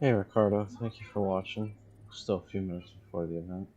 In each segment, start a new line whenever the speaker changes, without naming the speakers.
Hey Ricardo, thank you for watching. Still a few minutes before the event.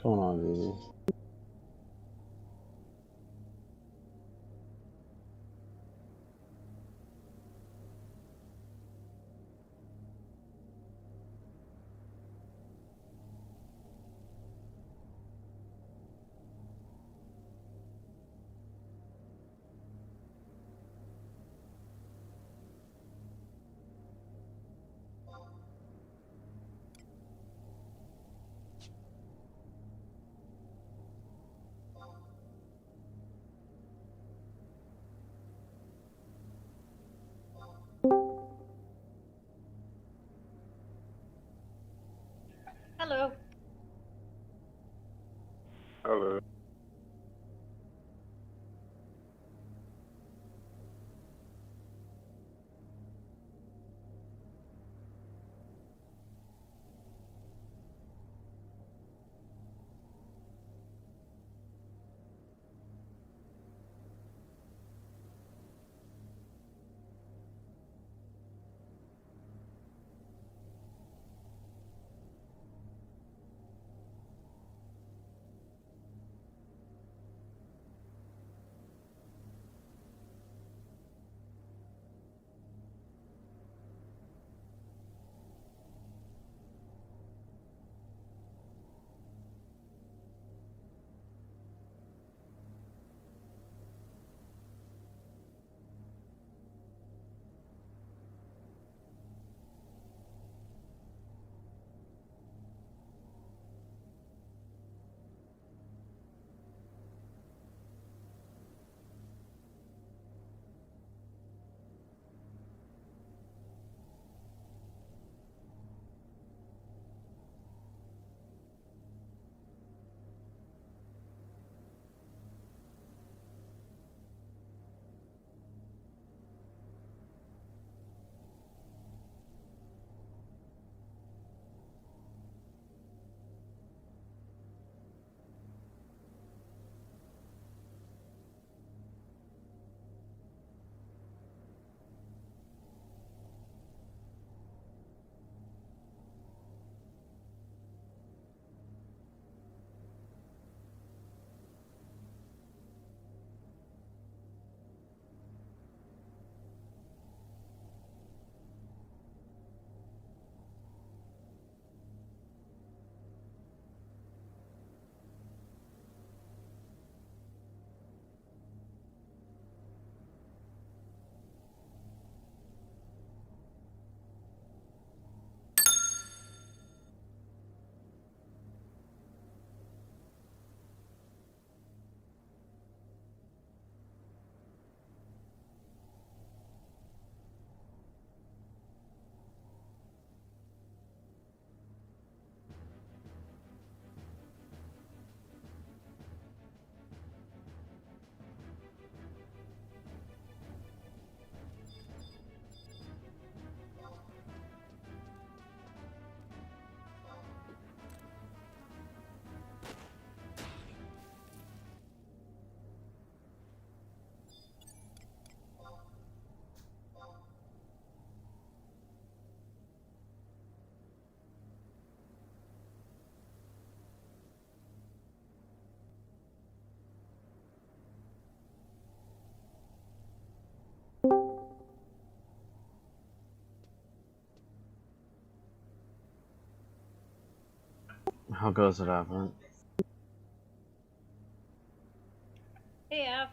going on, baby?
Hello.
Hello.
How goes it, Avert?
Hey, Av.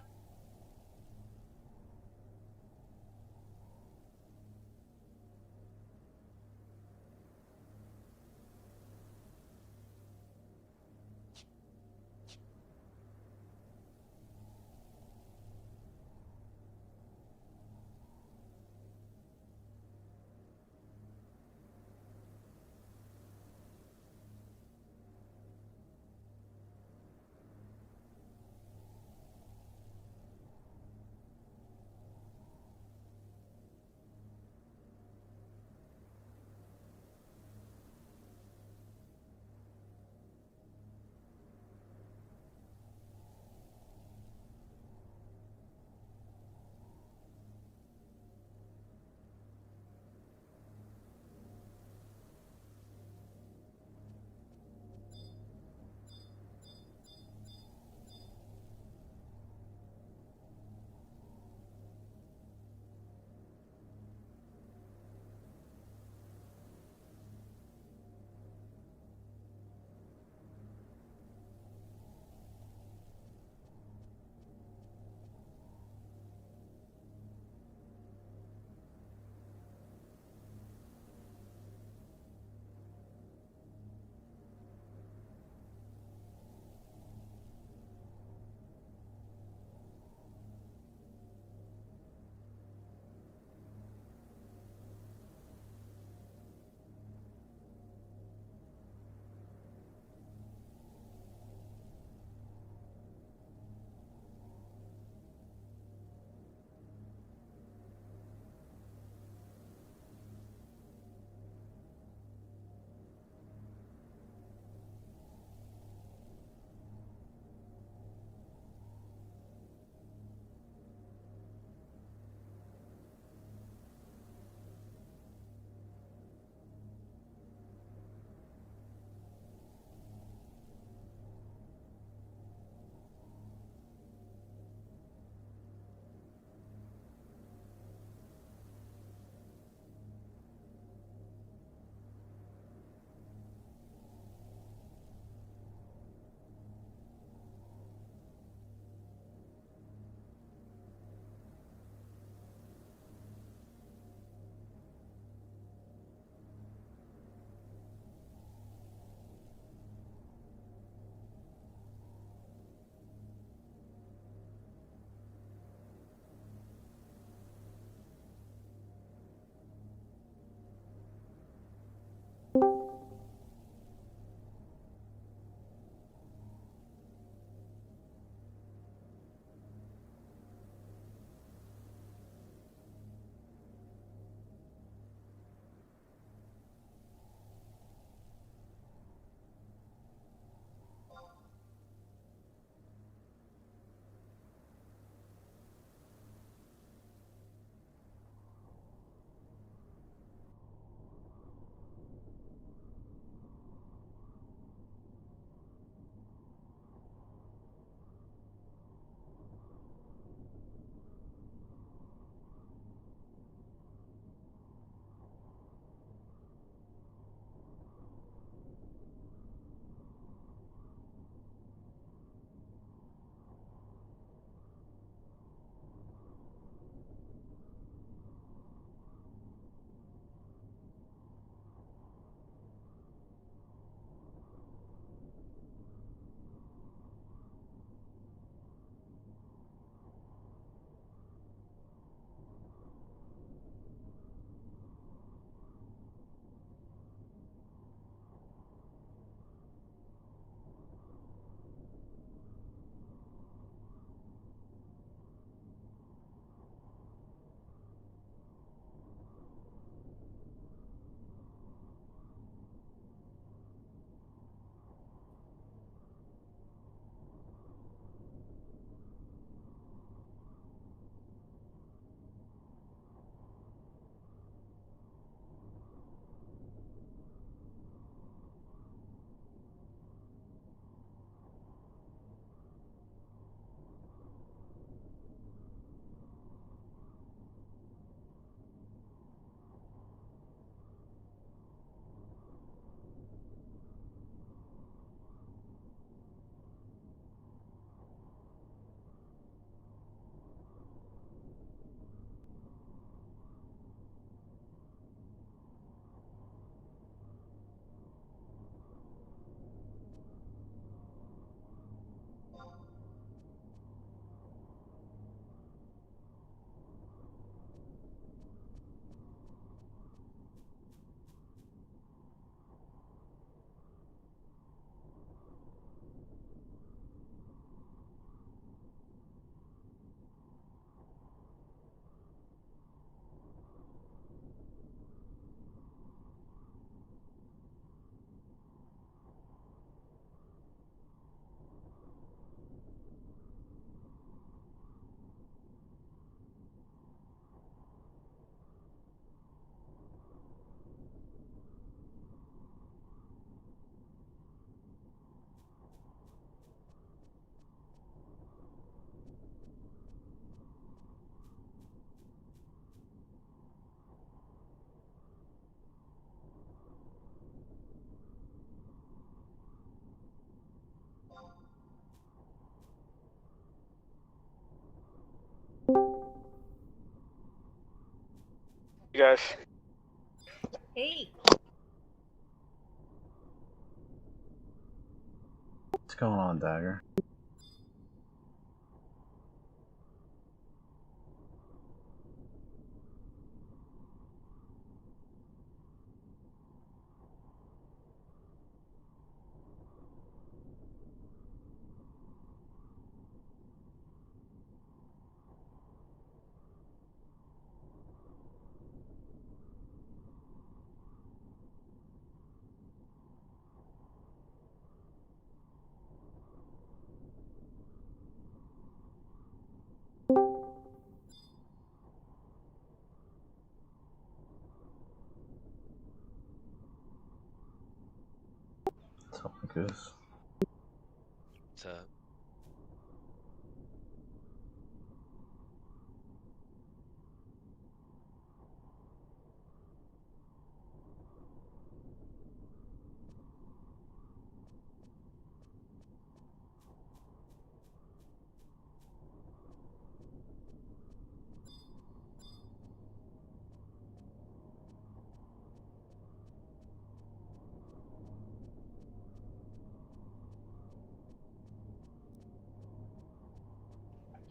You guys.
Hey.
What's going on, Dagger? What's up, Geas?
What's up?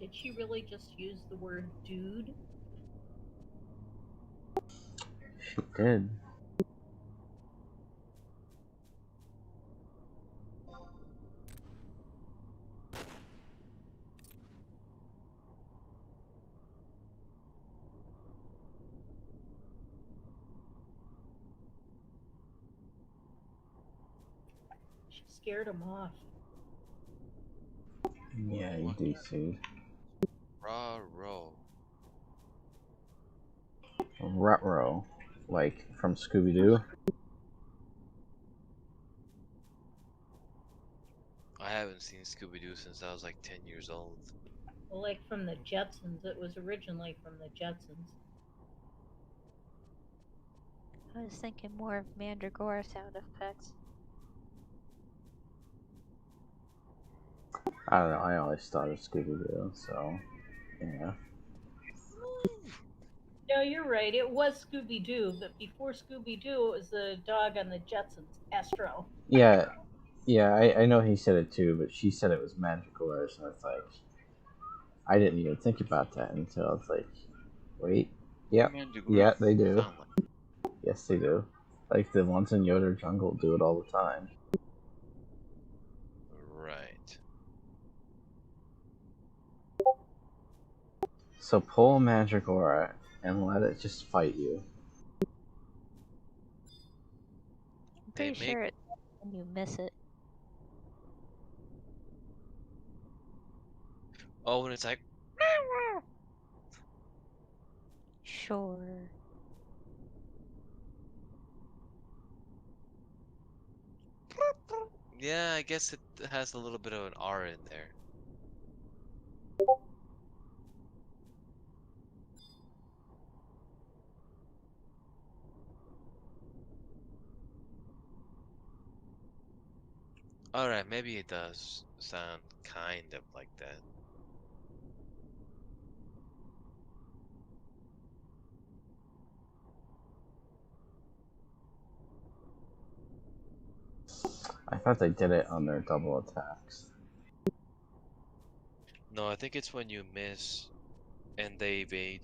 Did she really just use the word dude?
She did.
She scared him off.
Yeah, you DC'd.
Raw.
Retro. Like, from Scooby-Doo?
I haven't seen Scooby-Doo since I was like 10 years old.
Well, like from the Jetsons. It was originally from the Jetsons.
I was thinking more of Mandragora sound effects.
I don't know, I always thought of Scooby-Doo, so, yeah.
No, you're right. It was Scooby-Doo, but before Scooby-Doo, it was the dog on the Jetsons, Astro.
Yeah, I know he said it too, but she said it was Magical, so it's like, I didn't even think about that until it's like, wait, yeah, they do.
Like...
Yes, they do. Like the ones in Yoder Jungle do it all the time.
Right.
So pull Mandragora and let it just fight you.
I'm pretty sure it's when you miss it.
Oh, and it's like...
Sure.
Yeah, I guess it has a little bit of an R in there. Alright, maybe it does sound kind of like that.
I thought they did it on their double attacks.
No, I think it's when you miss and they evade.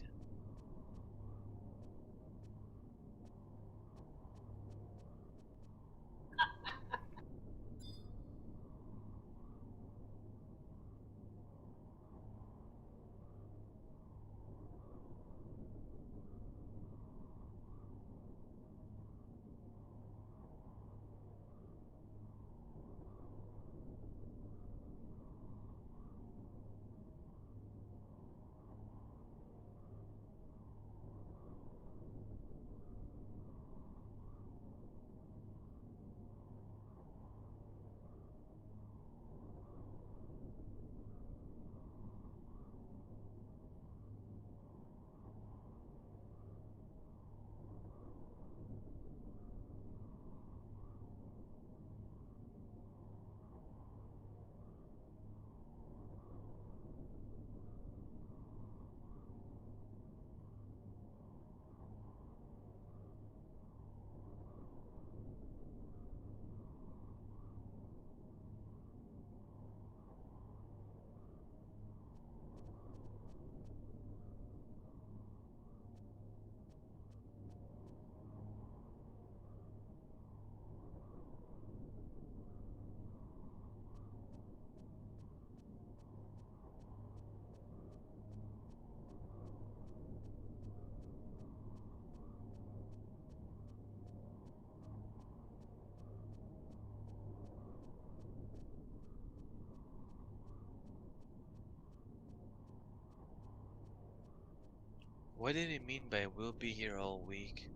What did he mean by we'll be here all week?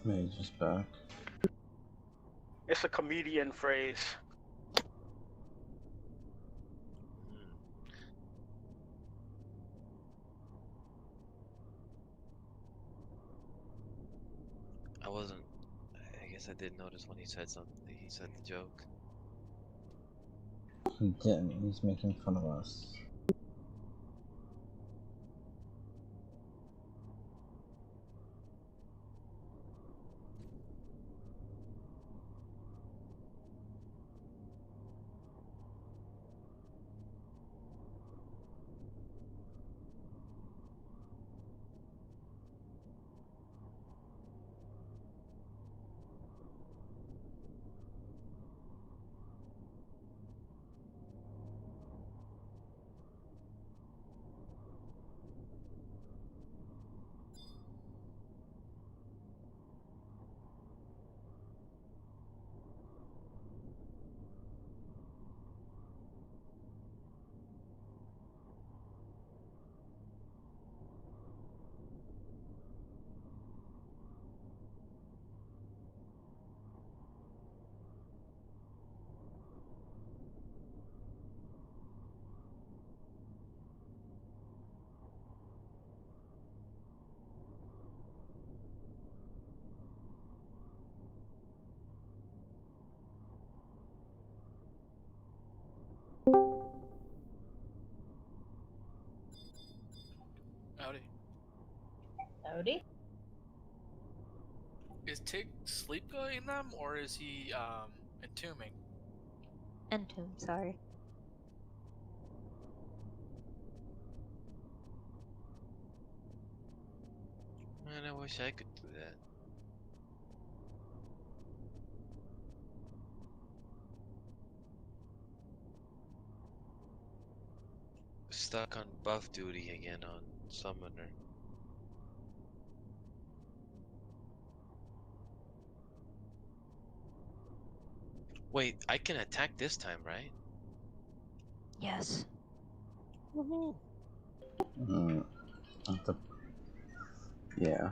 Maybe just back.
It's a comedian phrase.
I wasn't. I guess I did notice when he said something. He said the joke.
He didn't. He's making fun of us.
Howdy.
Howdy.
Is Tig sleep going them, or is he entombing?
Entomb, sorry.
Man, I wish I could do that. Stuck on buff duty again on Summoner. Wait, I can attack this time, right?
Yes.
Woohoo!
Yeah.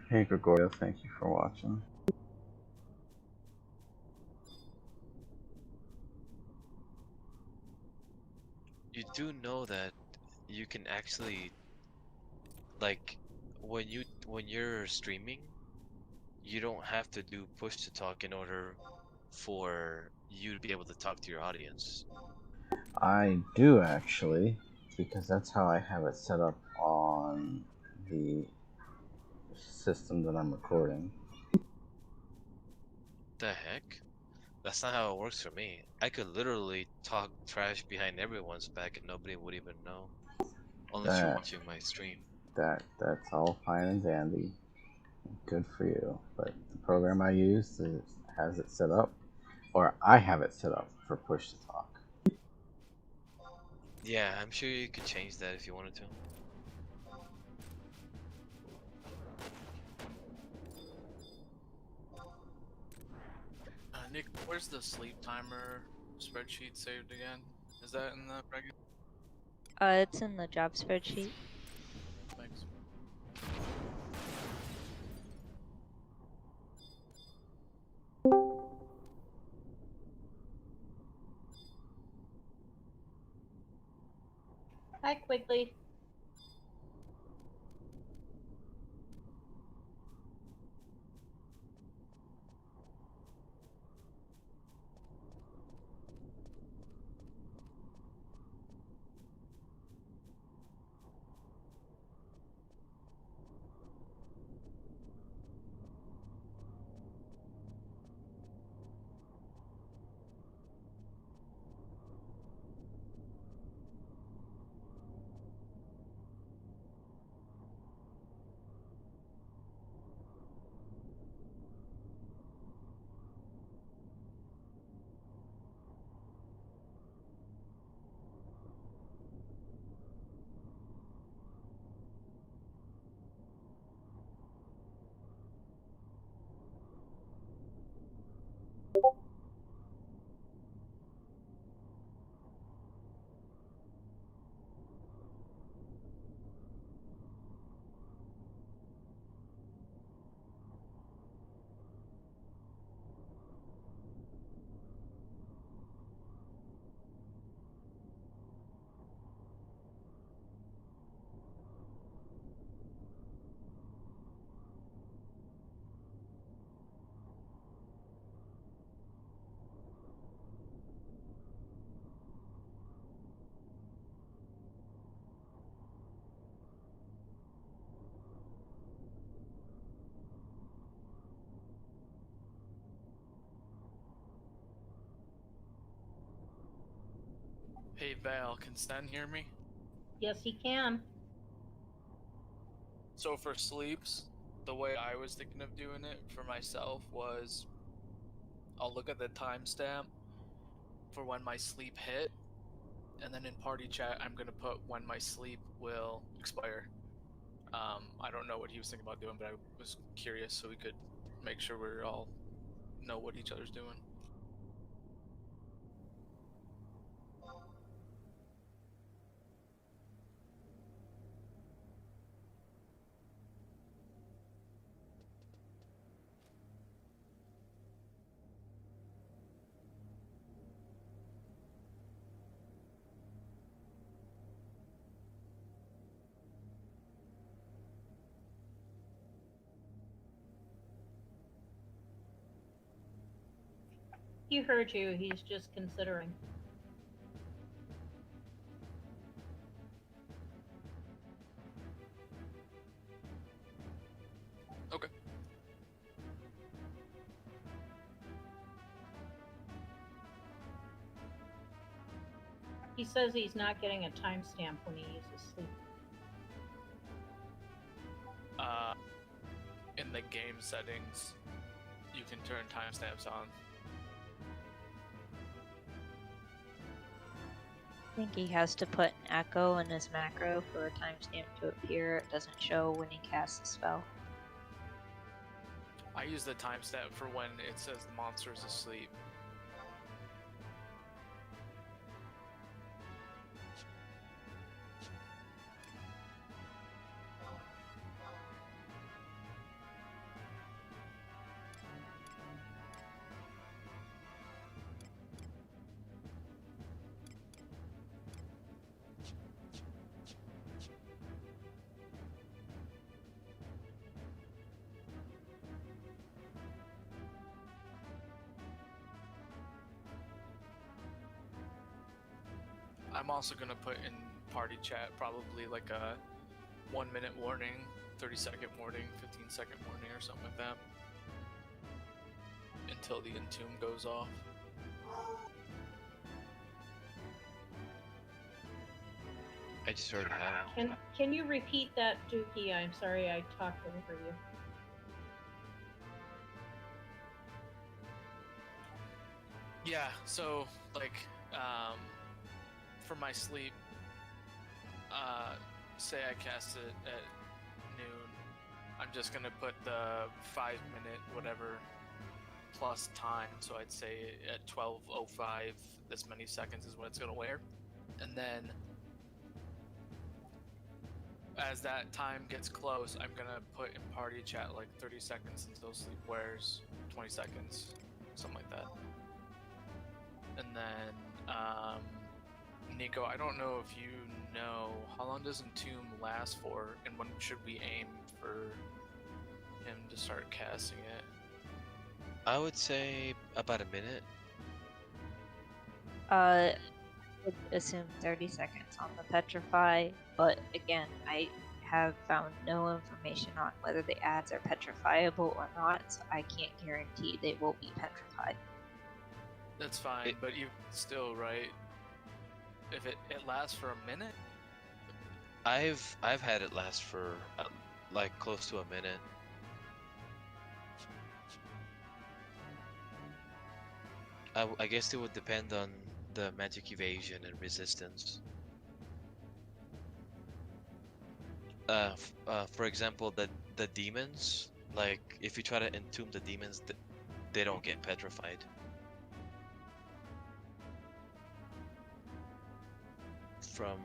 Hey Gregorio, thank you for watching.
You do know that you can actually, like, when you're streaming, you don't have to do push to talk in order for you to be able to talk to your audience.
I do actually, because that's how I have it set up on the system that I'm recording.
The heck? That's not how it works for me. I could literally talk trash behind everyone's back and nobody would even know. Unless you're watching my stream.
That's all fine and dandy. Good for you. But the program I use has it set up, or I have it set up for push to talk.
Yeah, I'm sure you could change that if you wanted to.
Nick, where's the sleep timer spreadsheet saved again? Is that in the regular?
It's in the job spreadsheet.
Thanks.
Hi, Quigley.
Hey Val, can Sten hear me?
Yes, he can.
So for sleeps, the way I was thinking of doing it for myself was I'll look at the timestamp for when my sleep hit, and then in party chat I'm gonna put when my sleep will expire. I don't know what he was thinking about doing, but I was curious so we could make sure we all know what each other's doing.
He heard you. He's just considering.
Okay.
He says he's not getting a timestamp when he uses sleep.
In the game settings, you can turn timestamps on.
I think he has to put an echo in his macro for a timestamp to appear. It doesn't show when he casts a spell.
I use the timestamp for when it says the monster is asleep. I'm also gonna put in party chat probably like a 1 minute warning, 30-second warning, 15-second warning, or something like that until the entomb goes off.
I just already have.
Can you repeat that, Dookie? I'm sorry I talked over you.
Yeah, so like for my sleep, say I cast it at noon, I'm just gonna put the 5-minute whatever plus time, so I'd say at 12:05 this many seconds is what it's gonna wear, and then as that time gets close, I'm gonna put in party chat like 30 seconds until sleep wears, 20 seconds, something like that. And then Nico, I don't know if you know, how long does Entomb last for, and when should we aim for him to start casting it?
I would say about a minute.
I would assume 30 seconds on the petrify, but again, I have found no information on whether the ads are petrifiable or not, so I can't guarantee they will be petrified.
That's fine, but you still, right? If it lasts for a minute?
I've had it last for like close to a minute. I guess it would depend on the magic evasion and resistance. For example, the demons, like if you try to entomb the demons, they don't get petrified. From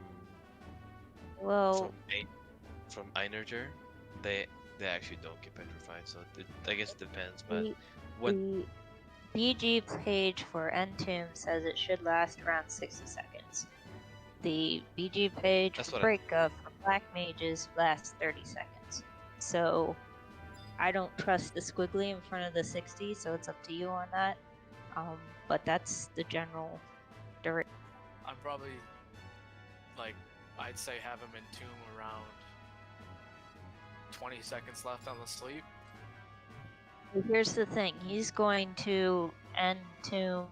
Einerger, they actually don't get petrified. So I guess it depends. But
the BG page for Entomb says it should last around 60 seconds. The BG page for Breakup for Black Mages lasts 30 seconds. So I don't trust the squiggly in front of the 60, so it's up to you on that. But that's the general duration.
I'm probably, like, I'd say have him entomb around 20 seconds left on the sleep.
Here's the thing, he's going to entomb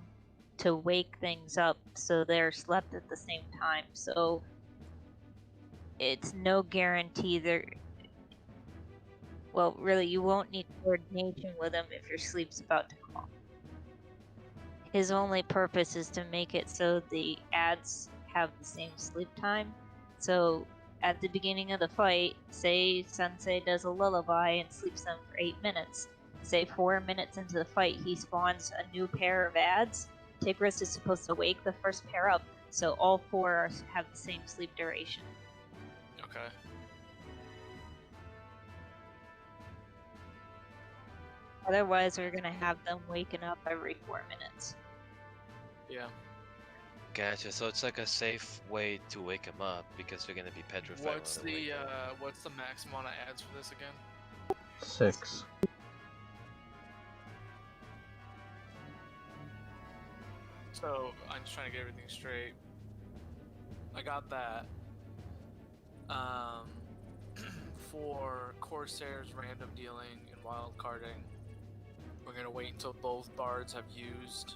to wake things up so they're slept at the same time, so it's no guarantee they're... Well, really, you won't need coordination with him if your sleep's about to come off. His only purpose is to make it so the ads have the same sleep time. So at the beginning of the fight, say Sensei does a lullaby and sleeps them for 8 minutes. Say 4 minutes into the fight, he spawns a new pair of ads. Tigris is supposed to wake the first pair up, so all 4 have the same sleep duration.
Okay.
Otherwise, we're gonna have them waking up every 4 minutes.
Yeah.
Gotcha. So it's like a safe way to wake them up because they're gonna be petrified.
What's the max amount of ads for this again?
6.
So I'm just trying to get everything straight. I got that. For Corsair's random dealing and wild carding, we're gonna wait until both bards have used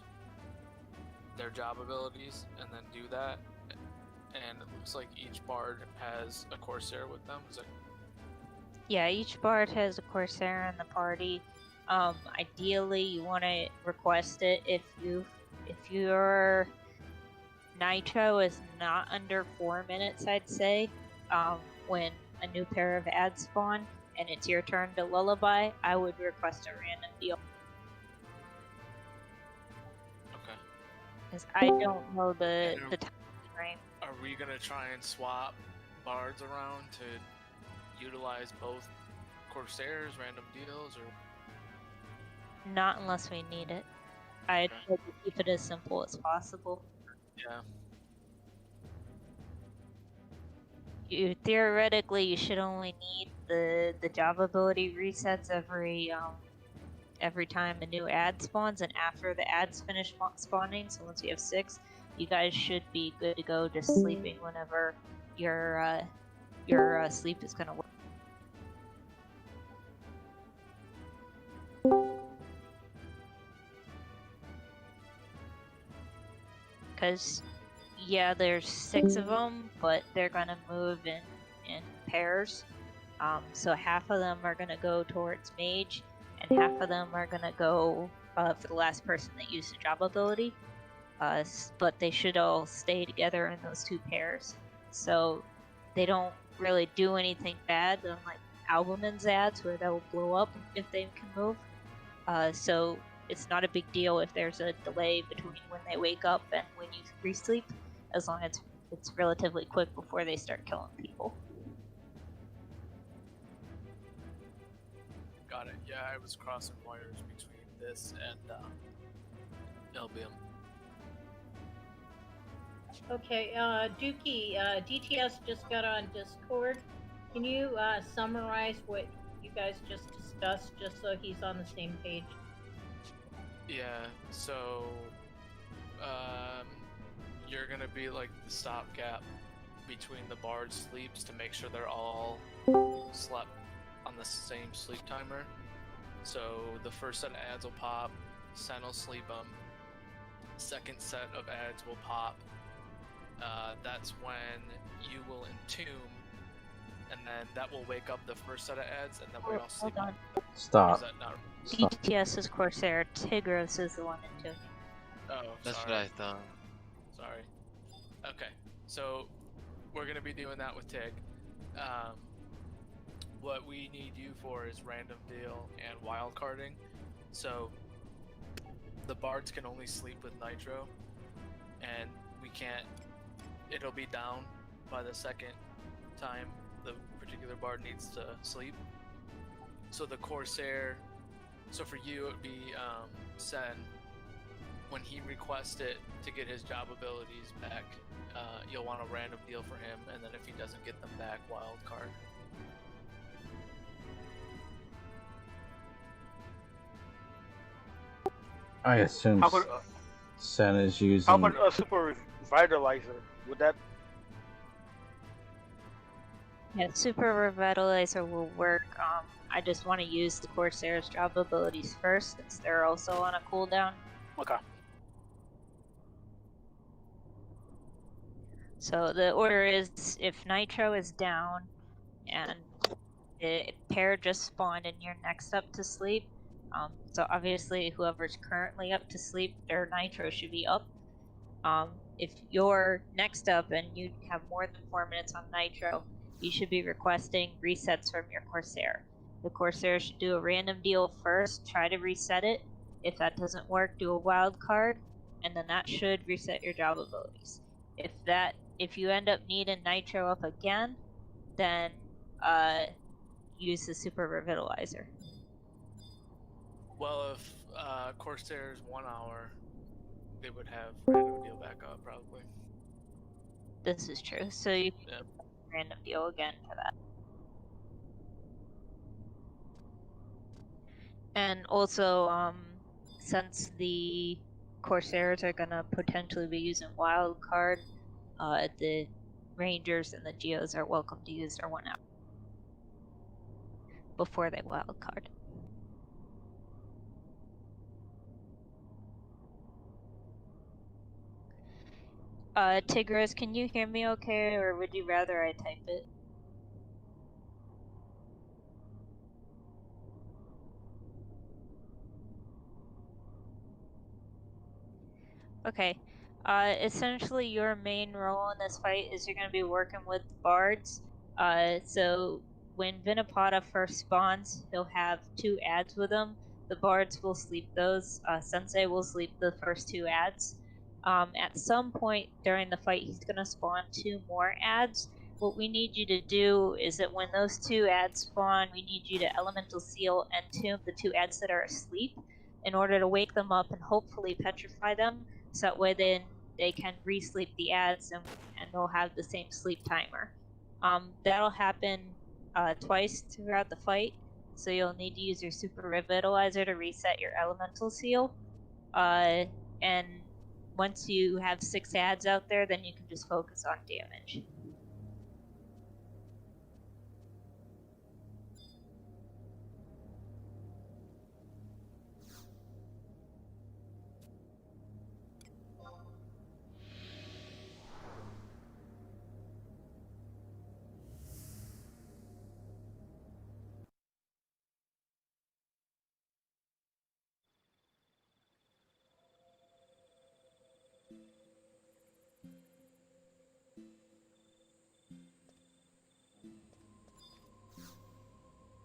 their job abilities and then do that. And it looks like each bard has a Corsair with them. Is it?
Yeah, each bard has a Corsair in the party. Ideally, you want to request it if your Nitro is not under 4 minutes, I'd say. When a new pair of ads spawn and it's your turn to lullaby, I would request a random deal.
Okay.
Because I don't know the time frame.
Are we gonna try and swap bards around to utilize both Corsairs, random deals, or?
Not unless we need it. I'd try to keep it as simple as possible.
Yeah.
Theoretically, you should only need the job ability resets every time a new ad spawns, and after the ads finish spawning. So once you have 6, you guys should be good to go, just sleeping whenever your sleep is gonna work. Because yeah, there's 6 of them, but they're gonna move in pairs. So half of them are gonna go towards mage, and half of them are gonna go for the last person that used the job ability. But they should all stay together in those 2 pairs, so they don't really do anything bad, unlike Albumin's ads where they'll blow up if they can move. So it's not a big deal if there's a delay between when they wake up and when you re-sleep, as long as it's relatively quick before they start killing people.
Got it. Yeah, I was crossing wires between this and Elbium.
Okay, Dookie, DTS just got on Discord. Can you summarize what you guys just discussed, just so he's on the same page?
Yeah, so you're gonna be like the stopgap between the bard sleeps to make sure they're all slept on the same sleep timer. So the first set of ads will pop, Sen will sleep them. Second set of ads will pop. That's when you will entomb, and then that will wake up the first set of ads, and then we all sleep.
Hold on.
Stop.
Is that not?
Stop.
DTS is Corsair. Tigros is the one into.
Oh,
That's
sorry.
what I thought.
Sorry. Okay, so we're gonna be doing that with Tig. What we need you for is random deal and wild carding. So the bards can only sleep with nitro, and we can't. It'll be down by the second time the particular bard needs to sleep. So the Corsair. So for you, it would be Sen. When he requests it to get his job abilities back, you'll want a random deal for him, and then if he doesn't get them back, wild card.
I assume
How about
Sen is using.
how about a super revitalizer? Would that?
Yeah, Super Revitalizer will work. I just want to use the Corsair's job abilities first, since they're also on a cooldown.
Okay.
So the order is, if Nitro is down and the pair just spawned and you're next up to sleep, so obviously whoever's currently up to sleep, their Nitro should be up. If you're next up and you have more than 4 minutes on Nitro, you should be requesting resets from your Corsair. The Corsair should do a random deal first, try to reset it. If that doesn't work, do a wild card, and then that should reset your job abilities. If you end up needing Nitro up again, then use the Super Revitalizer.
Well, if Corsair's 1 hour, they would have random deal back up probably.
This is true. So you can
Yep.
random deal again for that. And also, since the Corsairs are gonna potentially be using wild card, the Rangers and the Geas are welcome to use their 1 hour before they wild card. Tigris, can you hear me okay, or would you rather I type it? Okay. Essentially, your main role in this fight is you're going to be working with bards. So when Vinipata first spawns, he'll have 2 ads with him. The bards will sleep those. Sensei will sleep the first 2 ads. At some point during the fight, he's going to spawn 2 more ads. What we need you to do is that when those 2 ads spawn, we need you to elemental seal and tomb the 2 ads that are asleep in order to wake them up and hopefully petrify them. So that way then they can re-sleep the ads and they'll have the same sleep timer. That'll happen twice throughout the fight, so you'll need to use your Super Revitalizer to reset your elemental seal. And once you have 6 ads out there, then you can just focus on damage.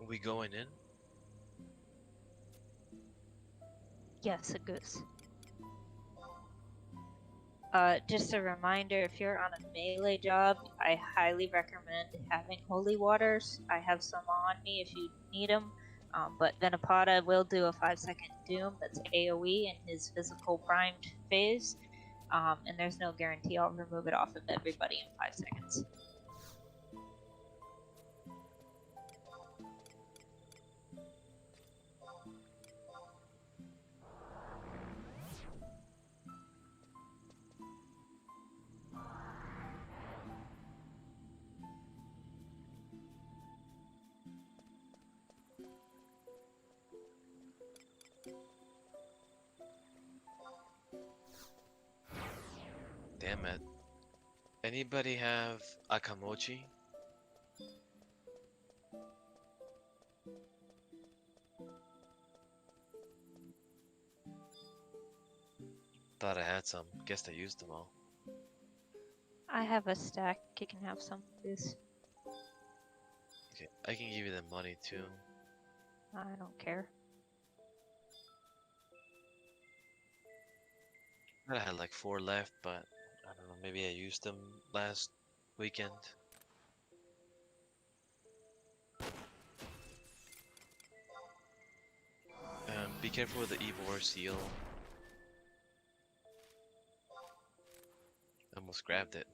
Are we going in?
Yes, a goose. Just a reminder, if you're on a melee job, I highly recommend having holy waters. I have some on me if you need them, but Vinipata will do a 5-second doom that's AoE in his physical primed phase. and there's no guarantee I'll remove it off of everybody in 5 seconds.
Damn it. Anybody have Akamochi? Thought I had some. Guess I used them all.
I have a stack. You can have some, please.
Okay, I can give you the money too.
I don't care.
I had like 4 left, but I don't know, maybe I used them last weekend. Be careful with the Evor seal. Almost grabbed it.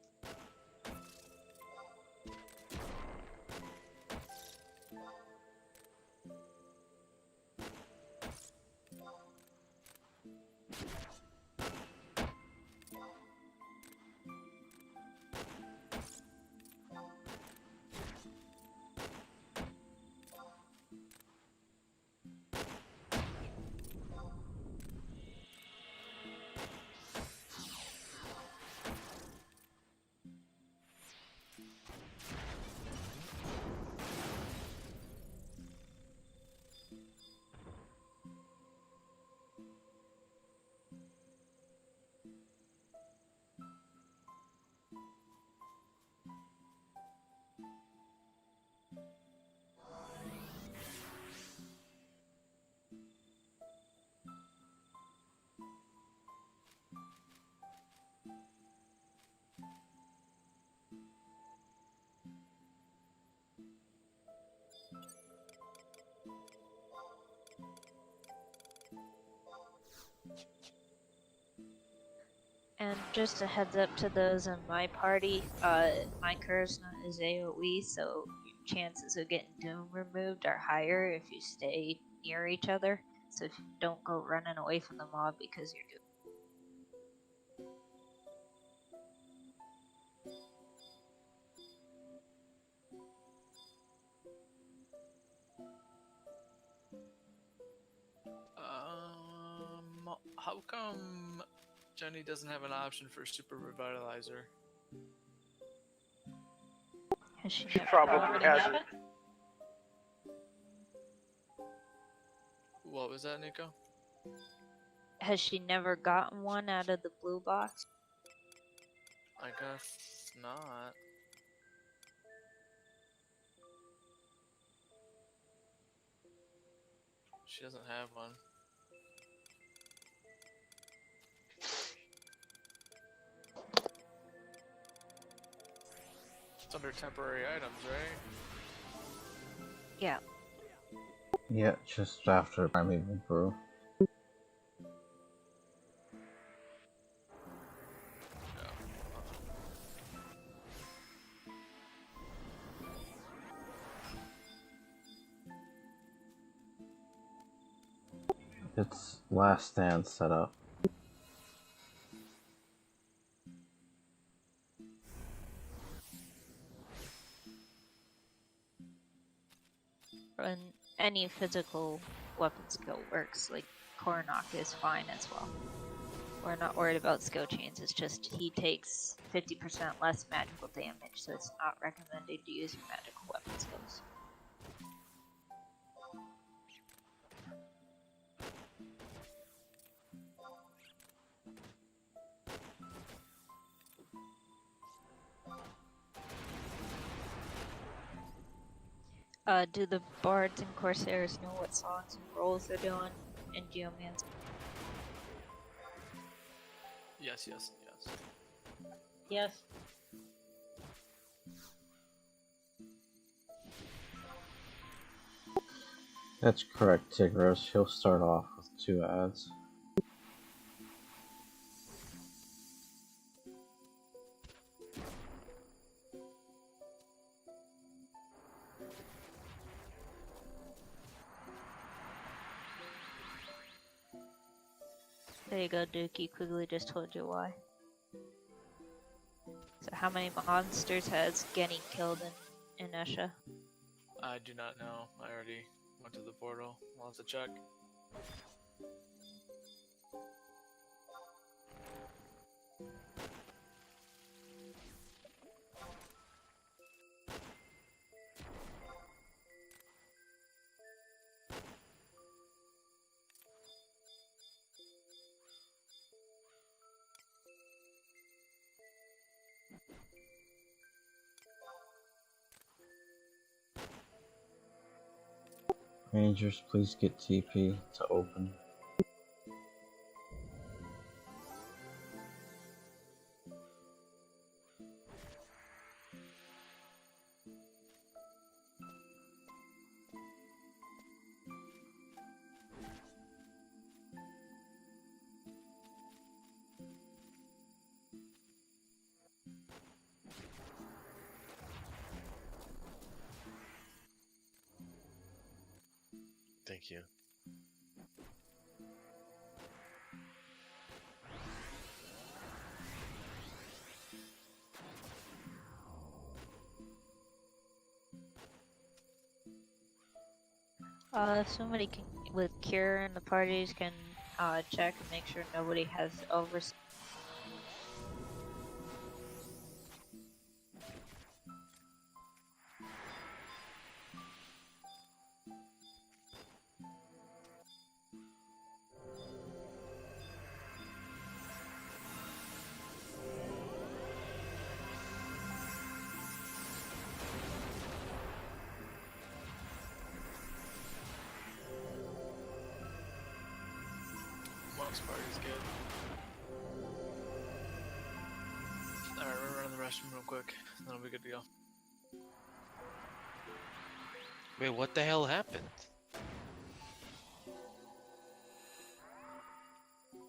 And just a heads up to those in my party, my charisma is AoE, so your chances of getting Doom removed are higher if you stay near each other. So if you don't go running away from the mob because you're Doom.
How come Jenny doesn't have an option for Super Revitalizer?
Has she
She
never
probably
gotten
has
one?
it.
What was that, Nico?
Has she never gotten one out of the blue box?
I guess not. She doesn't have one. It's under temporary items, right?
Yeah.
Yeah, just after Primeval Brew. It's last stand set up.
And any physical weapon skill works, like Kornok is fine as well. We're not worried about skill chains, it's just he takes 50% less magical damage, so it's not recommended to use your magical weapon skills. Do the bards and corsairs know what songs and rolls they're doing in Geomancy?
Yes.
Yes.
That's correct, Tigros. He'll start off with 2 ads.
There you go, Dookie. Quigley just told you why. So how many monsters has Genny killed in Esha?
I do not know. I already went to the portal. I'll have to check.
Rangers, please get TP to open.
Thank you.
If somebody can, with Cure in the parties can check and make sure nobody has over.
Monk's party's good. Alright, we're running the restroom real quick, and then we'll be good to go.
Wait, what the hell happened?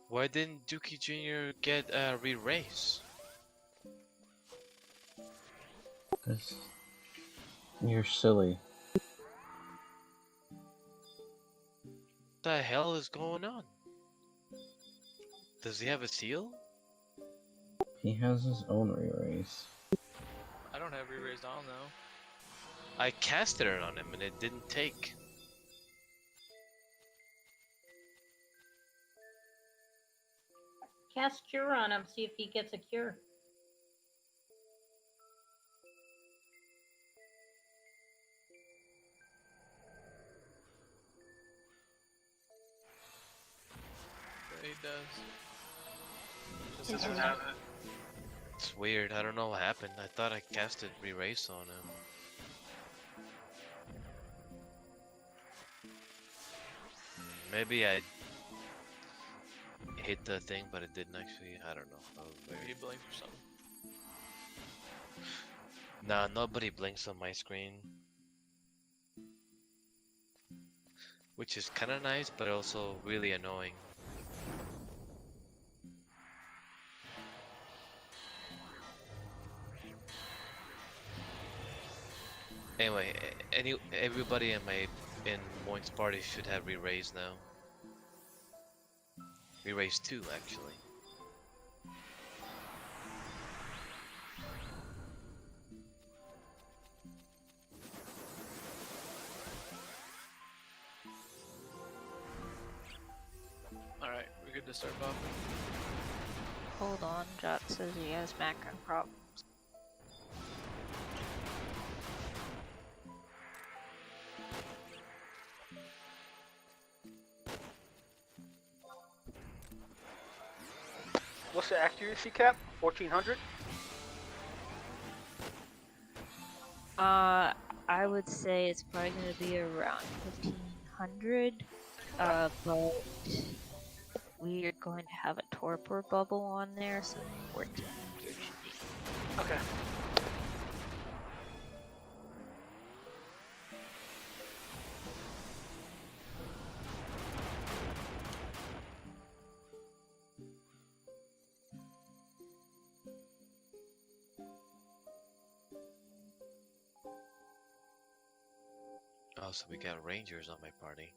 Why didn't Dookie Jr. get a re-raise?
Because you're silly.
What the hell is going on? Does he have a seal?
He has his own re-raise.
I don't have re-raised on though.
I casted it on him and it didn't take.
Cast Cure on him, see if he gets a cure.
Yeah, he does. Just
Is
doesn't
he-
have it.
It's weird, I don't know what happened. I thought I casted re-raise on him. Maybe I hit the thing, but it didn't actually. I don't know. That was
Maybe he
weird.
blinked or something.
Nah, nobody blinks on my screen. Which is kinda nice, but also really annoying. Anyway, everybody in Moin's party should have re-raise now. Re-raise 2 actually.
Alright, we're good to start buffing.
Hold on, Jot says he has macro problems.
What's the accuracy cap? 1400?
I would say it's probably going to be around 1500. But we are going to have a torpor bubble on there, so 1400 should be.
Okay.
Oh, so we got rangers on my party.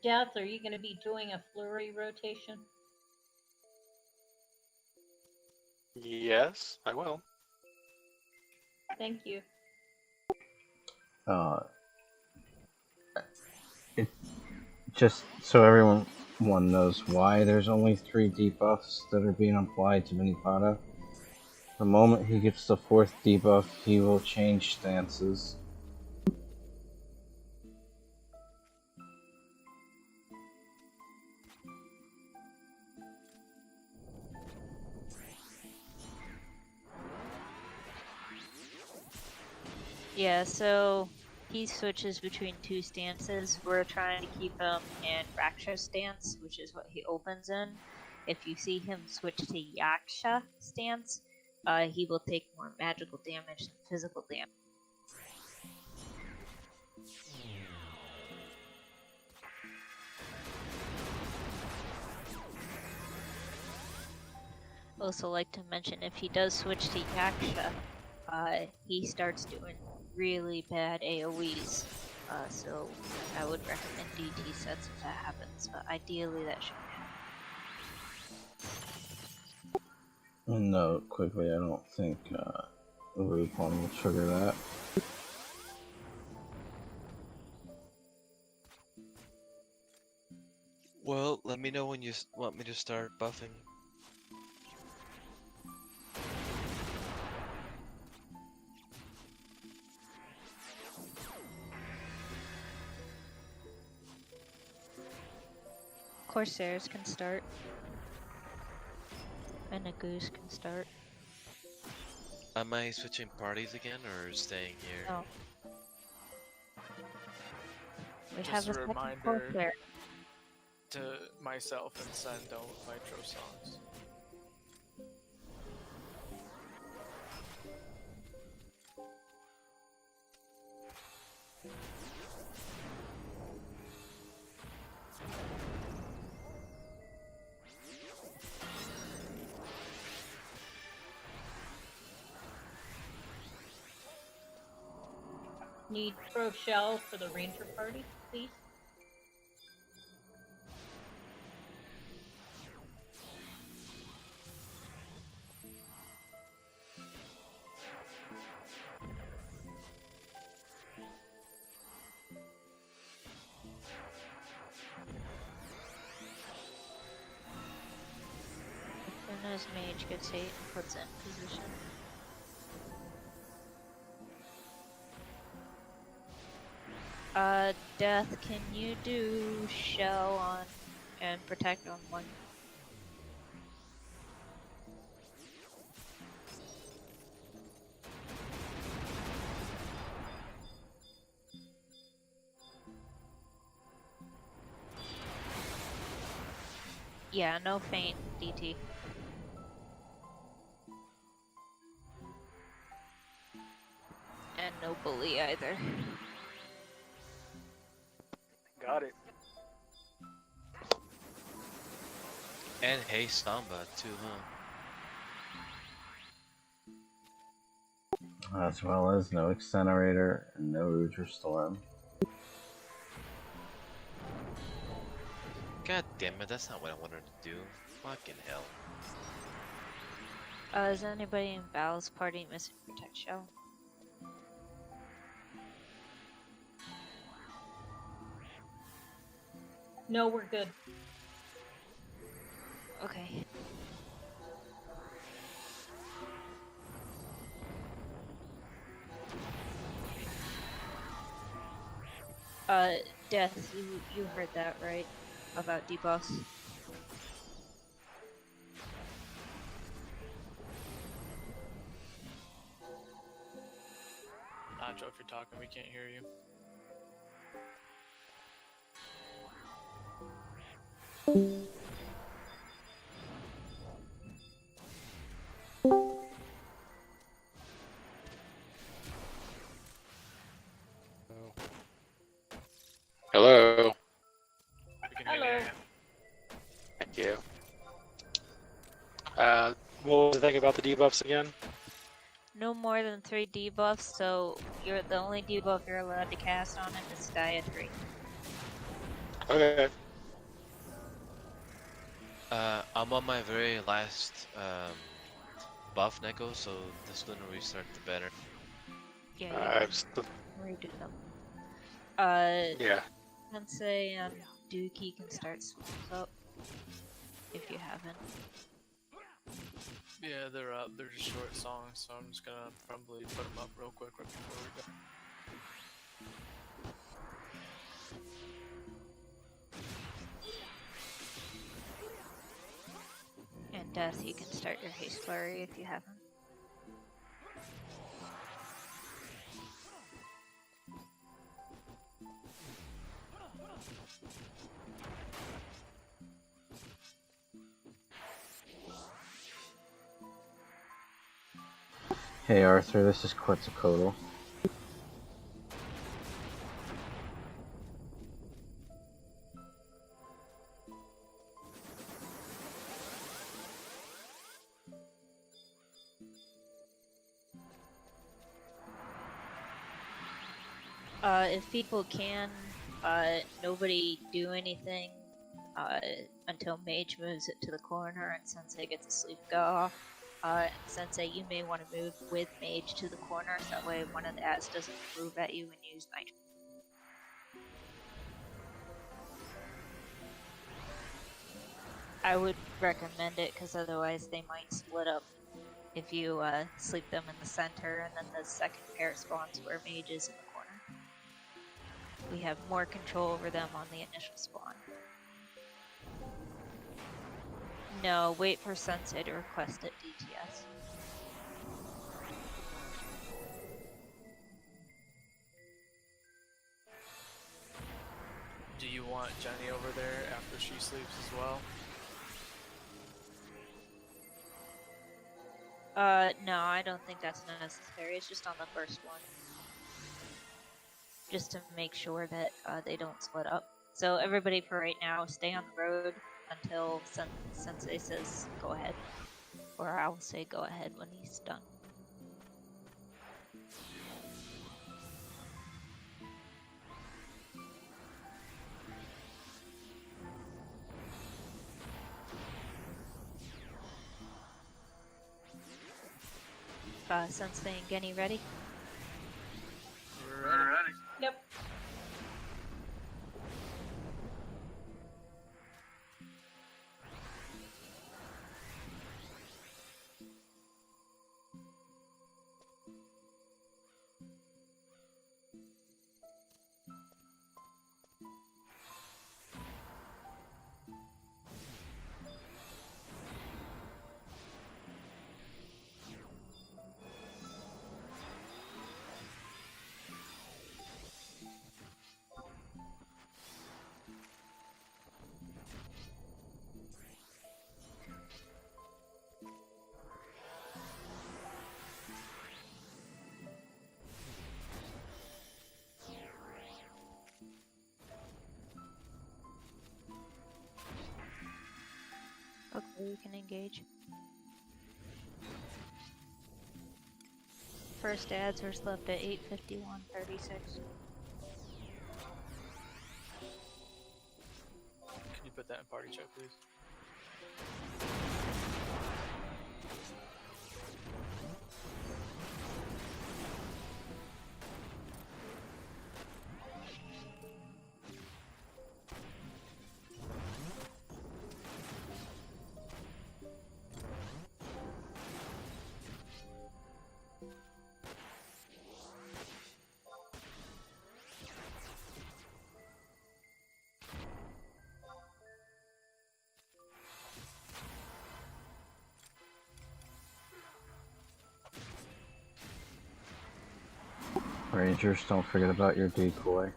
Death, are you going to be doing a flurry rotation?
Yes, I will.
Thank you.
It just so everyone knows why there's only 3 debuffs that are being applied to Vinipata. The moment he gets the 4th debuff, he will change stances.
Yeah, so he switches between 2 stances. We're trying to keep him in Raksha stance, which is what he opens in. If you see him switch to Yaksha stance, he will take more magical damage than physical damage. Also like to mention, if he does switch to Yaksha, he starts doing really bad AoEs. So I would recommend DT sets if that happens, but ideally that shouldn't happen.
No, quickly, I don't think Rupon will trigger that.
Well, let me know when you want me to start buffing.
Corsairs can start. And a Goose can start.
Am I switching parties again or staying here?
No. We
Just
have
a
a second
reminder
Corsair.
to myself and Sen, don't nitro songs.
Need Pro Shell for the Ranger party, please?
As soon as Mage gets hit and puts in position. Death, can you do shell on and protect on 1? Yeah, no feint, DT. And no bully either.
Got it.
And hey Samba too, huh?
As well as no Accelerator and no Router Storm.
God damn it, that's not what I wanted to do. Fucking hell.
Is anybody in Val's party missing Protect Shell?
No, we're good.
Okay. Death, you heard that, right? About debuffs?
Nacho, if you're talking, we can't hear you.
Hello.
We can hear
Hello.
you.
Thank you. What was the thing about the debuffs again?
No more than 3 debuffs, so the only debuff you're allowed to cast on it is Gaia 3.
Okay.
I'm on my very last buff, Neko, so the sooner we start, the better.
Yeah, you
I'm
can
still,
redo them.
yeah.
Sensei and Dookie can start swamps up if you haven't.
Yeah, they're up. They're just short songs, so I'm just gonna probably put them up real quick right before we go.
And Death, you can start your haste flurry if you haven't.
Hey Arthur, this is Quetzalcoatl.
If people can, nobody do anything until Mage moves it to the corner and Sensei gets a sleep go off. Sensei, you may want to move with Mage to the corner so that way one of the ads doesn't move at you and use Nitro. I would recommend it because otherwise they might split up if you sleep them in the center and then the second pair spawns where Mage is in the corner. We have more control over them on the initial spawn. No, wait for Sensei to request it DTS.
Do you want Jenny over there after she sleeps as well?
No, I don't think that's necessary. It's just on the first one. Just to make sure that they don't split up. So everybody for right now, stay on the road until Sensei says go ahead. Or I will say go ahead when he's done. Sensei and Genny ready?
We're ready.
Yep.
Okay, we can engage. First ads are left at 8:51:36.
Can you put that in party chat, please?
Rangers, don't forget about your decoy.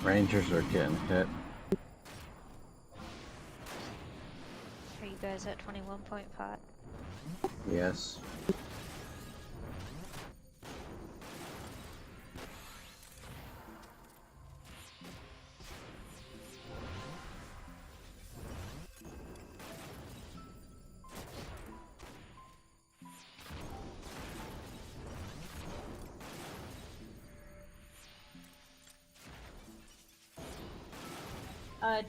Rangers are getting hit.
guys at 21.5?
Yes.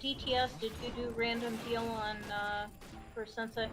DTS, did you do random deal on for Sensei?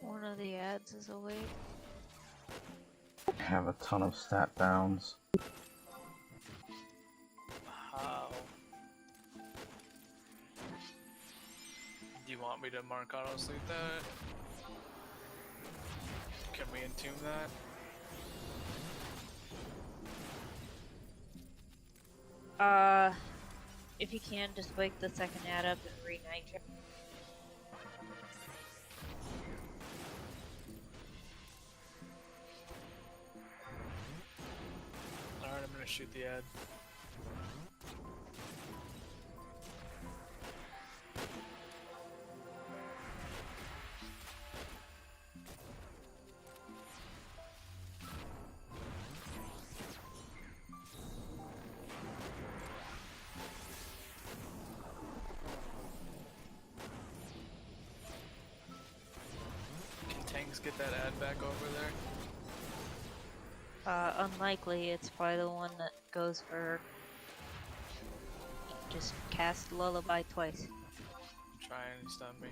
One of the ads is awake.
Have a ton of stat downs.
How? Do you want me to mark auto sleep that? Can we entomb that?
If you can, just wake the second ad up and re-nitro.
Alright, I'm gonna shoot the ad. Can Tanks get that ad back over there?
Unlikely. It's probably the one that goes for... Just cast Lullaby twice.
Try and stun me.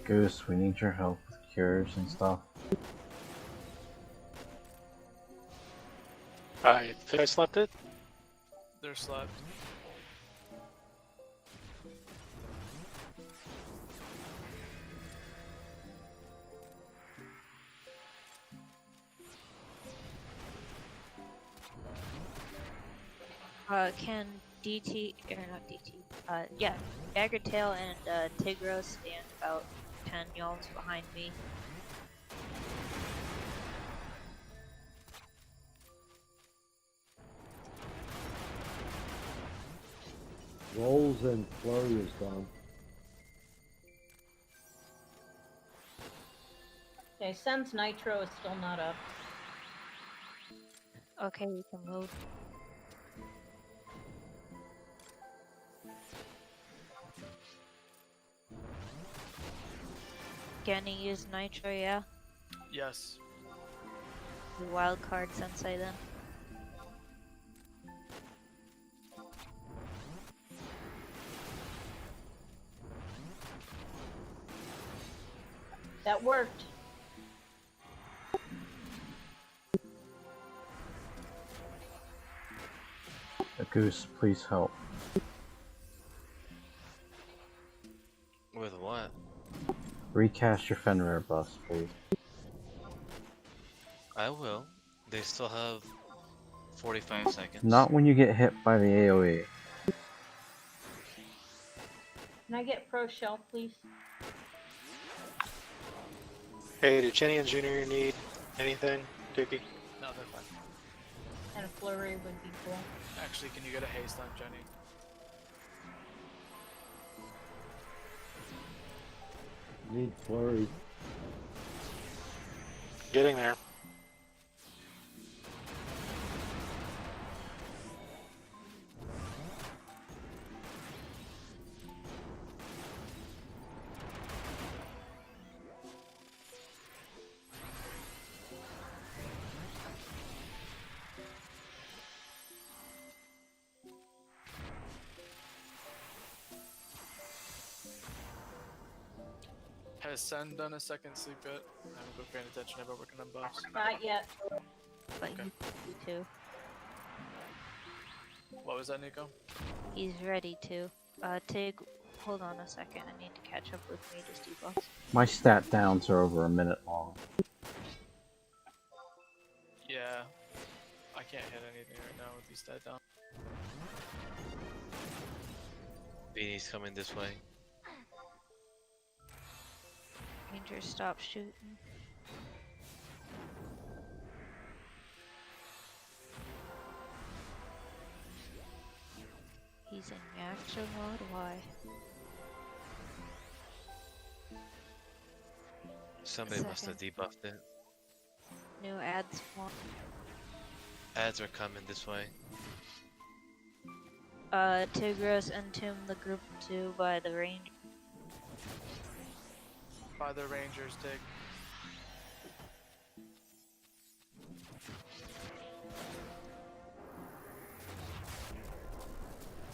Goose, we need your help with cures and stuff.
I think I slept it.
They're slept.
Can DT, or not DT, yeah, Daggertail and Tigros stand about 10 yalms behind me.
Rolls and flurry is gone.
Okay, Sen's Nitro is still not up.
Okay, we can move. Gonna use Nitro, yeah?
Yes.
The wild card Sensei then.
That worked.
Goose, please help.
With what?
Recast your Fenrir buffs, please.
I will. They still have 45 seconds.
Not when you get hit by the AoE.
Can I get pro shell, please?
Hey, do Chenny and Junior need anything, Dookie?
No, they're fine.
And a flurry would be cool.
Actually, can you get a haste on Jenny?
Need flurry.
Getting there.
Has Sen done a second sleep yet? I haven't been paying attention. I've been working on buffs.
Not yet.
But
Okay.
you too.
What was that, Nico?
He's ready to. Tig, hold on a second. I need to catch up with Mage's debuffs.
My stat downs are over a minute long.
Yeah. I can't hit anything right now with these stat down.
Beanie's coming this way.
Ranger, stop shooting. He's in reaction mode? Why?
Somebody must have debuffed it.
New ads spawn.
Ads are coming this way.
Tigris entomb the group 2 by the range.
By the Rangers, Tig.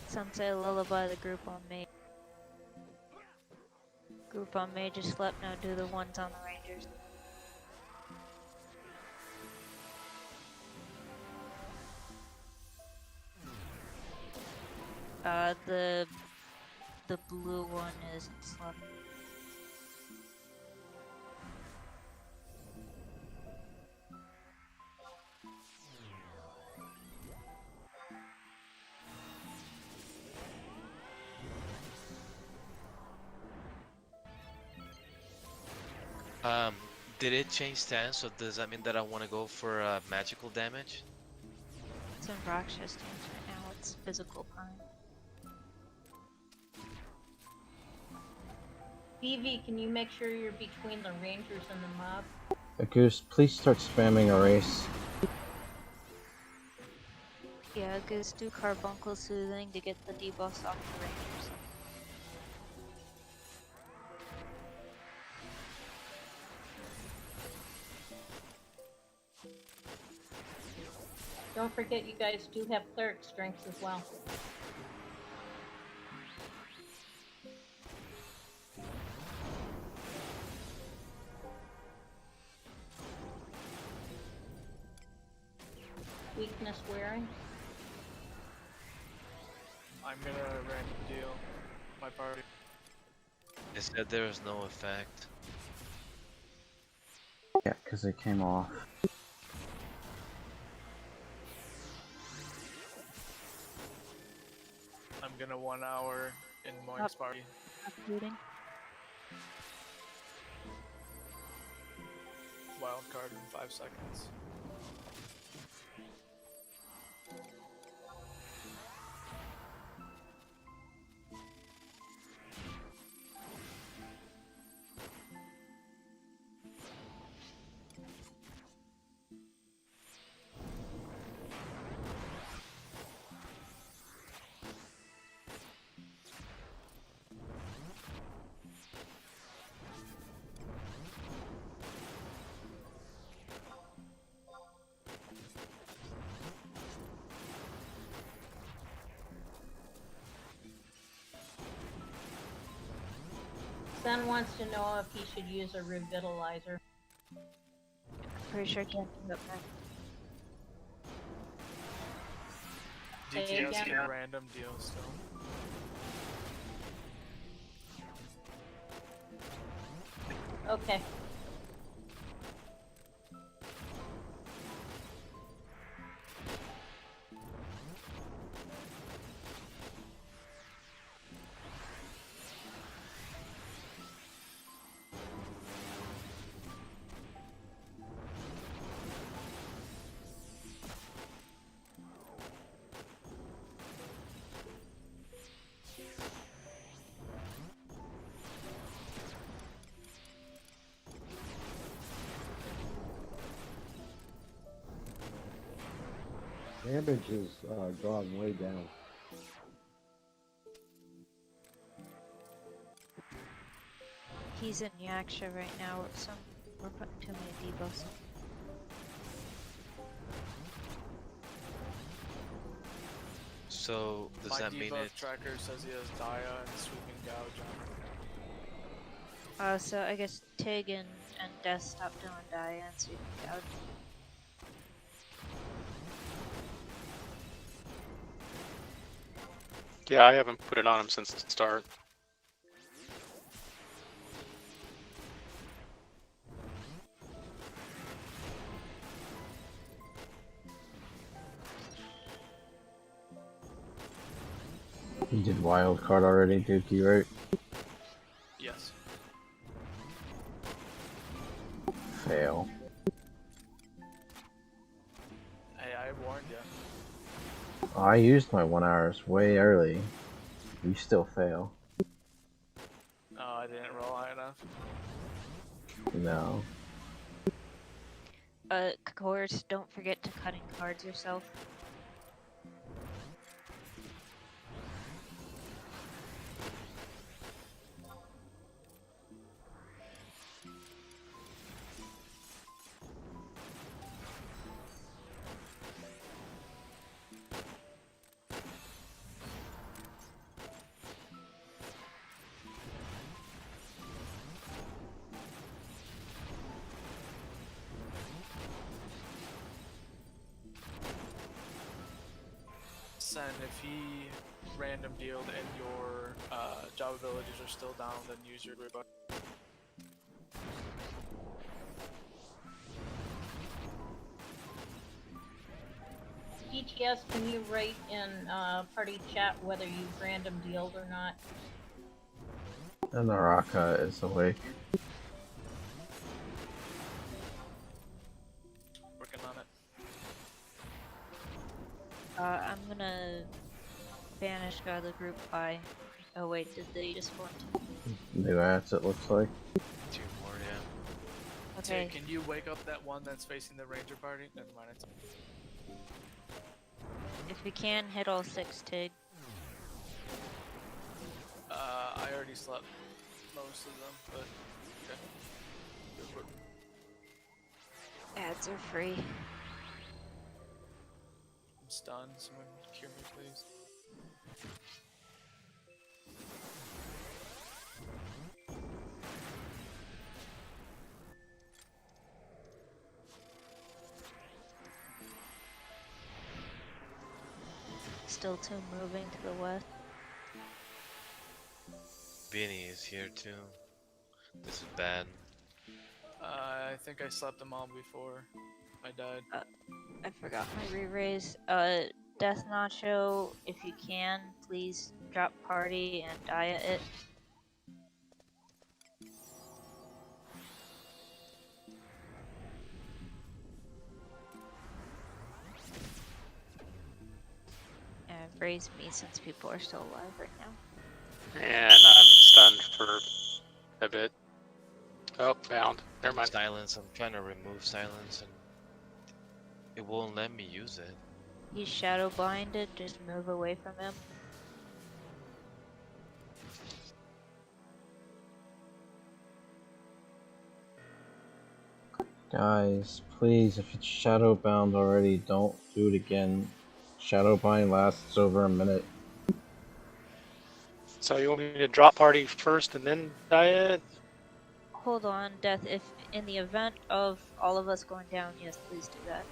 Sensei lullaby the group on Mage. Group on Mage just slept, now do the ones on the Rangers. The blue one isn't slept.
Did it change stance? So does that mean that I want to go for magical damage?
It's in Rock's stance right now, it's physical crime.
BV, can you make sure you're between the Rangers and the mob?
Goose, please start spamming erase.
Yeah, Goose, do Carbuncle Soothing to get the debuffs off the Rangers.
Don't forget you guys do have cleric strengths as well. Weakness wearing.
I'm gonna random deal my party.
It said there was no effect.
Yeah, because it came off.
I'm gonna 1 hour in Moink's party.
Uploading.
Wild card in 5 seconds.
Sen wants to know if he should use a revitalizer.
Pretty sure I can't do it back.
Say
DTS
again?
can random deal still.
Okay.
Damage has gone way down.
He's in Yaksha right now. We're putting too many debuffs.
So does
My
that mean
debuff
it?
tracker says he has Dia and Sweeping Gouge on.
So I guess Tig and Death stopped doing die and Sweeping Gouge.
Yeah, I haven't put it on him since the start.
You did wild card already, Dookie, right?
Yes.
Fail.
Hey, I warned you.
I used my 1 hours way early. You still fail.
Oh, I didn't roll high enough.
No.
Of course, don't forget to cutting cards yourself.
Sen, if he random dealed and your job abilities are still down, then use your group.
DTS, can you write in party chat whether you random dealed or not?
And the Raka is awake.
Working on it.
I'm gonna banish out of the group by. Oh wait, did they just want to?
New ads, it looks like.
2 more, yeah.
Okay.
Can you wake up that one that's facing the ranger party? Never mind. It's...
If we can, hit all 6 Tig.
I already slept most of them, but okay. Go for it.
Ads are free.
I'm stunned. Someone cure me, please.
Still 2 moving to the west.
Vinny is here too. This is bad.
I think I slept them all before I died.
I forgot my re-raise. Death Nacho, if you can, please drop party and die at it. And raise me since people are still alive right now.
And I'm stunned for a bit. Oh, bound. Never mind.
Silence. I'm trying to remove silence and it won't let me use it.
He's shadow blinded, just move away from him.
Guys, please, if it's shadowbound already, don't do it again. Shadowbind lasts over a minute.
So you want me to drop party first and then diet?
Hold on, Death, if in the event of all of us going down, yes, please do that.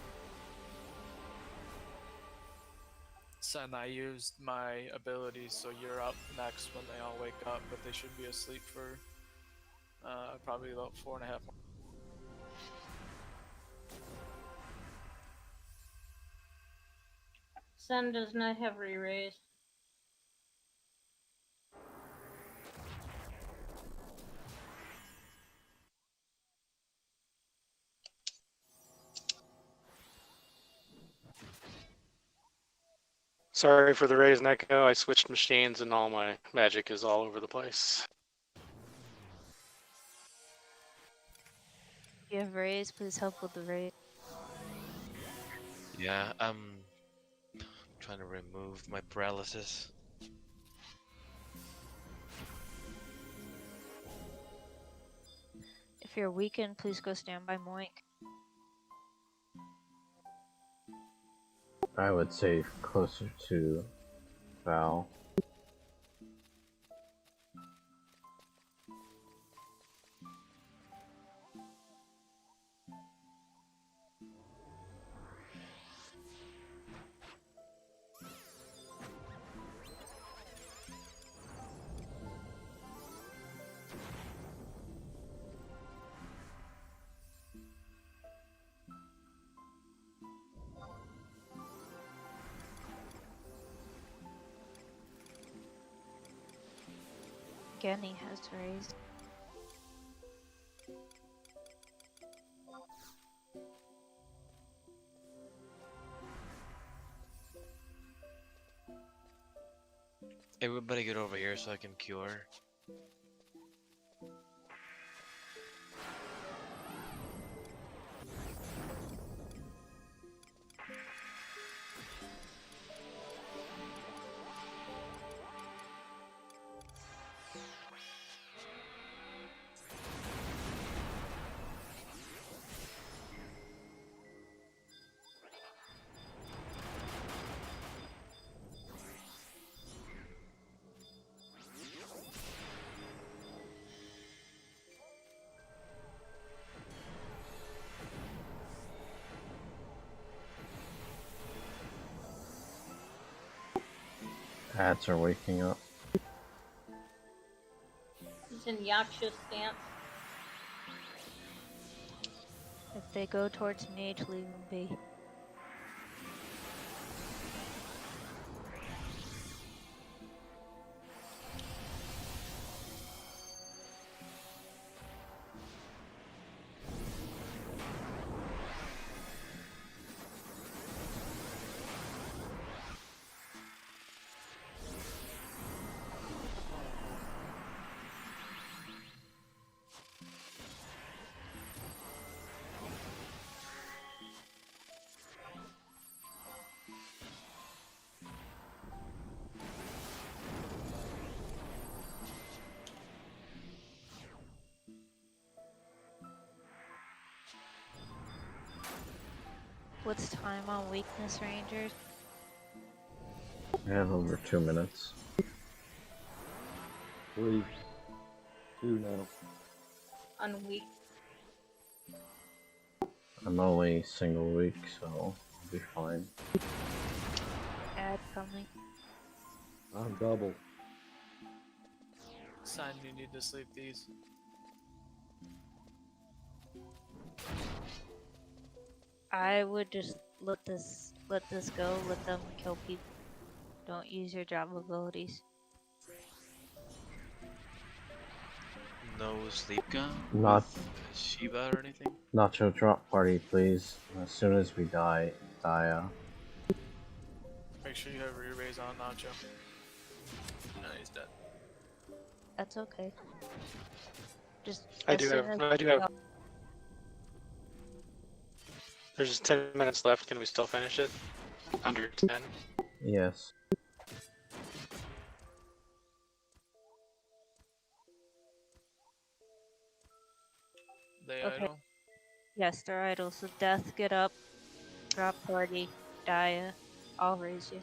Sen, I used my abilities, so you're up next when they all wake up, but they should be asleep for probably about 4.5 more.
Sun does not have re-raise.
Sorry for the raise and echo. I switched machines and all my magic is all over the place.
If you have raise, please help with the raise.
Yeah, trying to remove my paralysis.
If you're weakened, please go stand by Moink.
I would say closer to Val.
Genny has raised.
Everybody get over here so I can cure.
Hats are waking up.
He's in Yaksha stance.
If they go towards mage, leave them be. What's time on weakness, Rangers?
I have over 2 minutes.
3. 2 now.
On weak.
I'm only single week, so I'll be fine.
Ad coming.
I'm double.
Sign you need to sleep these.
I would just let this go, let them kill people. Don't use your job abilities.
No sleep gun?
Not
Shiva or anything?
Nacho drop party, please. As soon as we die.
Make sure you have re-raise on Nacho. No, he's dead.
That's okay. Just
I
as
do
soon
have.
as
I do have. There's 10 minutes left. Can we still finish it? Under 10.
Yes.
They
Okay.
idle.
Yes, they're idle. So death, get up. Drop party. Dia. I'll raise you.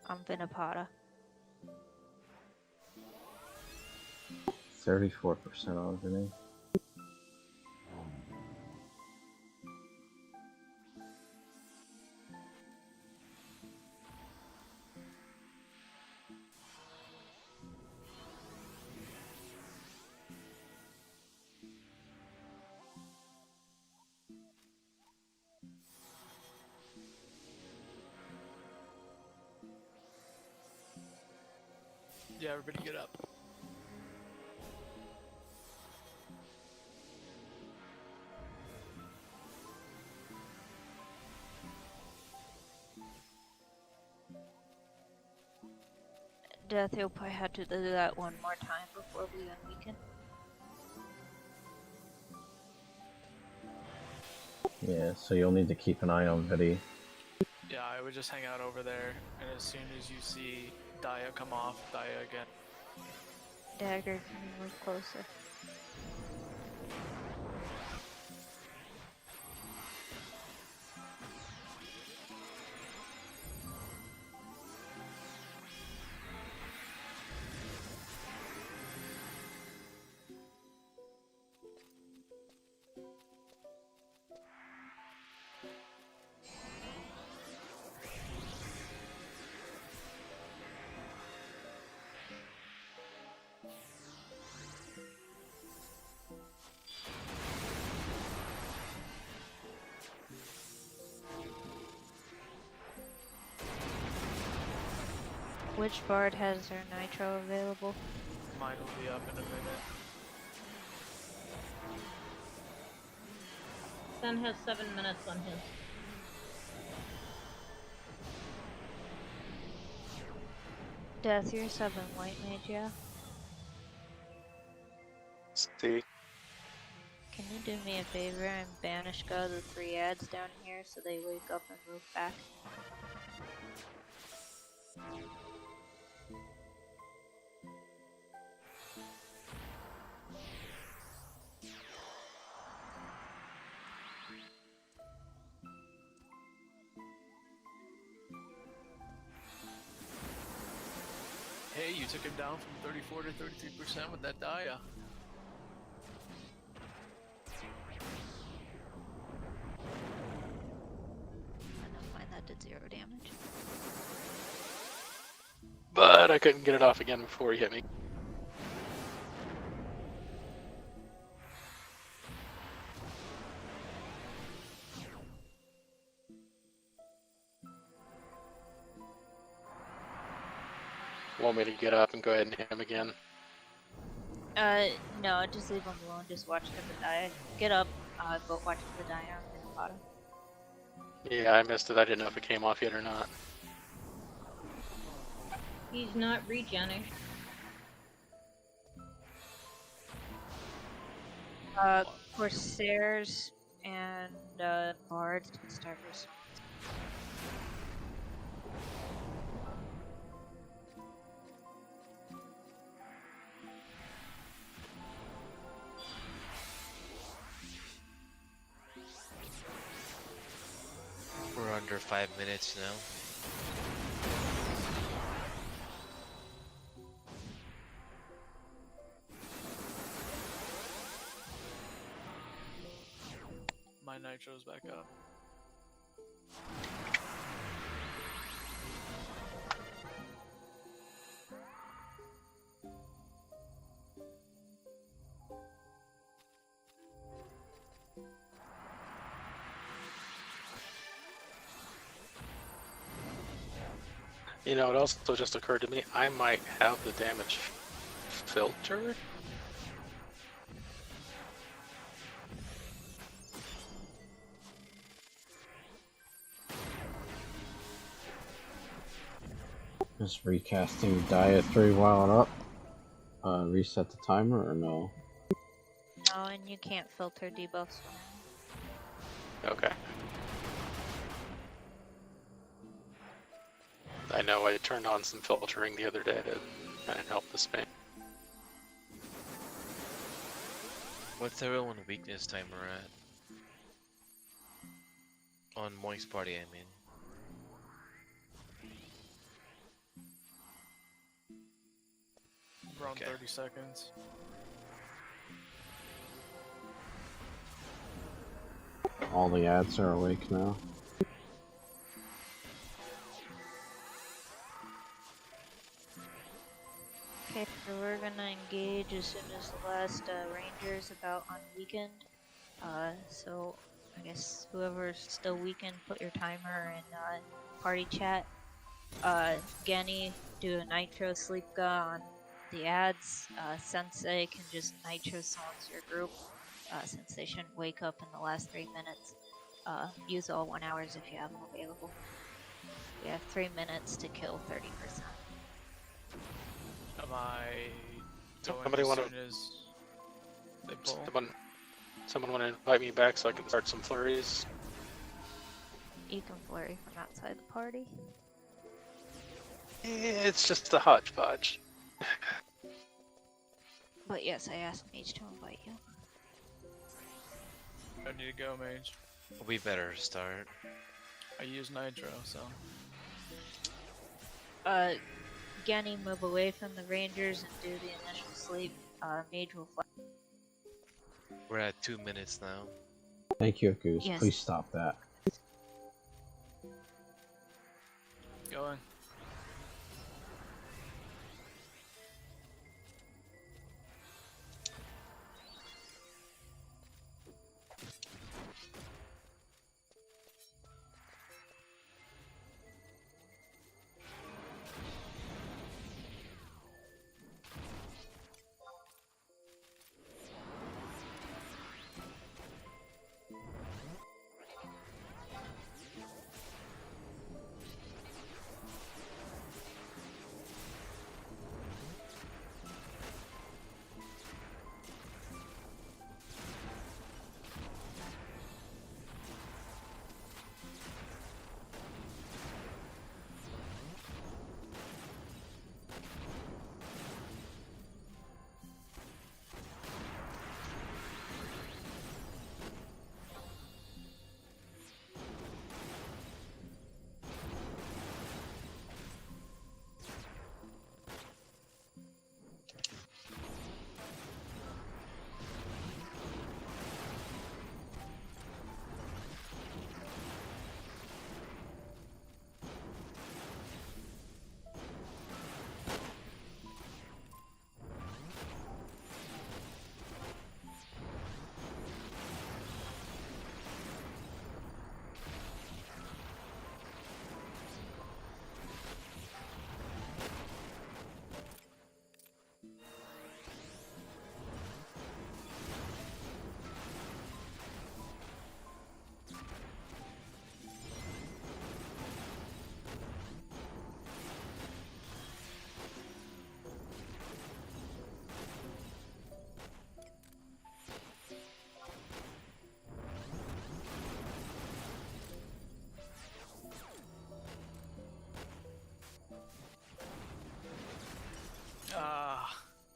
I'm Vinipata.
34% on Vinny.
Yeah, everybody get up.
Death, you'll probably have to do that one more time before we unweaken.
Yeah, so you'll need to keep an eye on Vidi.
Yeah, I would just hang out over there, and as soon as you see Daya come off, Daya again.
Dagger, can you move closer? Which bard has their nitro available?
Mine will be up in a minute.
Sen has 7 minutes on his.
Death, you're 7 white mage, yeah?
See.
Can you do me a favor and banish go the 3 ads down here so they wake up and move back?
Hey, you took him down from 34 to 33% with that Daya.
I know mine that did 0 damage.
But I couldn't get it off again before he hit me. Want me to get up and go ahead and hit him again?
No, just leave him alone, just watch for the die. Get up, go watch for the die on Vinipata.
Yeah, I missed it. I didn't know if it came off yet or not.
He's not regenning.
Corsairs and bards can start response.
We're under 5 minutes now.
My nitro's back up.
You know, it also just occurred to me, I might have the damage filter.
Just recasting Dia 3 while up. Reset the timer or no?
No, and you can't filter debuffs.
Okay. I know I turned on some filtering the other day to kind of help the spam.
What's everyone's weakness timer at? On Moist Party, I mean.
Around
Okay.
30 seconds.
All the ads are awake now.
Okay, so we're gonna engage as soon as the last ranger's about on weekend. So I guess whoever's still weekend, put your timer in party chat. Genny, do a nitro sleep on the ads. Sensei can just nitro silence your group since they shouldn't wake up in the last 3 minutes. Use all 1 hours if you have them available. We have 3 minutes to kill 30%.
Am I going
Somebody
as
wanna-
soon as they pull?
Someone want to invite me back so I can start some flurries?
You can flurry from outside the party.
It's just a hodgepodge.
But yes, I asked Mage to invite you.
I need to go, mage.
We better start.
I use nitro, so.
Genny, move away from the rangers and do the initial sleep. Mage will fly.
We're at 2 minutes now.
Thank you, Goose.
Yes.
Please stop that.
Going.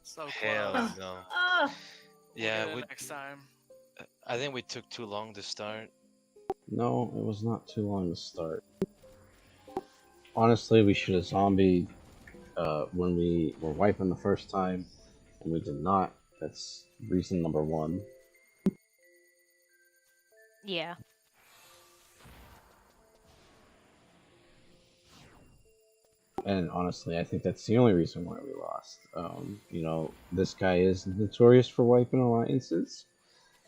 So
Hell
close.
no.
Oh,
Yeah,
We'll
we.
get it next time.
I think we took too long to start.
No, it was not too long to start. Honestly, we should have zombied when we were wiping the first time, and we did not. That's reason number one.
Yeah.
And honestly, I think that's the only reason why we lost. You know, this guy is notorious for wiping alliances.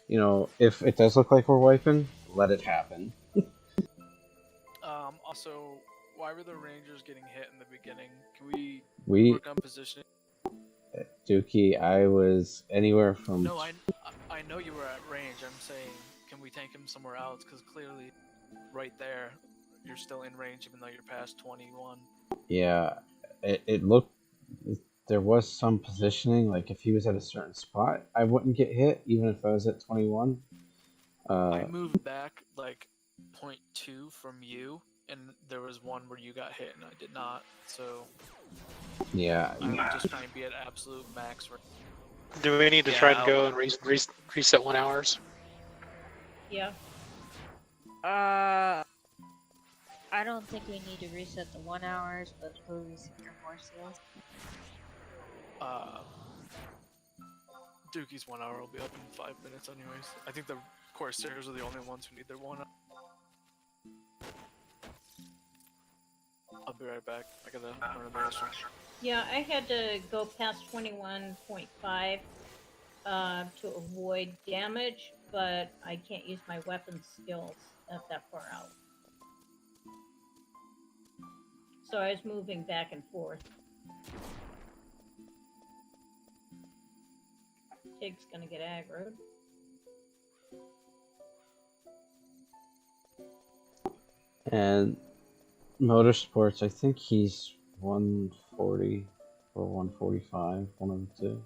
You know, if it does look like we're wiping, let it happen.
Also, why were the Rangers getting hit in the beginning? Can we
We,
work on positioning?
Dookie, I was anywhere from...
No, I know you were at range. I'm saying, can we tank him somewhere else? Because clearly, right there, you're still in range even though you're past 21.
Yeah, it looked... There was some positioning, like if he was at a certain spot, I wouldn't get hit, even if I was at 21.
I moved back like 0.2 from you, and there was one where you got hit and I did not. So
Yeah.
I would just try and be at absolute max range.
Do we need to try and go and reset 1 hours?
yeah.
I don't think we need to reset the 1 hours, but we'll reset your more skills.
Dookie's 1 hour will be up in 5 minutes anyways. I think the Corsairs are the only ones who need their 1 hour. I'll be right back. I gotta run to the restroom.
Yeah, I had to go past 21.5 to avoid damage, but I can't use my weapon skills at that far out. So I was moving back and forth. Pig's gonna get aggroed.
And Motorsports, I think he's 140 or 145, one of the two.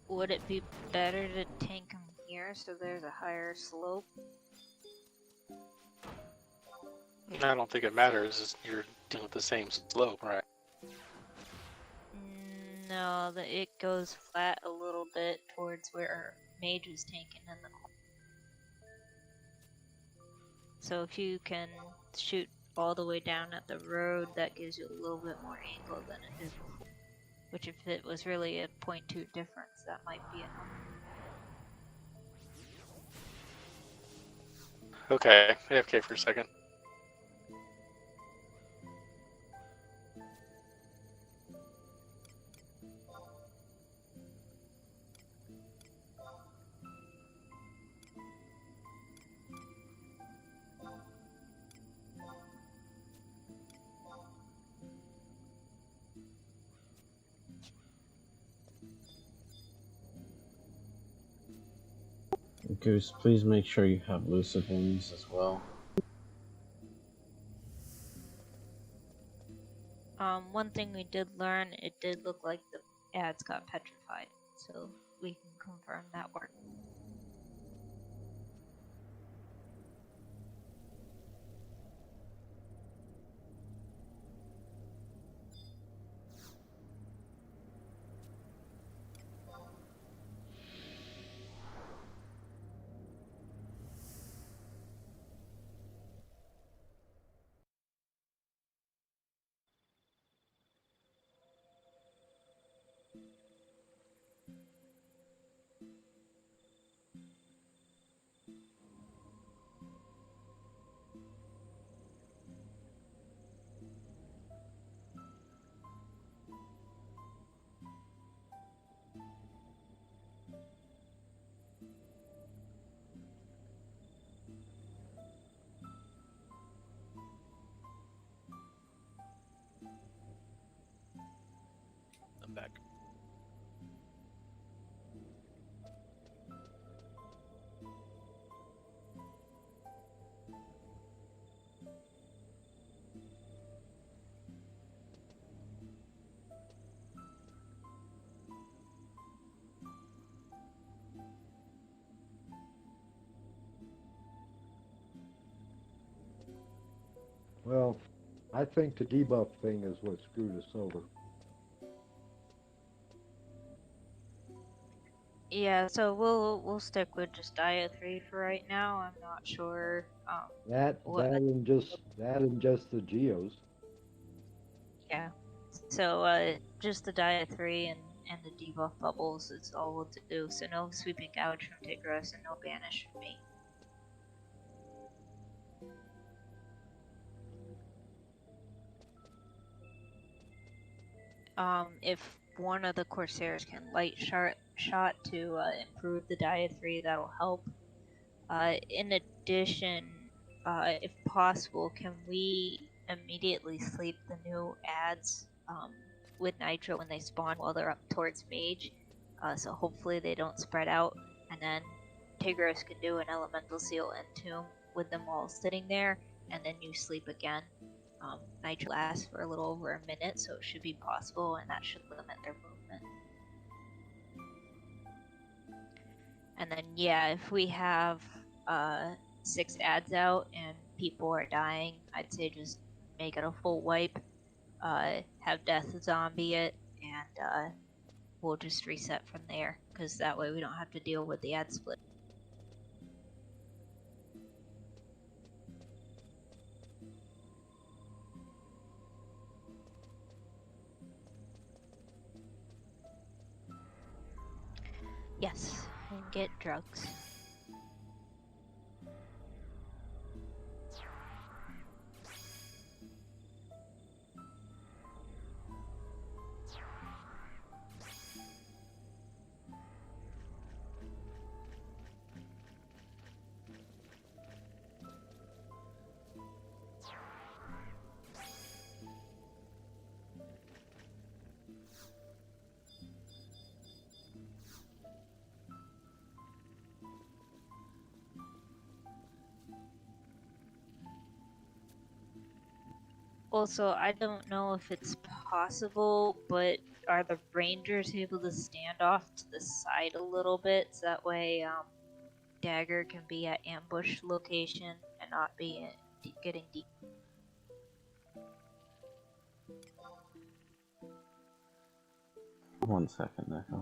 Would it be better to tank him here? here, so there's a higher slope.
I don't think it matters. You're dealing with the same slope, right?
No, it goes flat a little bit towards where Mage was tanking in the corner. So if you can shoot all the way down at the road, that gives you a little bit more angle than it did before. Which if it was really a 0.2 difference, that might be enough.
Okay, AFK for a second.
Goose, please make sure you have lucid wings as well.
One thing we did learn, it did look like the ads got petrified, so we can confirm that work.
I'm back.
Well, I think the debuff thing is what screwed us over.
Yeah, so we'll stick with just Dia 3 for right now. I'm not sure
That
what
and just the geos.
yeah. So just the Dia 3 and the debuff bubbles is all we'll do. So no sweeping gouge from Tigris and no banish from me. If one of the Corsairs can light shot to improve the Dia 3, that'll help. In addition, if possible, can we immediately sleep the new ads with Nitro when they spawn while they're up towards Mage? So hopefully they don't spread out, and then Tigris can do an Elemental Seal Entomb with them all sitting there, and then you sleep again. Nitro lasts for a little over a minute, so it should be possible, and that should limit their movement. And then, yeah, if we have 6 ads out and people are dying, I'd say just make it a full wipe, have Death Zombie it, and we'll just reset from there, because that way we don't have to deal with the ad split. Yes, and get drugs. Also, I don't know if it's possible, but are the Rangers able to stand off to the side a little bit, so that way dagger can be at ambush location and not be getting deep.
One second, Echo.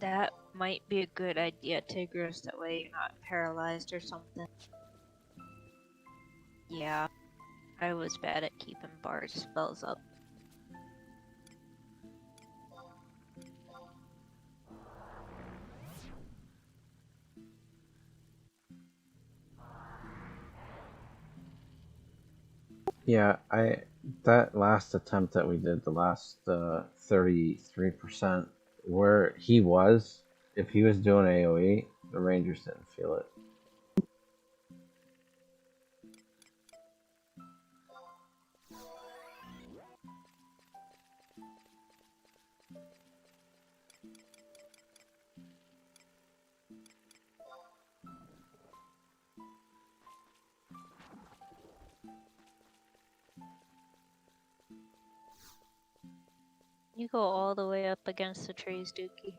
That might be a good idea, Tigris, that way you're not paralyzed or something. Yeah, I was bad at keeping bard spells up.
Yeah, that last attempt that we did, the last 33%, where he was, if he was doing AoE, the Rangers didn't feel it.
You go all the way up against the trees, Dookie.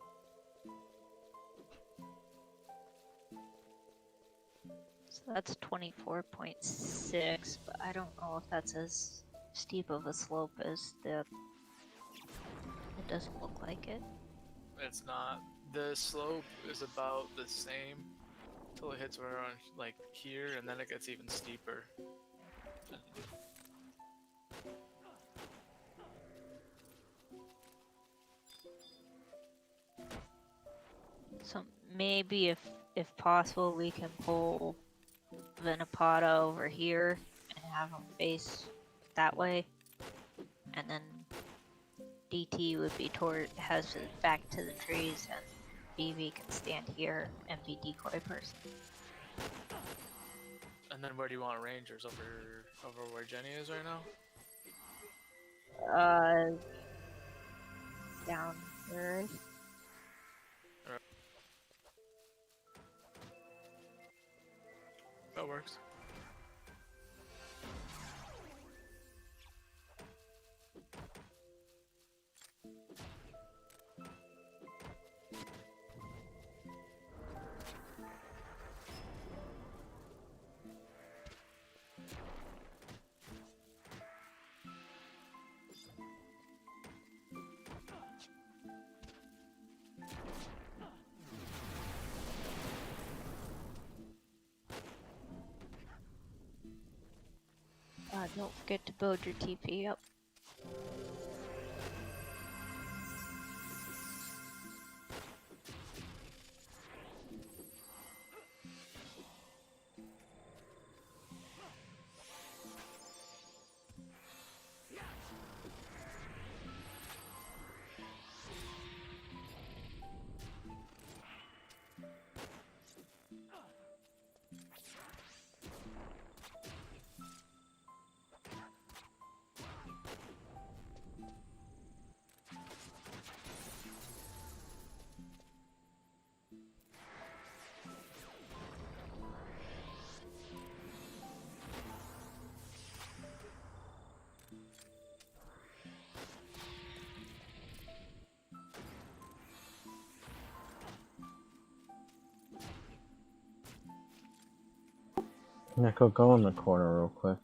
So that's 24.6, but I don't know if that's as steep of a slope as the... It doesn't look like it.
It's not. The slope is about the same till it hits around like here, and then it gets even steeper.
So maybe if possible we can pull Vinipata over here and have him face that way, and then DT would be has his back to the trees, and BB can stand here and be decoy person.
And then where do you want Rangers? Over where Jenny is right now?
Down here.
That works.
Don't forget to build your TP up.
Neko, go in the corner real quick.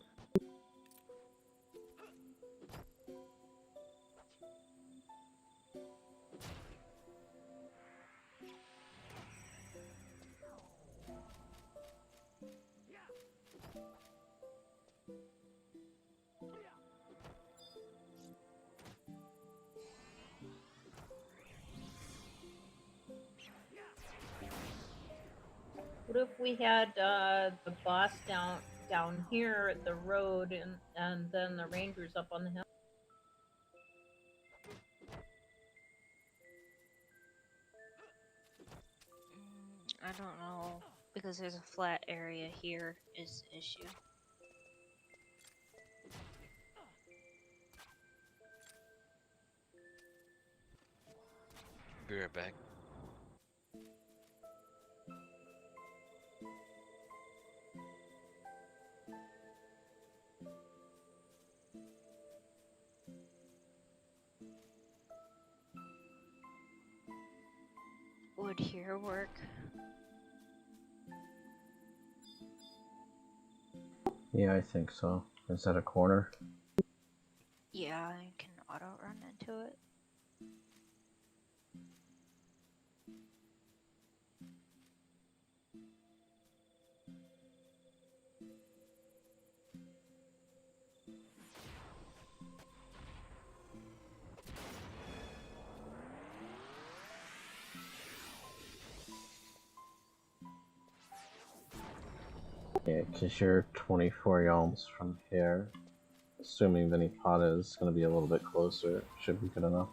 What if we had the boss down down here at the road, and then the Rangers up on the hill.
I don't know, because there's a flat area here is the issue.
Be right back.
Would here work?
Yeah, I think so. Is that a corner?
Yeah, I can auto run into it.
Yeah, because you're 24 yalms from here. Assuming Vinipata is going to be a little bit closer, should be good enough.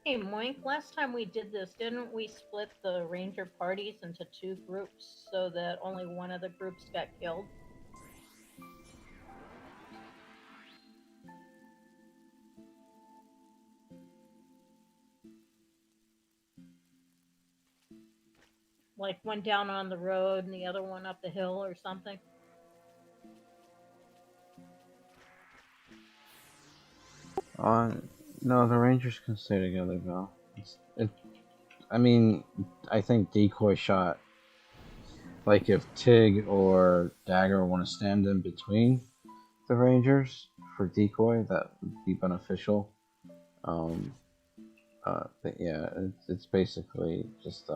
Hey, Moink, last time we did this, didn't we split the Ranger parties into 2 groups so that only one of the groups got killed? Like one down on the road and the other one up the hill or something?
No, the Rangers can stay together, Val. I mean, I think decoy shot. Like if Tig or Dagger want to stand in between the Rangers for decoy, that would be beneficial. But yeah, it's basically just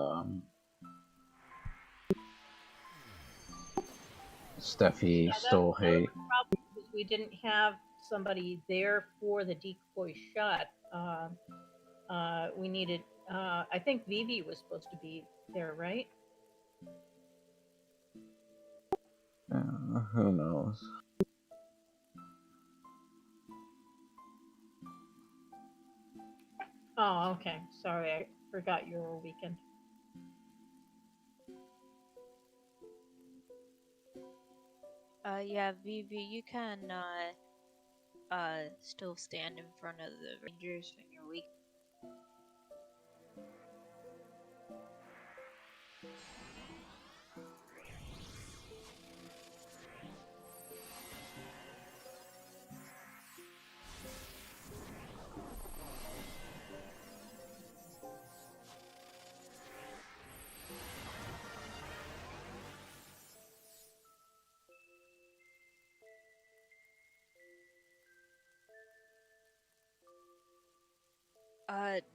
Steffi
Yeah,
stole
that was
hate.
the problem, because we didn't have somebody there for the decoy shot. We needed, I think Vivi was supposed to be there, right?
Who knows?
Oh, okay. Sorry, I forgot you were a weekend.
Yeah, Vivi, you can still stand in front of the Rangers when you're weak.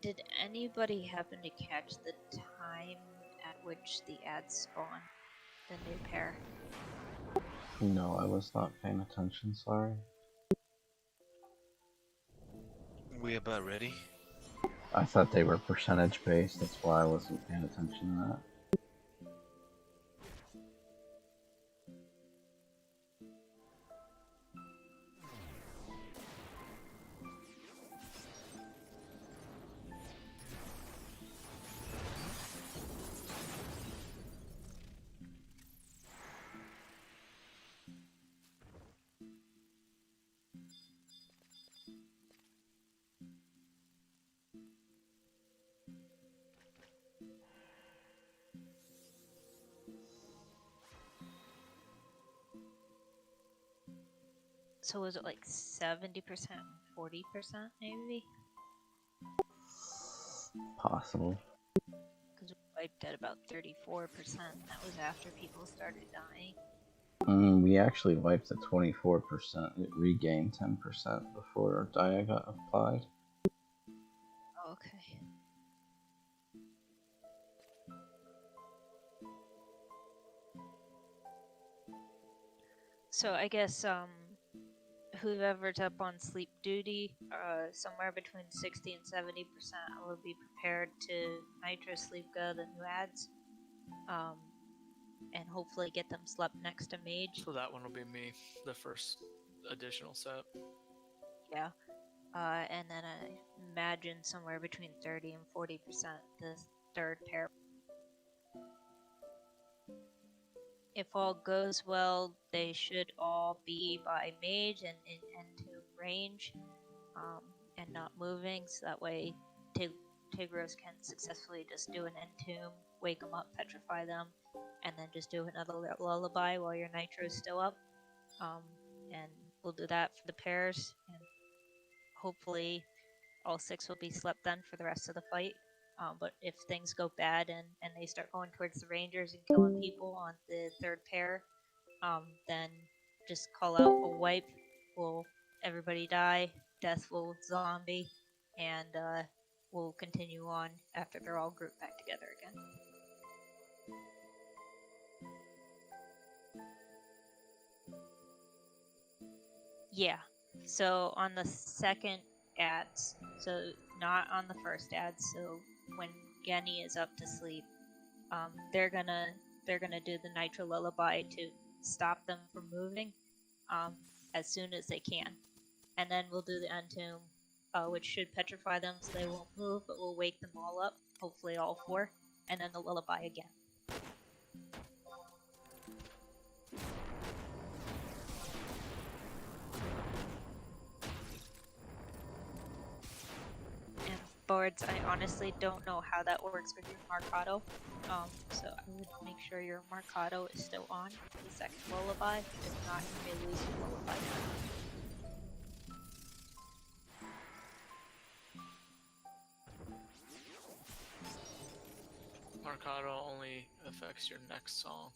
Did anybody happen to catch the time at which the ads spawn? The new pair?
No, I was not paying attention, sorry.
We about ready?
I thought they were percentage based, that's why I wasn't paying attention to that.
So was it like 70%, 40% maybe?
Possible.
Because we wiped at about 34%. That was after people started dying.
We actually wiped at 24%. It regained 10% before Dia got applied.
Okay. So I guess whoever's up on sleep duty, somewhere between 60 and 70% will be prepared to nitro sleep go the new ads, and hopefully get them slept next to mage.
So that one will be me, the first additional set.
Yeah. And then I imagine somewhere between 30 and 40% the third pair. If all goes well, they should all be by mage and in end-tomb range, and not moving, so that way Tigros can successfully just do an end-tomb, wake them up, petrify them, and then just do another lullaby while your nitro's still up. And we'll do that for the pairs, and hopefully all 6 will be slept then for the rest of the fight. But if things go bad and they start going towards the rangers and killing people on the third pair, then just call out a wipe. Will everybody die? Death will zombie, and we'll continue on after they're all grouped back together again. Yeah. So on the second ads, so not on the first ads. So when Genny is up to sleep, they're gonna do the nitro lullaby to stop them from moving, as soon as they can, and then we'll do the entomb, which should petrify them so they won't move, but we'll wake them all up, hopefully all 4, and then the lullaby again. Boards, I honestly don't know how that works with your Mercado, so I would make sure your Mercado is still on for the second lullaby. If not, you may lose your lullaby.
Mercado only affects your next song.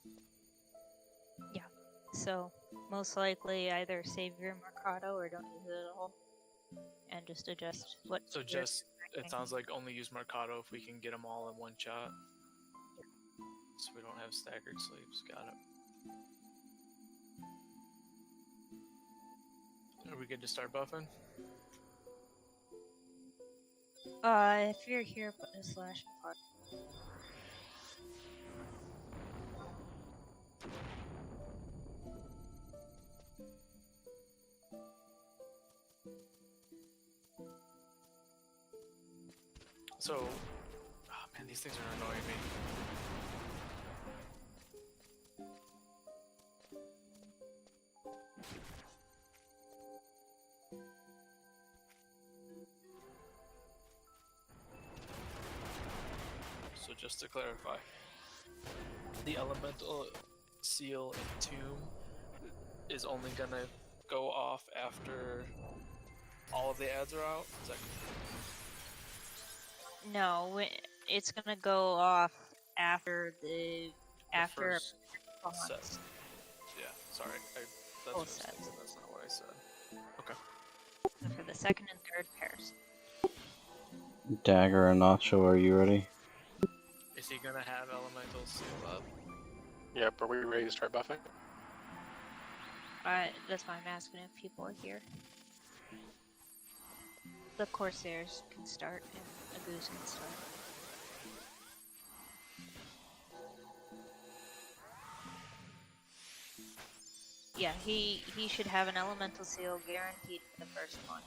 Yeah, so most likely either save your Mercado or don't use it at all, and just adjust what.
So just, it sounds like only use Mercado if we can get them all in one shot. So we don't have staggered sleeps. Got it. Are we good to start buffing?
If you're here, put a slash part.
So, oh man, these things are annoying me. So just to clarify, the elemental seal and tomb is only gonna go off after all of the ads are out? Is that...
No, it's gonna go off after the
first
response.
set. Yeah, sorry. That's
Full
what I was
sets.
thinking, that's not what I said. Okay.
So for the second and third pairs.
Dagger and Nacho, are you ready?
Is he gonna have elemental seal up?
Yep, are we ready to start buffing?
That's why I'm asking if people are here. The Corsairs can start, and a Goose can start. Yeah, he should have an elemental seal guaranteed for the first one.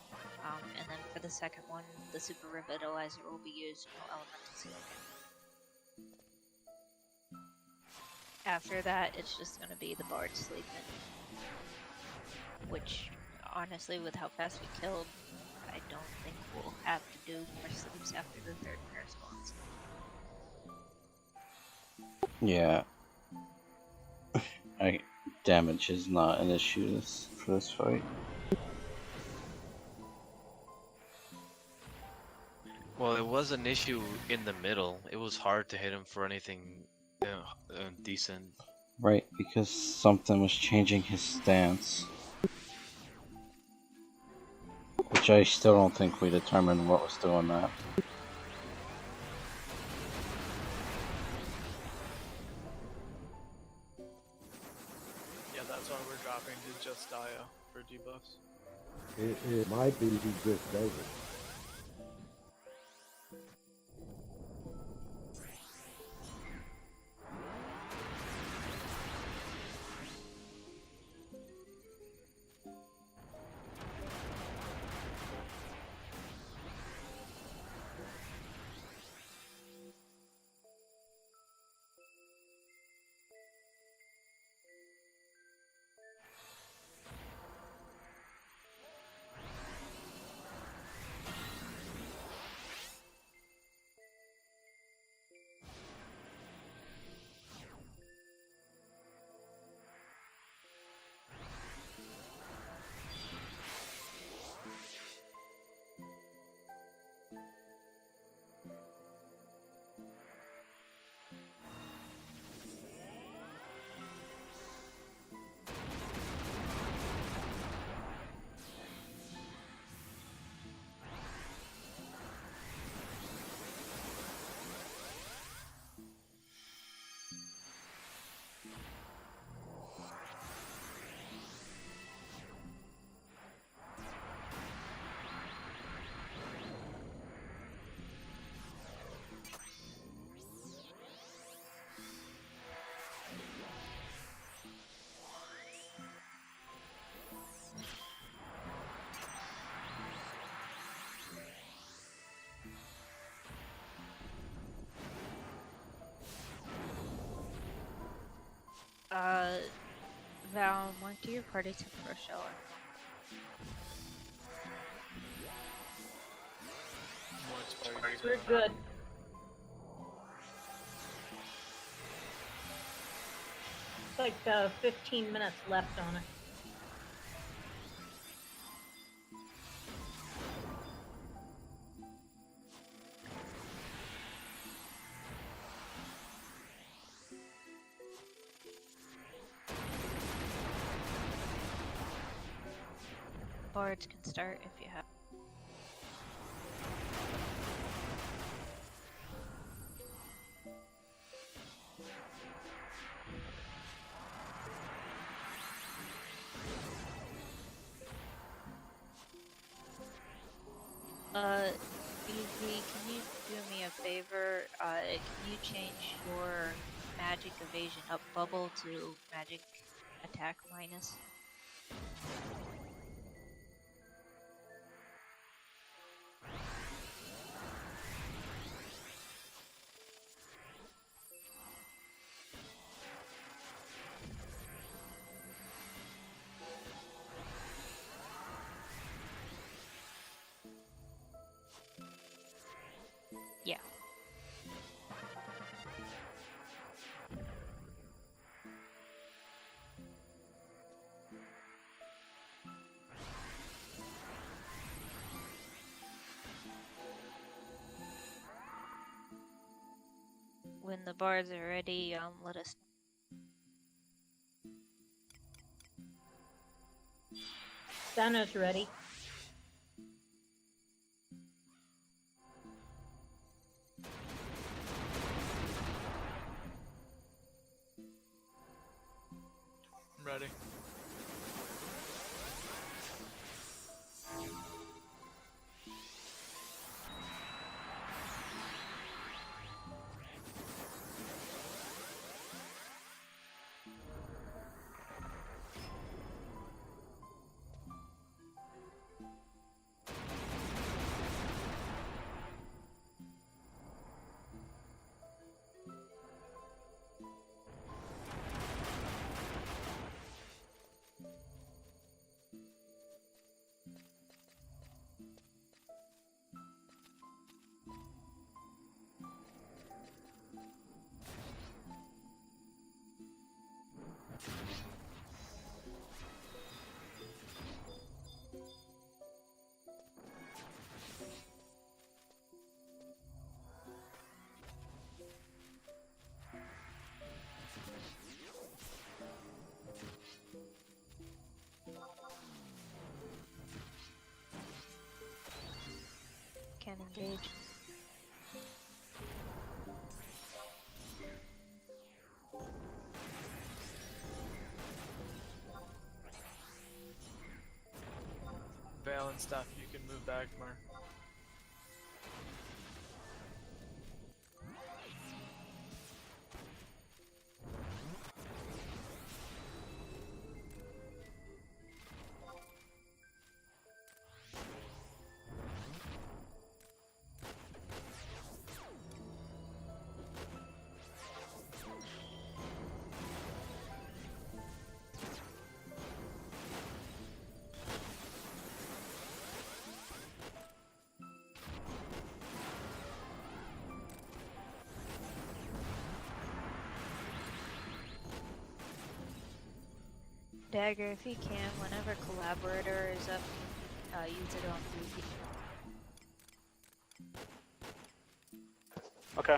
And then for the second one, the super revitalizer will be used, no elemental seal again. After that, it's just gonna be the bard sleeping. Which, honestly, with how fast we killed, I don't think we'll have to do more sleeps after the third pair spawns.
Yeah. Damage is not an issue for this fight.
Well, it was an issue in the middle. It was hard to hit him for anything decent.
Right, because something was changing his stance. Which I still don't think we determined what was doing that.
Yeah, that's why we're dropping to just Dio for debuffs.
It might be he just does it.
Val, mark to your party to for a shower.
We're good. It's like 15 minutes left on it.
Bards can start if you have. Easy, can you do me a favor? Can you change your magic evasion up bubble to magic attack minus? Yeah. When the bards are ready, let us know.
Sana's ready.
I'm ready.
can't engage.
Veil and stuff, you can move back more.
Dagger, if you can, whenever Collaborator is up, use it on Ruby.
Okay.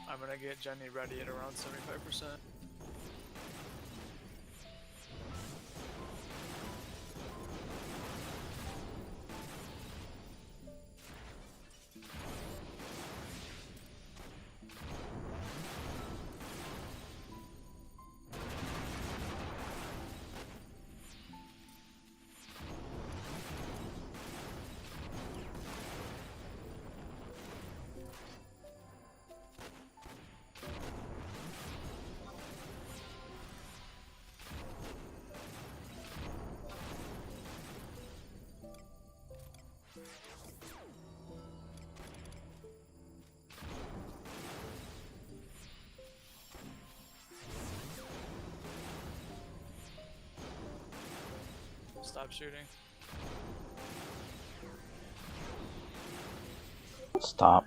I'm gonna get Jenny ready at around 75%. Stop shooting.
Stop.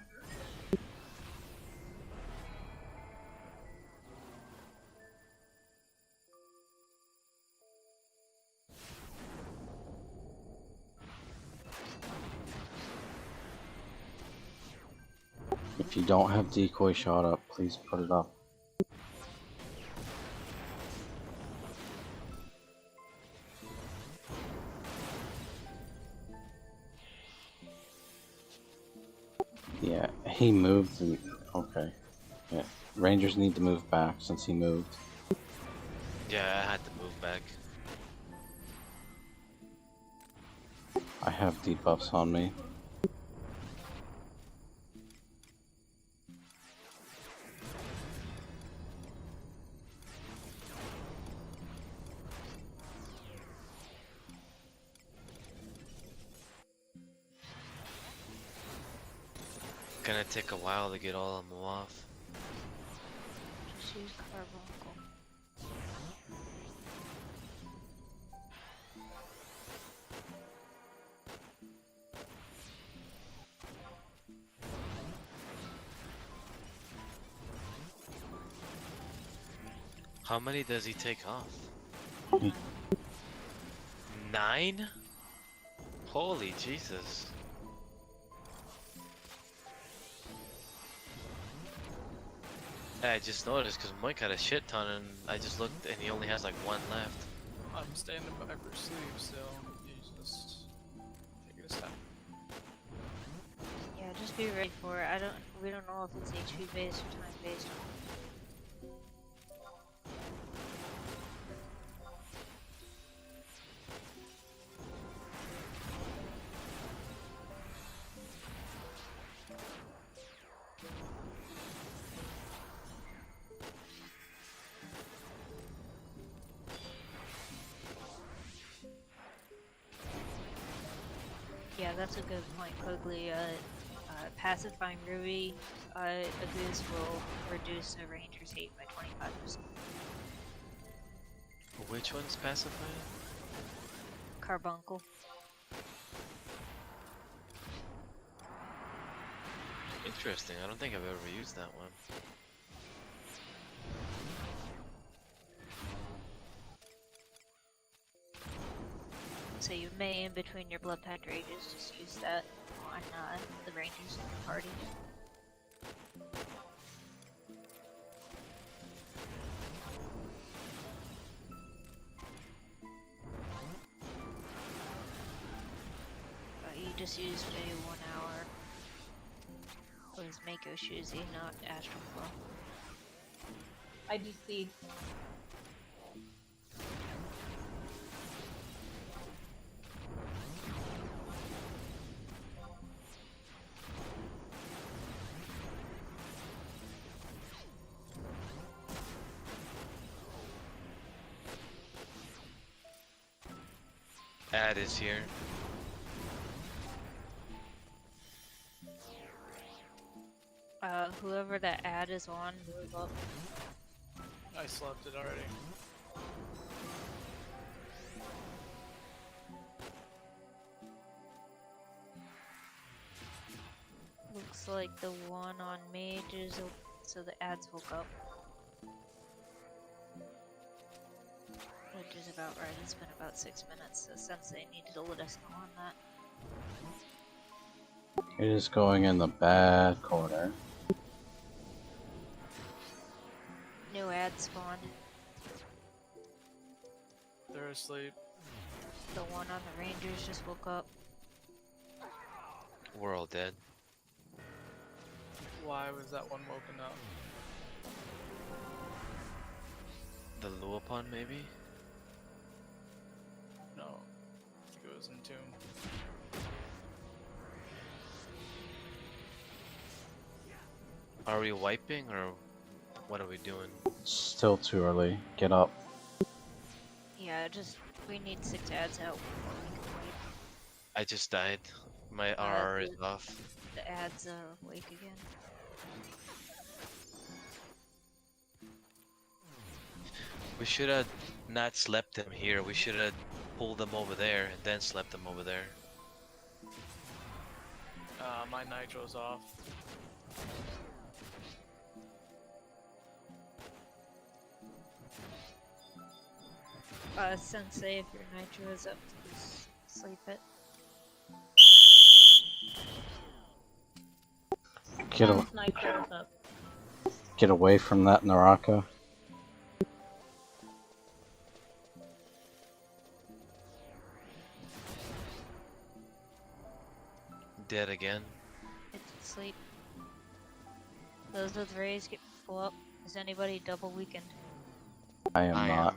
If you don't have decoy shot up, please put it up. Yeah, he moved and okay. Yeah. Rangers need to move back since he moved.
Yeah, I had to move back.
I have debuffs on me.
Gonna take a while to get all of them off.
Just use Carbuncle.
How many does he take off?
Hmm.
9? Holy Jesus. I just noticed because Mike had a shit ton and I just looked and he only has like 1 left.
I'm standing by for sleep, so you just take it a step.
Yeah, just be ready for it. We don't know if it's HP based or time based. Yeah, that's a good point, Quigley. Pacifying Ruby, a Geas will reduce the Ranger's hate by 25%.
Which one's pacified?
Carbuncle.
Interesting. I don't think I've ever used that one.
So you may, in between your blood pact rages, just use that on the rangers in your party. You just used a 1 hour. It was Mako Shuzi, not Astral Flow.
I DC'd.
Ad is here.
Whoever that ad is on, move up.
I slept it already.
Looks like the one on mage is so the ads woke up. Which is about right, it's been about 6 minutes, so Sensei needed to let us know on that.
It is going in the bad corner.
New ad spawned.
They're asleep.
The one on the rangers just woke up.
We're all dead.
Why was that one woken up?
The Luopon, maybe?
No. I think it was in Tomb.
Are we wiping or what are we doing?
Still too early. Get up.
Yeah, we need 6 ads out before we can wipe.
I just died. My RR is off.
The ads are awake again.
We should have not slept them here. We should have pulled them over there and then slept them over there.
My nitro's off.
Sensei, if your nitro is up, please sleep it.
Nitro's up.
Get away from that Naraka.
Dead again.
It's sleep. Those with rays get full up. Is anybody double weakened?
I am not.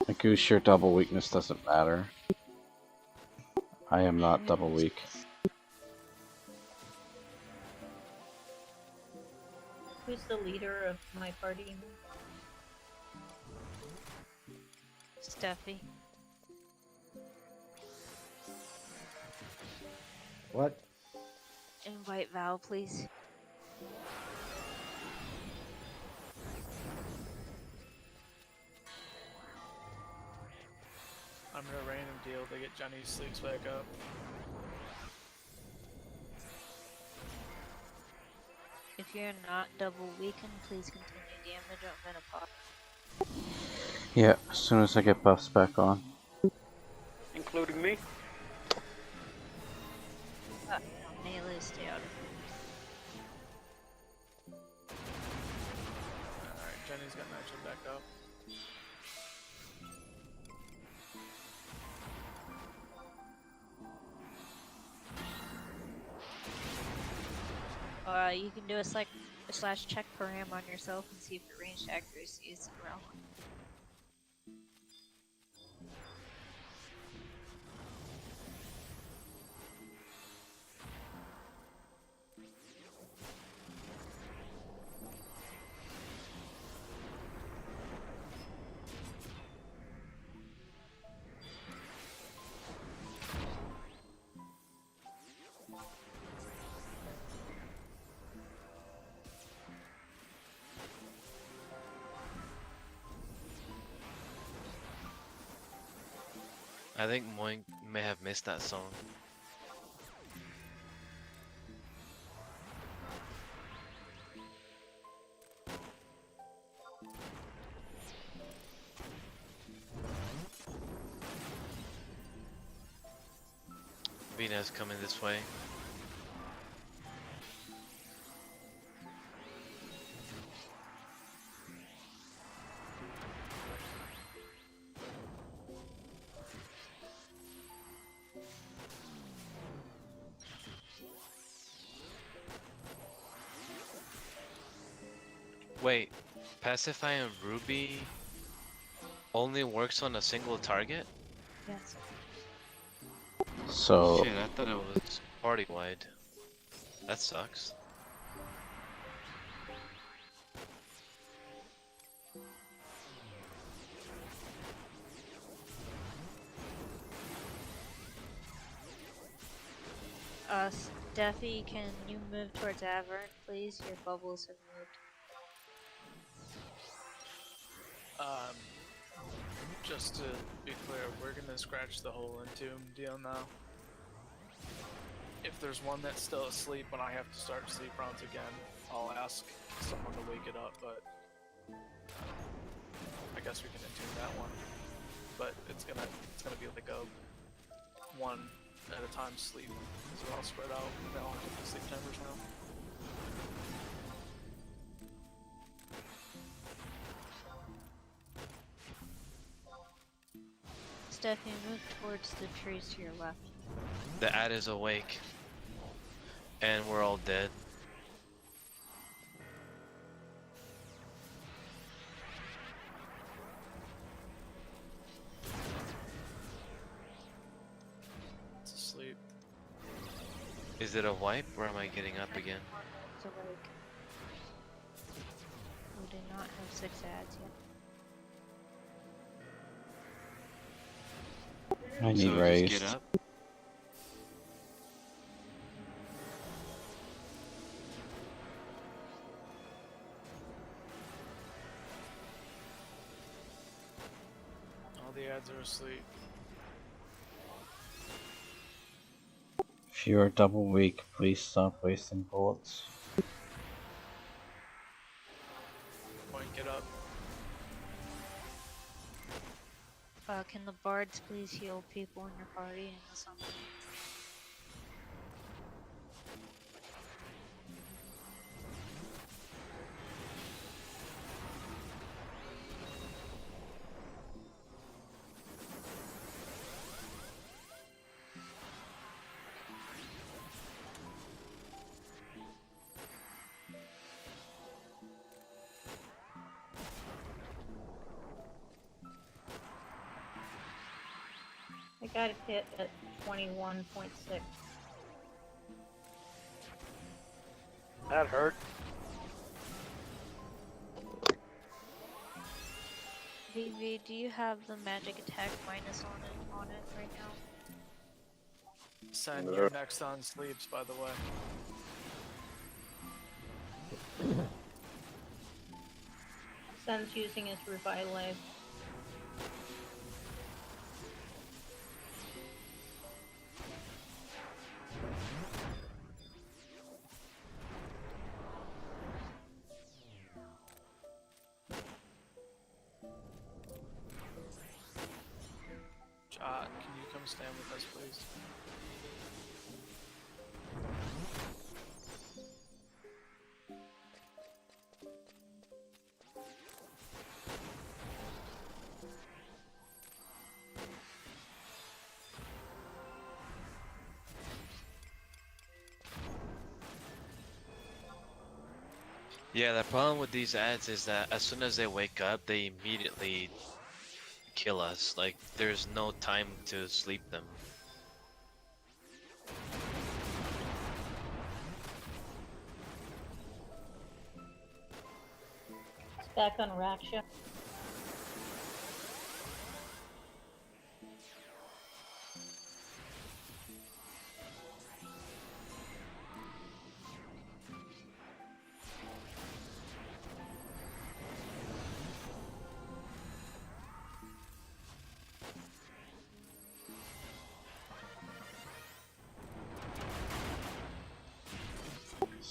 A goose, your double weakness doesn't matter. I am not double weak.
Who's the leader of my party?
Steffi.
What?
Invite Val, please.
I'm gonna random deal to get Johnny's sleeps back up.
If you're not double weakened, please continue damage on Vinipata.
Yeah, as soon as I get buffs back on.
Including me?
Melee, stay out of it.
Alright, Jenny's got nitro back up.
You can do a slash check param on yourself and see if your ranged accuracy is around.
I think may have missed that song. Vina's coming this way. Wait, Pacify and Ruby only works on a single target?
Yes.
So
Shit, I thought it was party-wide. That sucks.
Steffi, can you move towards Avern, please? Your bubbles have moved.
Just to be clear, we're gonna scratch the whole Entomb deal now. If there's one that's still asleep when I have to start sleep rounds again, I'll ask someone to wake it up, but I guess we can attune that one. But it's gonna be like a one at a time sleep, so they're all spread out. They all have different sleep timers now.
Steffi, move towards the trees to your left.
The ad is awake. And we're all dead.
It's asleep.
Is it a wipe or am I getting up again?
It's awake. We do not have 6 ads yet.
I need
So
raised.
just get up.
All the ads are asleep.
If you are double weak, please stop wasting bullets.
Point, get up.
Can the bards please heal people in your party and the summon?
I got it hit at 21.6.
That hurt.
VV, do you have the magic attack minus on it right now?
Sen, you're next on sleeps, by the way.
Sun's using his revive life.
Jot, can you come stand with us, please?
Yeah, the problem with these ads is that as soon as they wake up, they immediately kill us. Like, there's no time to sleep them.
It's back on Raksha.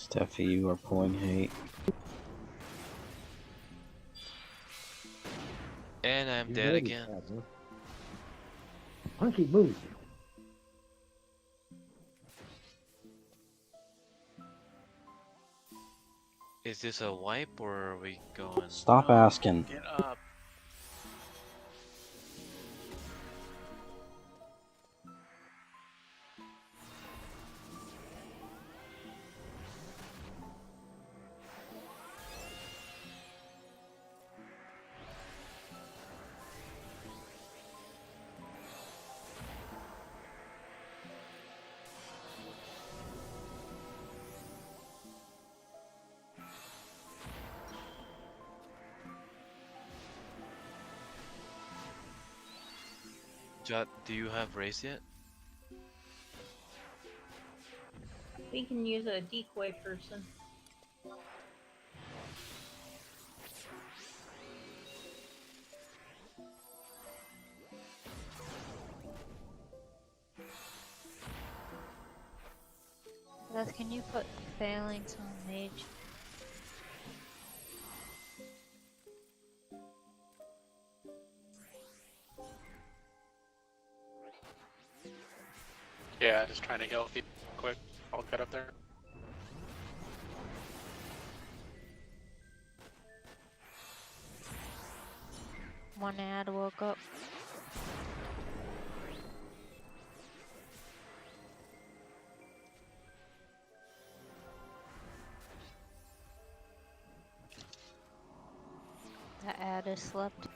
Steffi, you are pulling hate.
And I'm
You
dead
noticed
again.
that, huh? Hunky, move.
Is this a wipe or are we going?
Stop
No,
asking.
Get up.
Jot, do you have race yet?
We can use a decoy person.
Beth, can you put phalanx on mage?
Yeah, just trying to heal you quick. I'll get up there.
One ad woke up. That ad has slept.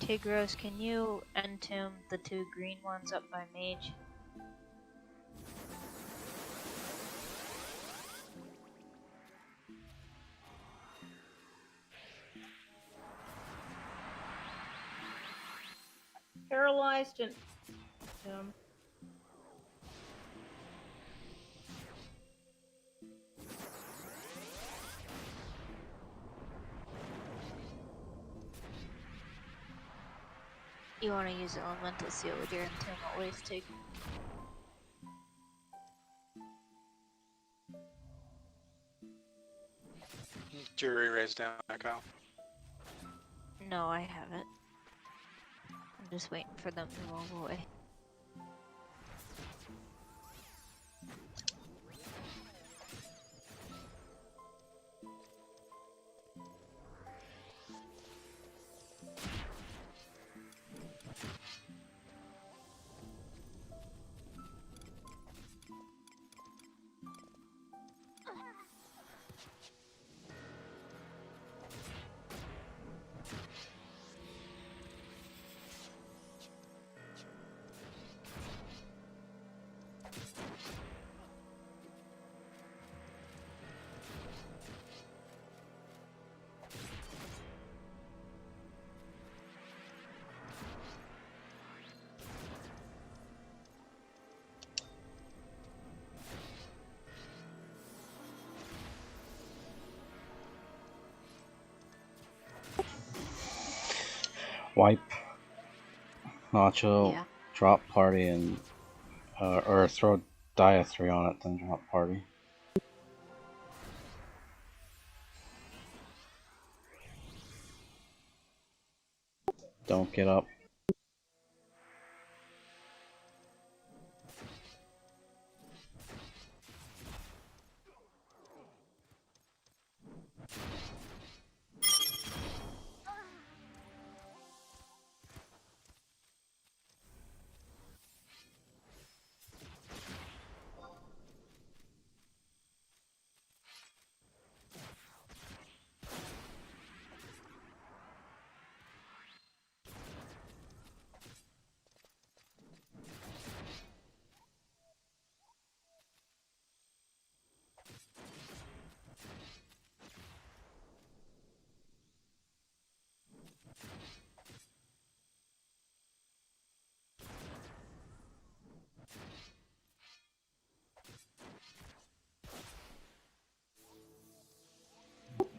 Tigros, can you entomb the two green ones up by mage?
Paralyzed and
You want to use elemental seal with your entomb always take.
Jury raised down, Kyle.
No, I haven't. I'm just waiting for them to move away.
Wipe. Nacho,
Yeah.
drop party and or throw Dia3 on it, then drop party. Don't get up.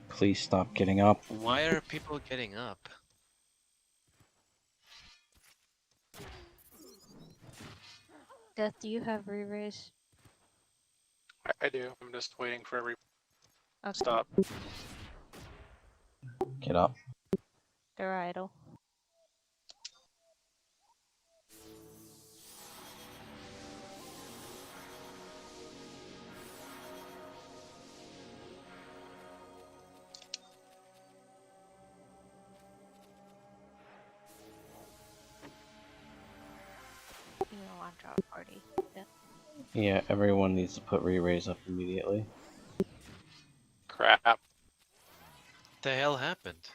Please stop getting up.
Why are people getting up?
Death, do you have re-raise?
I do. I'm just waiting for every
Okay.
stop.
Get up.
They're idle. You don't want to drop party. Death.
Yeah, everyone needs to put re-raise up immediately.
Crap.
The hell happened?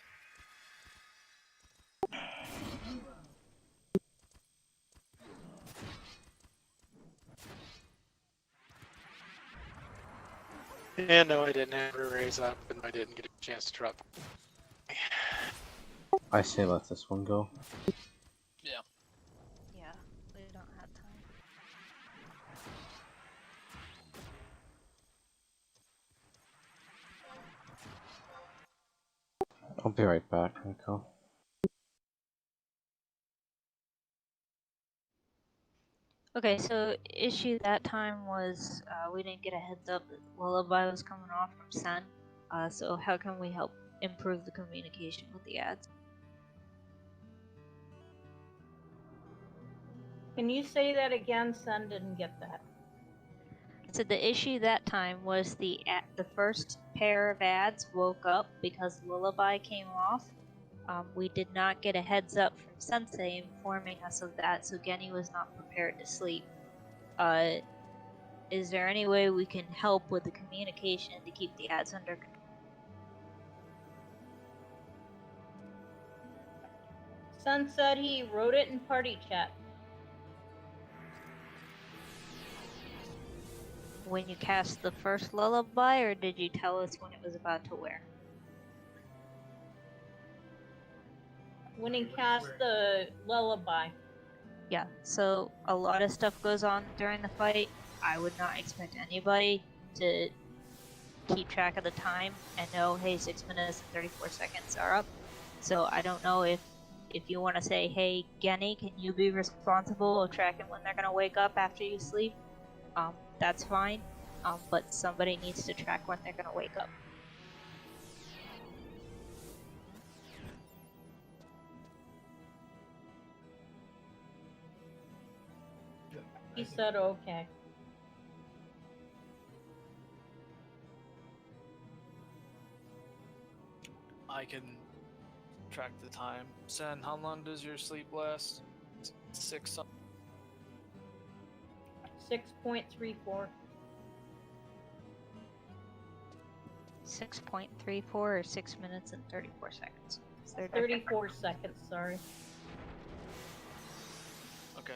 Yeah, no, I didn't have a raise up, and I didn't get a chance to drop.
I say let this one go.
Yeah.
Yeah, we don't have time.
I'll be right back, Nico.
Okay, so issue that time was we didn't get a heads up that Lullaby was coming off from Sun. So how can we help improve the communication with the ads?
Can you say that again? Son didn't get that.
So the issue that time was the first pair of ads woke up because Lullaby came off. We did not get a heads up from Sensei informing us of that, so Genny was not prepared to sleep. Is there any way we can help with the communication to keep the ads under control?
Son said he wrote it in party chat.
When you cast the first Lullaby, or did you tell us when it was about to wear?
When he cast the lullaby.
Yeah, so a lot of stuff goes on during the fight. I would not expect anybody to keep track of the time and know, hey, 6 minutes and 34 seconds are up. So I don't know if you want to say, hey, Genny, can you be responsible of tracking when they're going to wake up after you sleep? That's fine, but somebody needs to track when they're going to wake up.
He said okay.
I can track the time. Sen, how long does your sleep last? 6
6.34.
6.34 or 6 minutes and 34 seconds.
34 seconds, sorry.
Okay.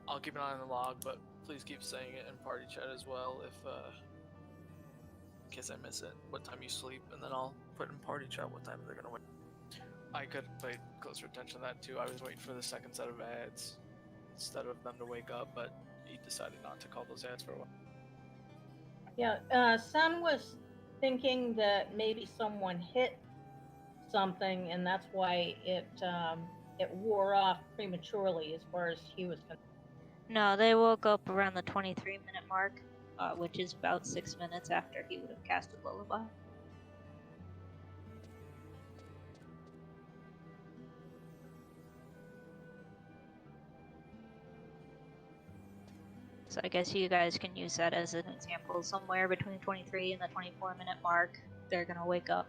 I'll keep an eye on the log, but please keep saying it in party chat as well if in case I miss it, what time you sleep, and then I'll put in party chat what time they're gonna wake. I could pay closer attention to that too. I was waiting for the second set of ads instead of them to wake up, but he decided not to call those ads for a while.
Yeah, Son was thinking that maybe someone hit something, and that's why it wore off prematurely as far as he was concerned.
No, they woke up around the 23-minute mark, which is about 6 minutes after he would have casted Lullaby. So I guess you guys can use that as an example. Somewhere between 23 and the 24-minute mark, they're gonna wake up.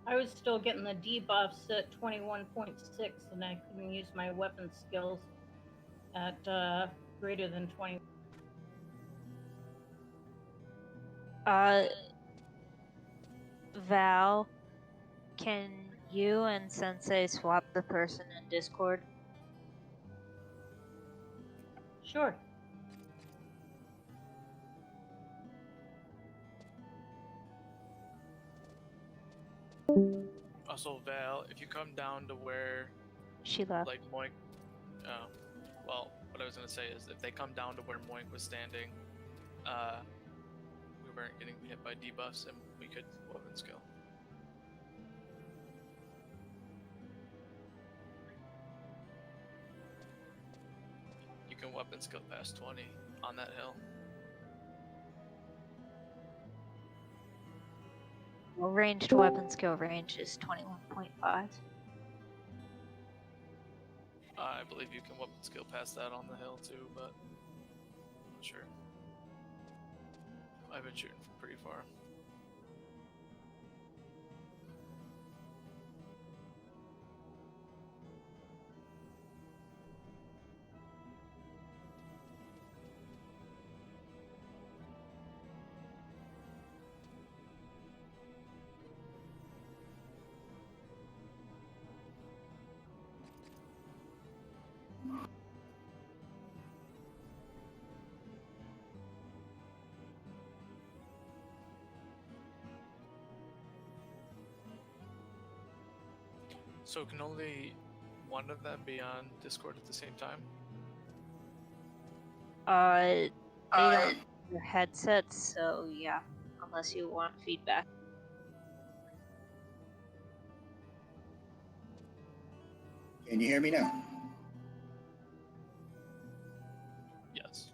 I was still getting the debuffs at 21.6, and I couldn't use my weapon skills at greater than 20.
Val, can you and Sensei swap the person in Discord?
Sure.
Also, Val, if you come down to where,
She left.
like, Moink. Well, what I was gonna say is if they come down to where Moink was standing, we weren't getting hit by debuffs and we could weapon skill. You can weapon skill past 20 on that hill.
Well, ranged weapon skill range is 21.5.
I believe you can weapon skill past that on the hill too, but I'm not sure. I've been shooting from pretty far. So can only one of them be on Discord at the same time?
They don't have your headsets, so yeah, unless you want feedback.
Can you hear me now?
Yes.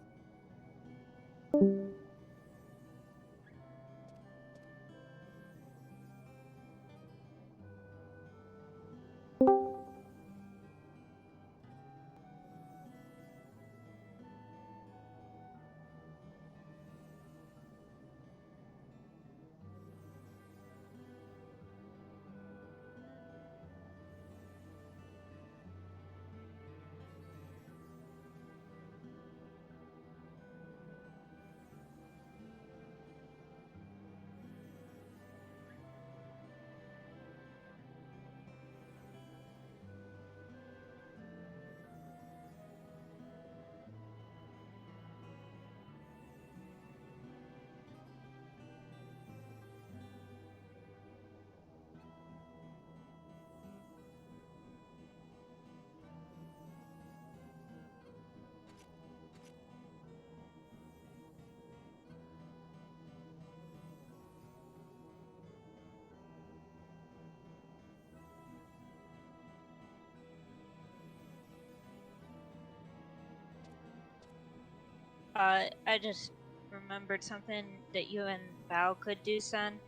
I just remembered something that you and Val could do, son,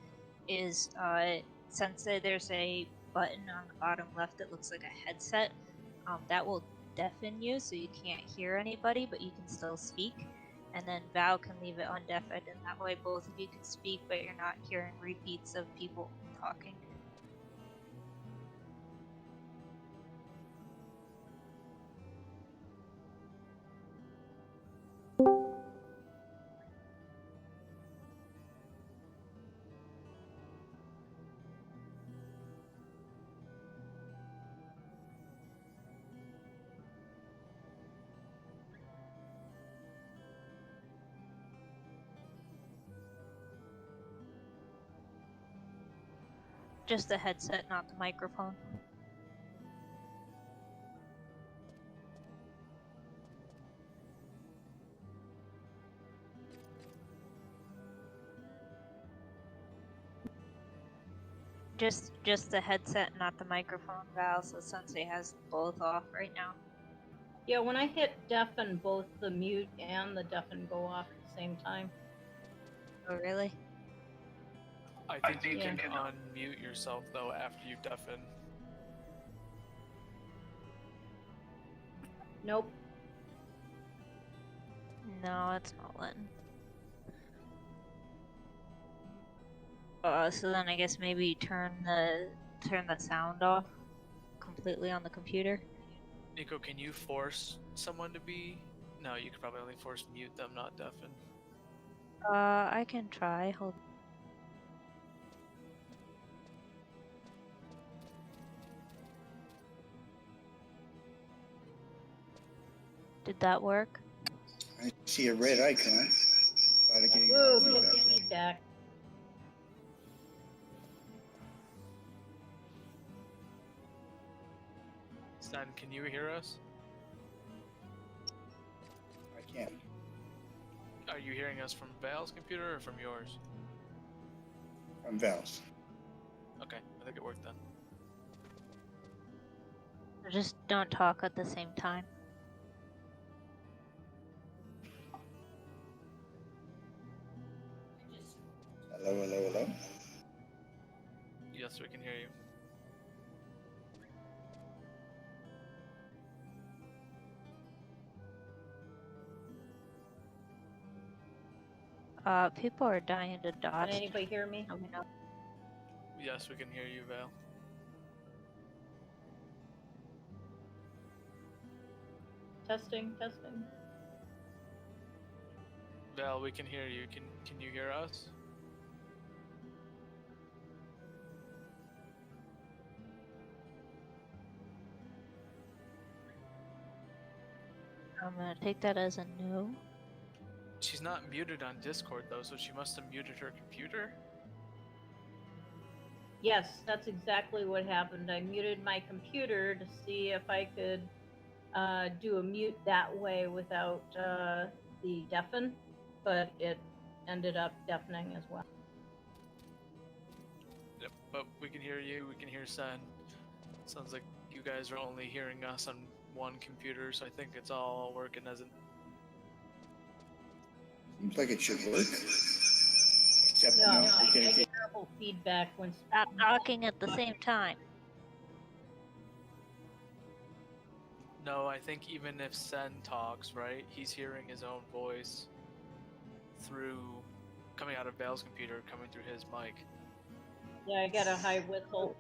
is Sensei, there's a button on the bottom left that looks like a headset. That will deafen you so you can't hear anybody, but you can still speak. And then Val can leave it undeafened, and that way both of you can speak, but you're not hearing repeats of people talking. Just the headset, not the microphone. Just the headset, not the microphone, Val, so Sensei has both off right now.
Yeah, when I hit deafen, both the mute and the deafen go off at the same time.
Oh, really?
I think you can unmute yourself though after you deafen.
Nope.
No, it's not letting. So then I guess maybe turn the sound off completely on the computer.
Nico, can you force someone to be? No, you could probably only force mute them, not deafen.
I can try. Hold. Did that work?
I see a red icon. About to getting
Ooh,
feedback.
get feedback.
Stan, can you hear us?
I can't.
Are you hearing us from Val's computer or from yours?
From Val's.
Okay, I think it worked then.
Just don't talk at the same time.
Hello, hello, hello.
Yes, we can hear you.
People are dying to
Can
dodge.
anybody hear me?
Oh, no.
Yes, we can hear you, Val.
Testing, testing.
Val, we can hear you. Can you hear us?
I'm gonna take that as a no.
She's not muted on Discord though, so she must have muted her computer.
Yes, that's exactly what happened. I muted my computer to see if I could do a mute that way without the deafen, but it ended up deafening as well.
Yep, but we can hear you. We can hear Sen. Sounds like you guys are only hearing us on one computer, so I think it's all working as an.
Seems like it should work. Except
No,
no,
I
we're getting
get terrible feedback when.
Stop talking at the same time.
No, I think even if Sen talks, right, he's hearing his own voice through coming out of Val's computer, coming through his mic.
Yeah, I got a high whistle.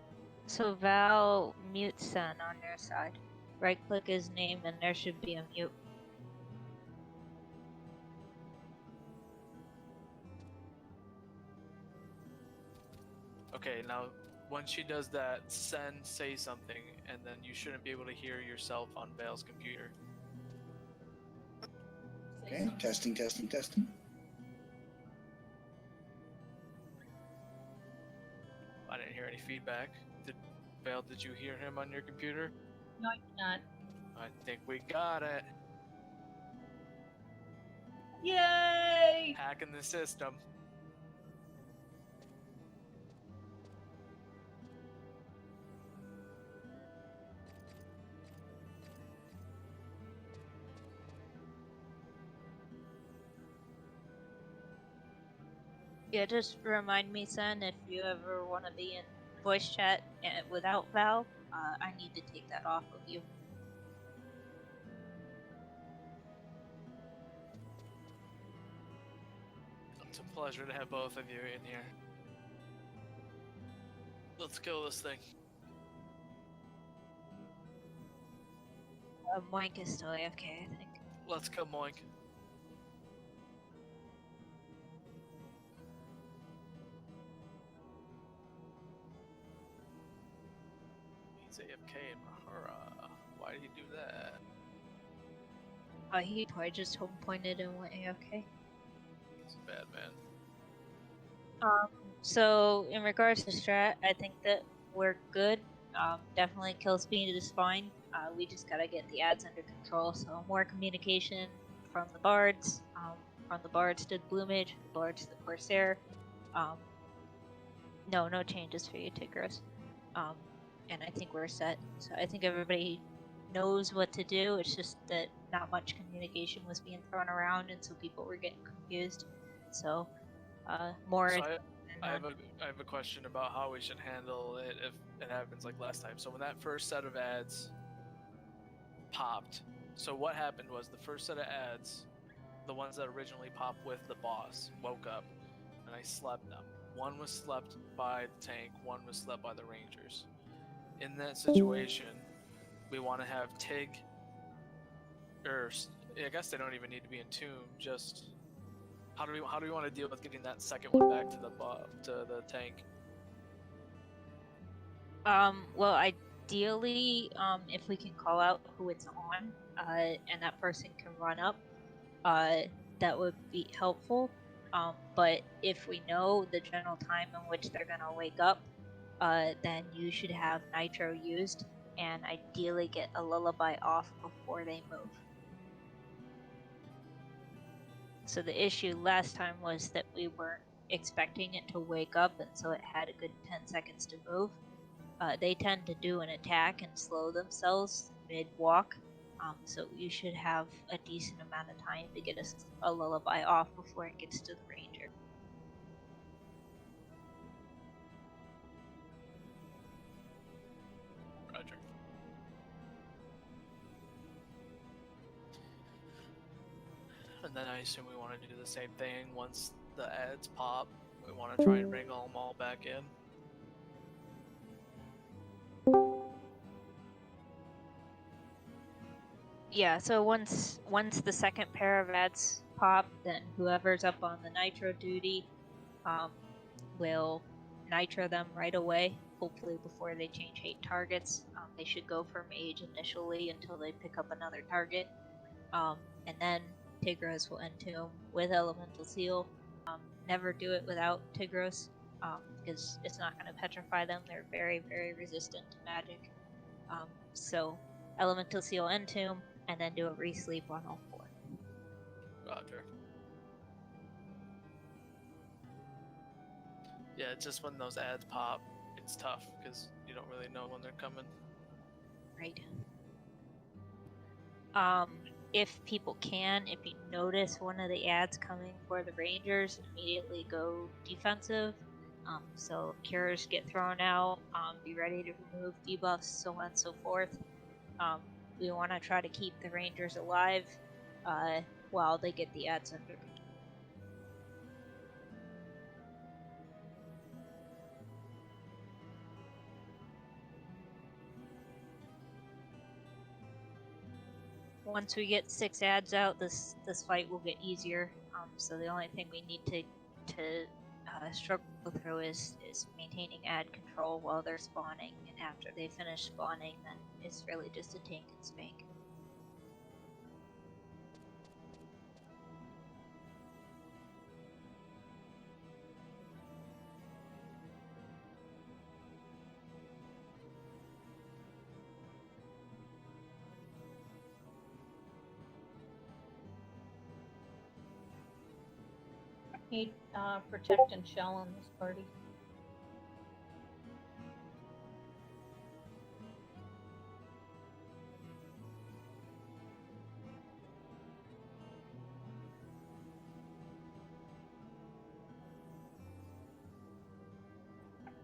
So Val mute Sen on their side. Right click his name and there should be a mute.
Okay, now once she does that, Sen say something, and then you shouldn't be able to hear yourself on Val's computer.
okay. Testing, testing, testing.
I didn't hear any feedback. Val, did you hear him on your computer?
No, I did not.
I think we got it.
Yay!
Hacking the system.
Yeah, just remind me, Sen, if you ever want to be in voice chat without Val, I need to take that off of you.
It's a pleasure to have both of you in here. Let's kill this thing.
Moink is still AFK, I think.
Let's kill Moink. He's AFK in Mahara. Why did he do that?
He probably just home pointed and went AFK.
He's a bad man.
So in regards to strat, I think that we're good. Definitely kill speed is fine. We just gotta get the ads under control. So more communication from the bards. From the bards to the blue mage, from the bards to the corsair. No changes for you, Tigris. And I think we're set. So I think everybody knows what to do. It's just that not much communication was being thrown around, and so people were getting confused. So more.
So I have a question about how we should handle it if it happens like last time. So when that first set of ads popped, so what happened was the first set of ads, the ones that originally popped with the boss, woke up, and I slept them. one was slept by the tank, one was slept by the Rangers. In that situation, we want to have Tig, or I guess they don't even need to be in Tomb. Just how do we want to deal with getting that second one back to the tank?
Well, ideally, if we can call out who it's on, and that person can run up, that would be helpful. But if we know the general time in which they're gonna wake up, then you should have nitro used, and ideally get a lullaby off before they move. So the issue last time was that we weren't expecting it to wake up, and so it had a good 10 seconds to move. They tend to do an attack and slow themselves mid-walk, so you should have a decent amount of time to get a lullaby off before it gets to the ranger.
Roger. And then I assume we want to do the same thing once the ads pop. We want to try and bring them all back in.
Yeah, so once the second pair of ads pop, then whoever's up on the nitro duty will nitro them right away, hopefully before they change 8 targets. They should go for mage initially until they pick up another target. And then Tigros will entomb with Elemental Seal. Never do it without Tigros, because it's not going to petrify them. They're very, very resistant to magic. So Elemental Seal entomb, and then do a resleep on all 4.
Roger. Yeah, it's just when those ads pop, it's tough because you don't really know when they're coming.
Right. If people can, if you notice one of the ads coming for the Rangers, immediately go defensive. So cures get thrown out, be ready to remove debuffs, so on and so forth. We want to try to keep the Rangers alive while they get the ads under control. Once we get 6 ads out, this fight will get easier. So the only thing we need to struggle through is maintaining ad control while they're spawning, and after they finish spawning, then it's really just a tank and spank.
Need protect and shell in this party.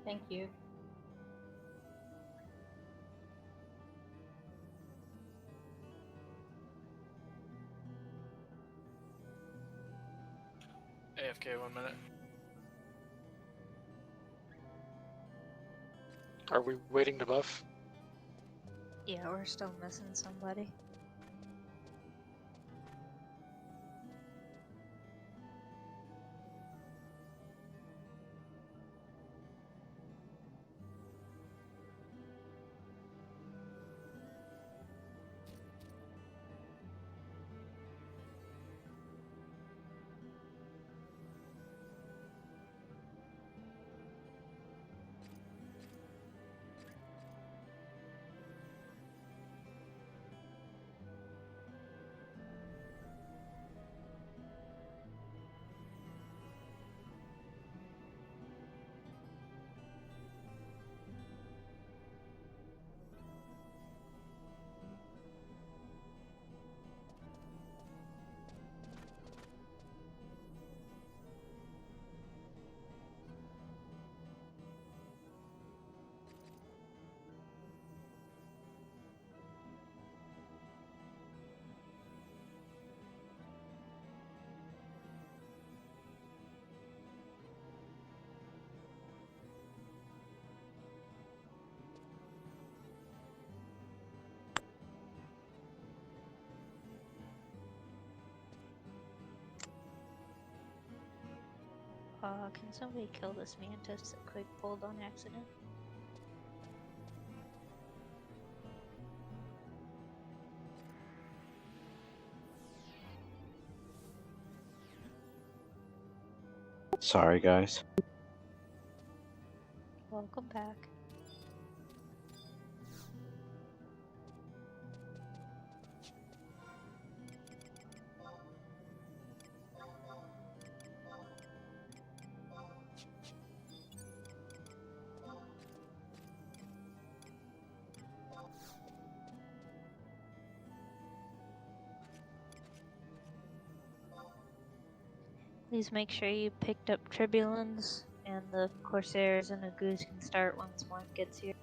Thank you.
AFK 1 minute.
Are we waiting to buff?
Yeah, we're still missing somebody. Can somebody kill this mantis that quick pulled on accident?
Sorry, guys.
Welcome back. Please make sure you picked up Tribulans, and the Corsairs and the Goose can start once one gets here.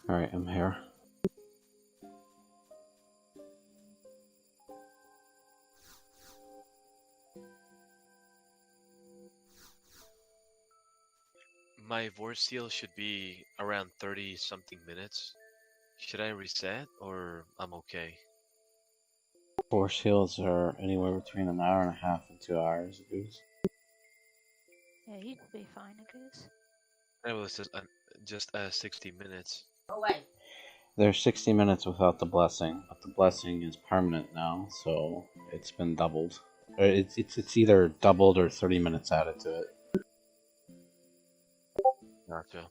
Alright, I'm here.
My voice seal should be around 30 something minutes. Should I reset or I'm okay?
Force heals are anywhere between an hour and a half and 2 hours, Goose.
Yeah, you should be fine, Goose.
It was just 60 minutes.
There's 60 minutes without the blessing, but the blessing is permanent now, so it's been doubled. Or it's either doubled or 30 minutes added to it.
Gotcha.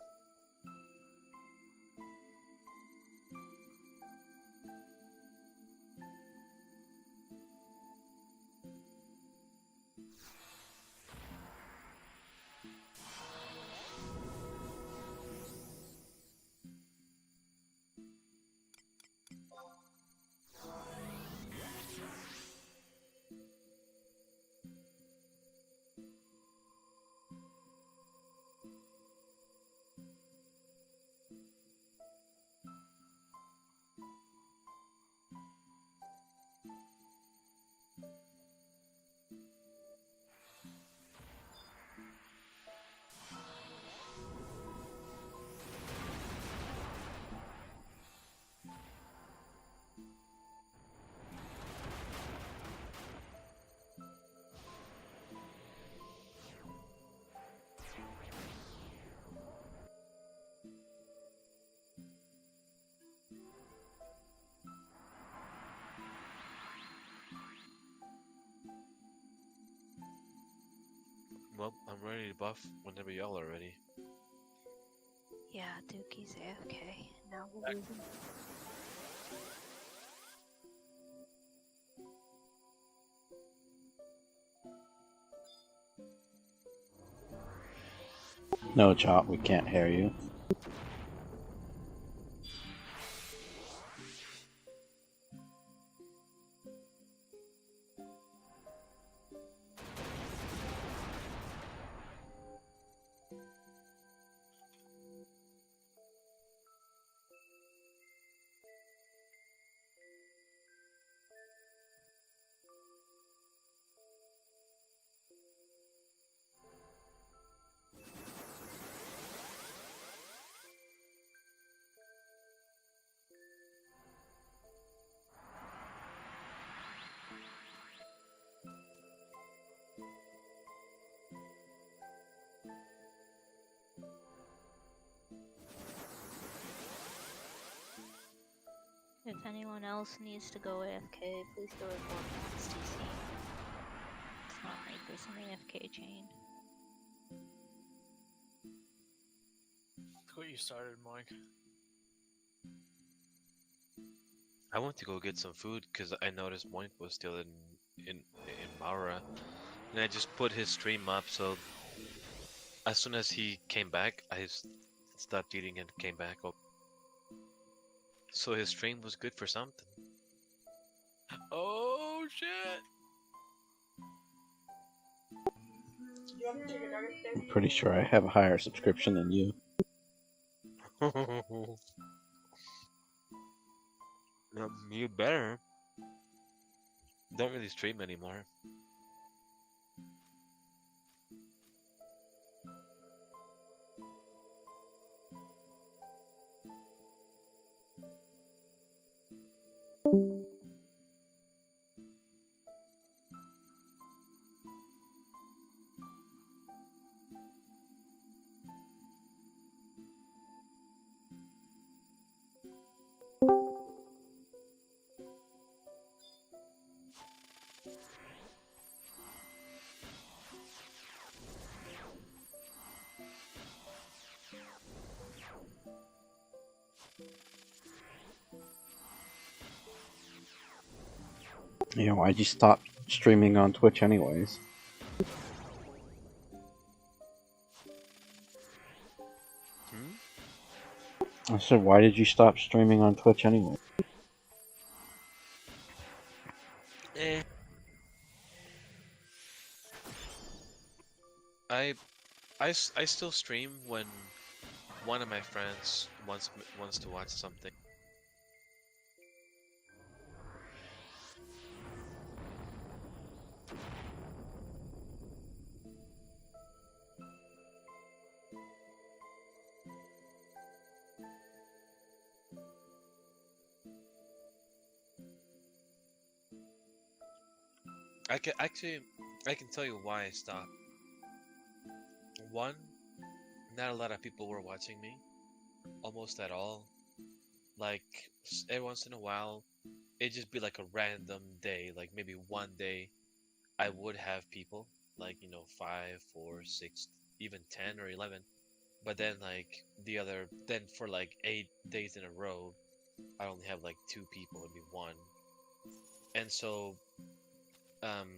Well, I'm ready to buff whenever y'all are ready.
Yeah, Dookie's AFK. Now we'll lose him.
No, Chop, we can't hear you.
If anyone else needs to go AFK, please go report me on STC. It's not like there's an AFK chain.
Look what you started, Mike.
I went to go get some food because I noticed Moink was still in Maura, and I just put his stream up. So as soon as he came back, I stopped eating and came back up. So his stream was good for something.
Oh shit!
I'm pretty sure I have a higher subscription than you.
You better. Don't really stream anymore.
Yeah, why'd you stop streaming on Twitch anyways? I said, why did you stop streaming on Twitch anyway?
I still stream when one of my friends wants to watch something. I can tell you why I stopped. One, not a lot of people were watching me, almost at all. Like every once in a while, it'd just be like a random day. Like maybe one day, I would have people, like 5, 4, 6, even 10 or 11. But then then for like 8 days in a row, I only have like 2 people, maybe 1. And so, um,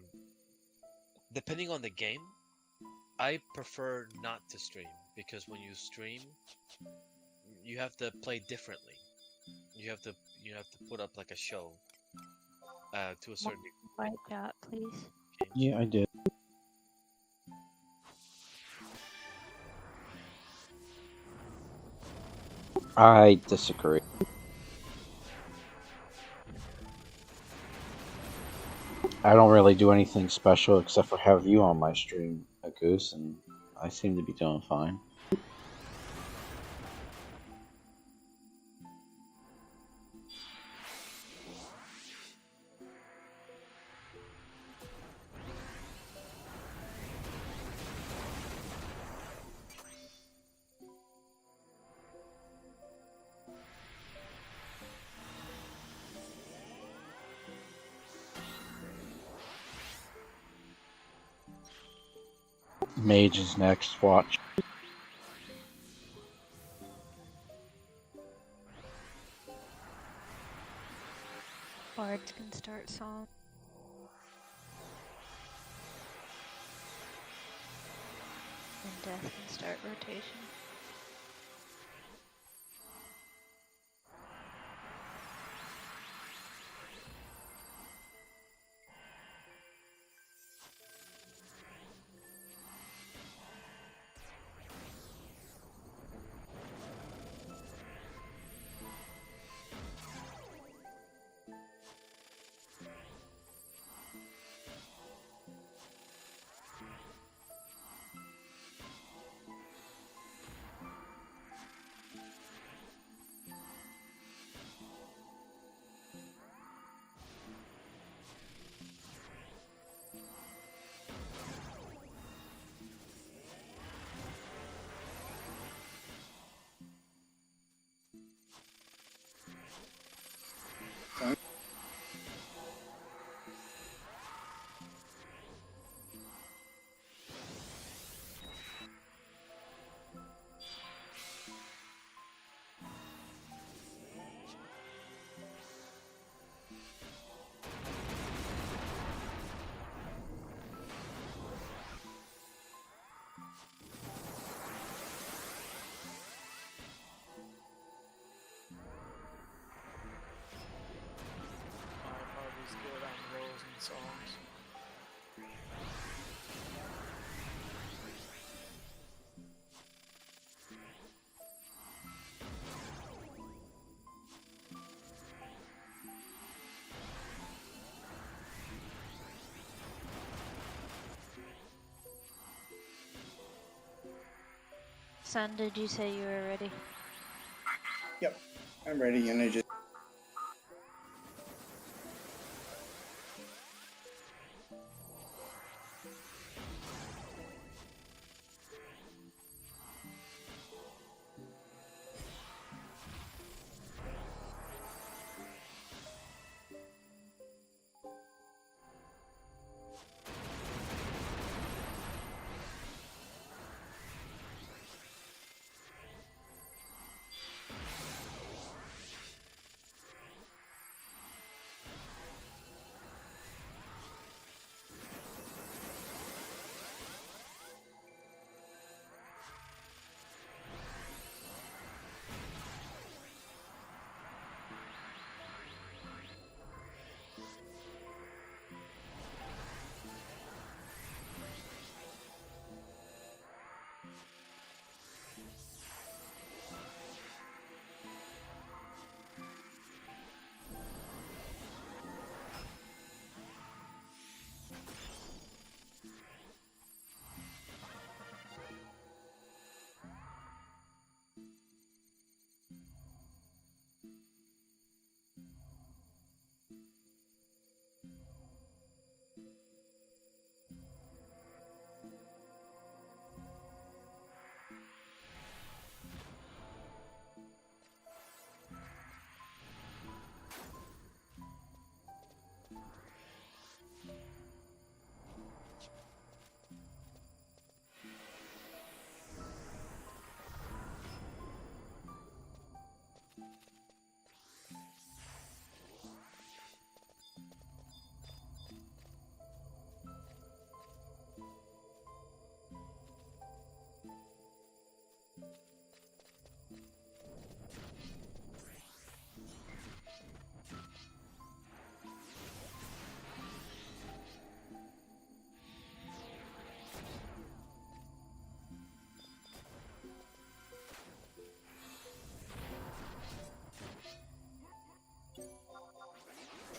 depending on the game, I prefer not to stream because when you stream, you have to play differently. You have to put up like a show to a certain degree.
White dot, please.
Yeah, I did. I disagree. I don't really do anything special except for have you on my stream, a Goose, and I seem to be doing fine. Mage is next, watch.
Bards can start song. And death and start rotation.
My party's good on rolls and songs.
Son, did you say you were ready?
Yep, I'm ready, and I just.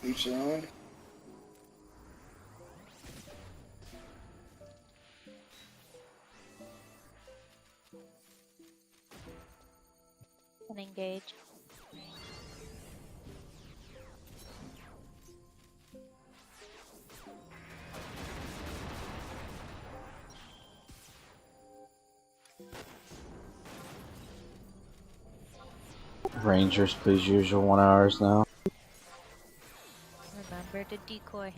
Each their own.
And engage.
Rangers, please use your 1 hours now.
Remember to decoy.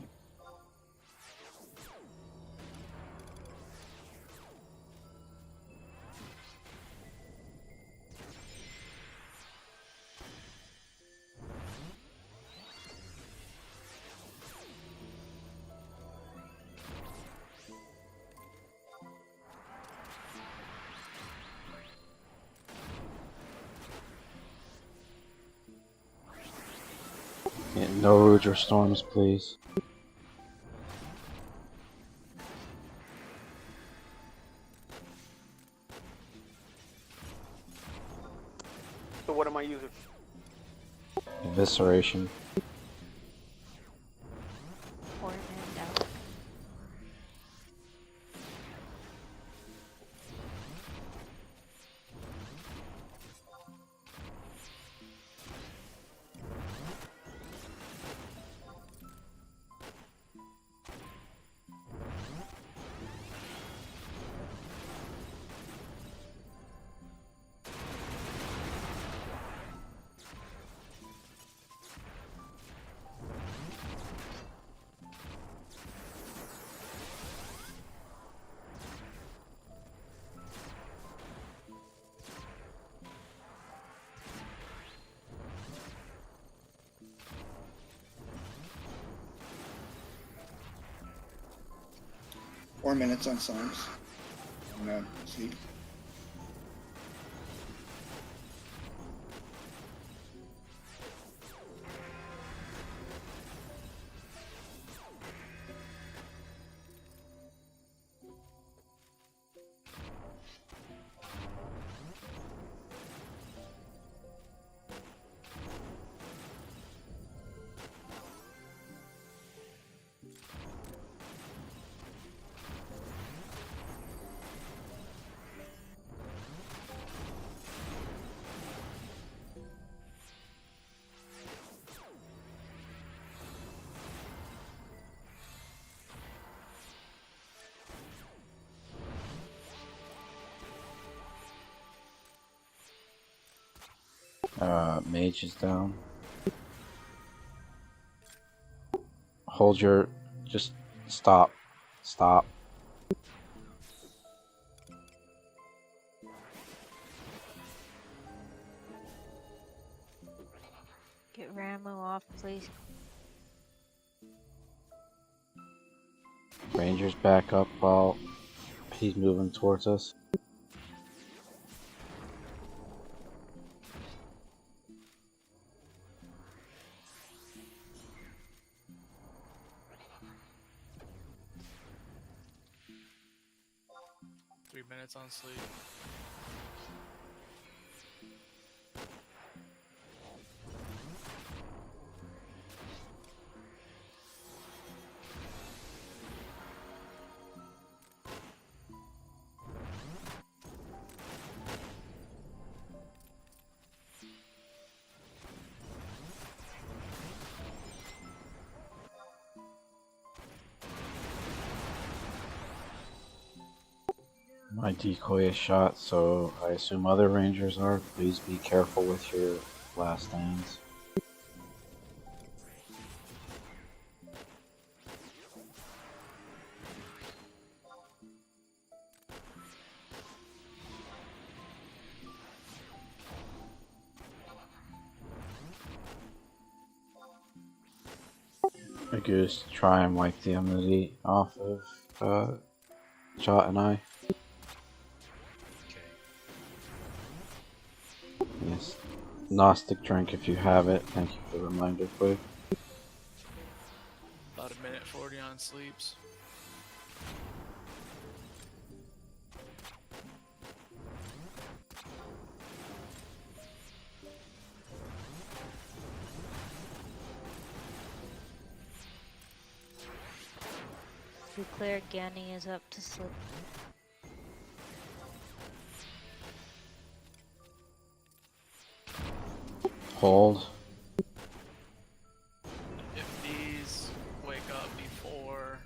Yeah, no Rudra storms, please.
So what am I using?
Evisceration.
4 men down.
Four minutes on songs. No, sleep.
Mage is down. Hold your... Just stop. Stop.
Get Ramu off, please.
Ranger's back up while he's moving towards us.
Three minutes on sleep.
My decoy is shot, so I assume other rangers are. Please be careful with your last stands. Goose, try and wipe the immunity off of Shot and I.
Okay.
Yes. Gnostic drink if you have it. Thank you for the reminder, quick.
About a minute 40 on sleeps.
Declare Ganny is up to sleep.
Hold.
If these wake up before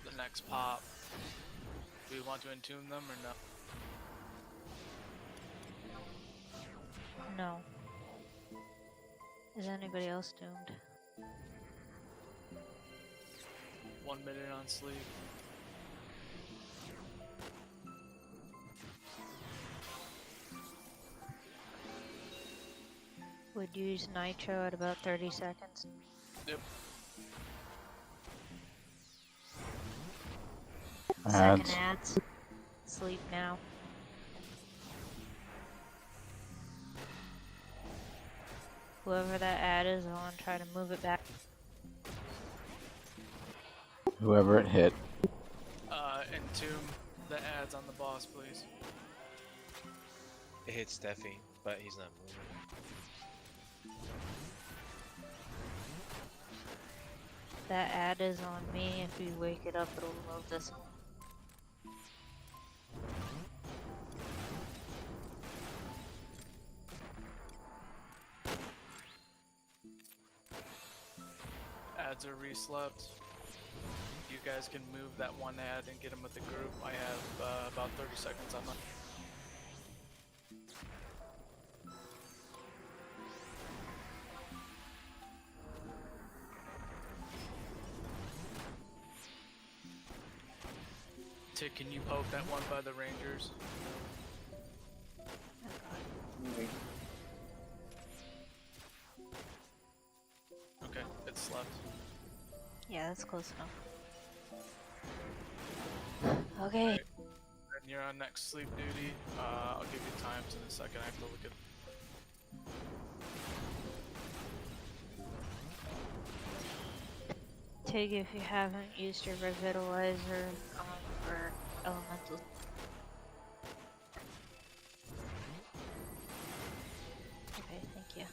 the next pop, do we want to entomb them or no?
No. Is anybody else doomed?
1 minute on sleep.
Would use nitro at about 30 seconds.
Yep.
Second
Ads.
ads. Sleep now. Whoever that ad is on, try to move it back.
Whoever it hit.
Entomb the ads on the boss, please.
It hit Steffi, but he's not moving.
That ad is on me. If you wake it up, it'll move this one.
Ads are reslept. You guys can move that one ad and get him with the group. I have about 30 seconds on that. Tick, can you poke that one by the Rangers?
Wait.
Okay, it's slept.
Yeah, that's close enough. Okay.
Right. And you're on next sleep duty. I'll give you times in a second. I have to look at.
Tig, if you haven't used your revitalizer for elemental. Okay, thank you.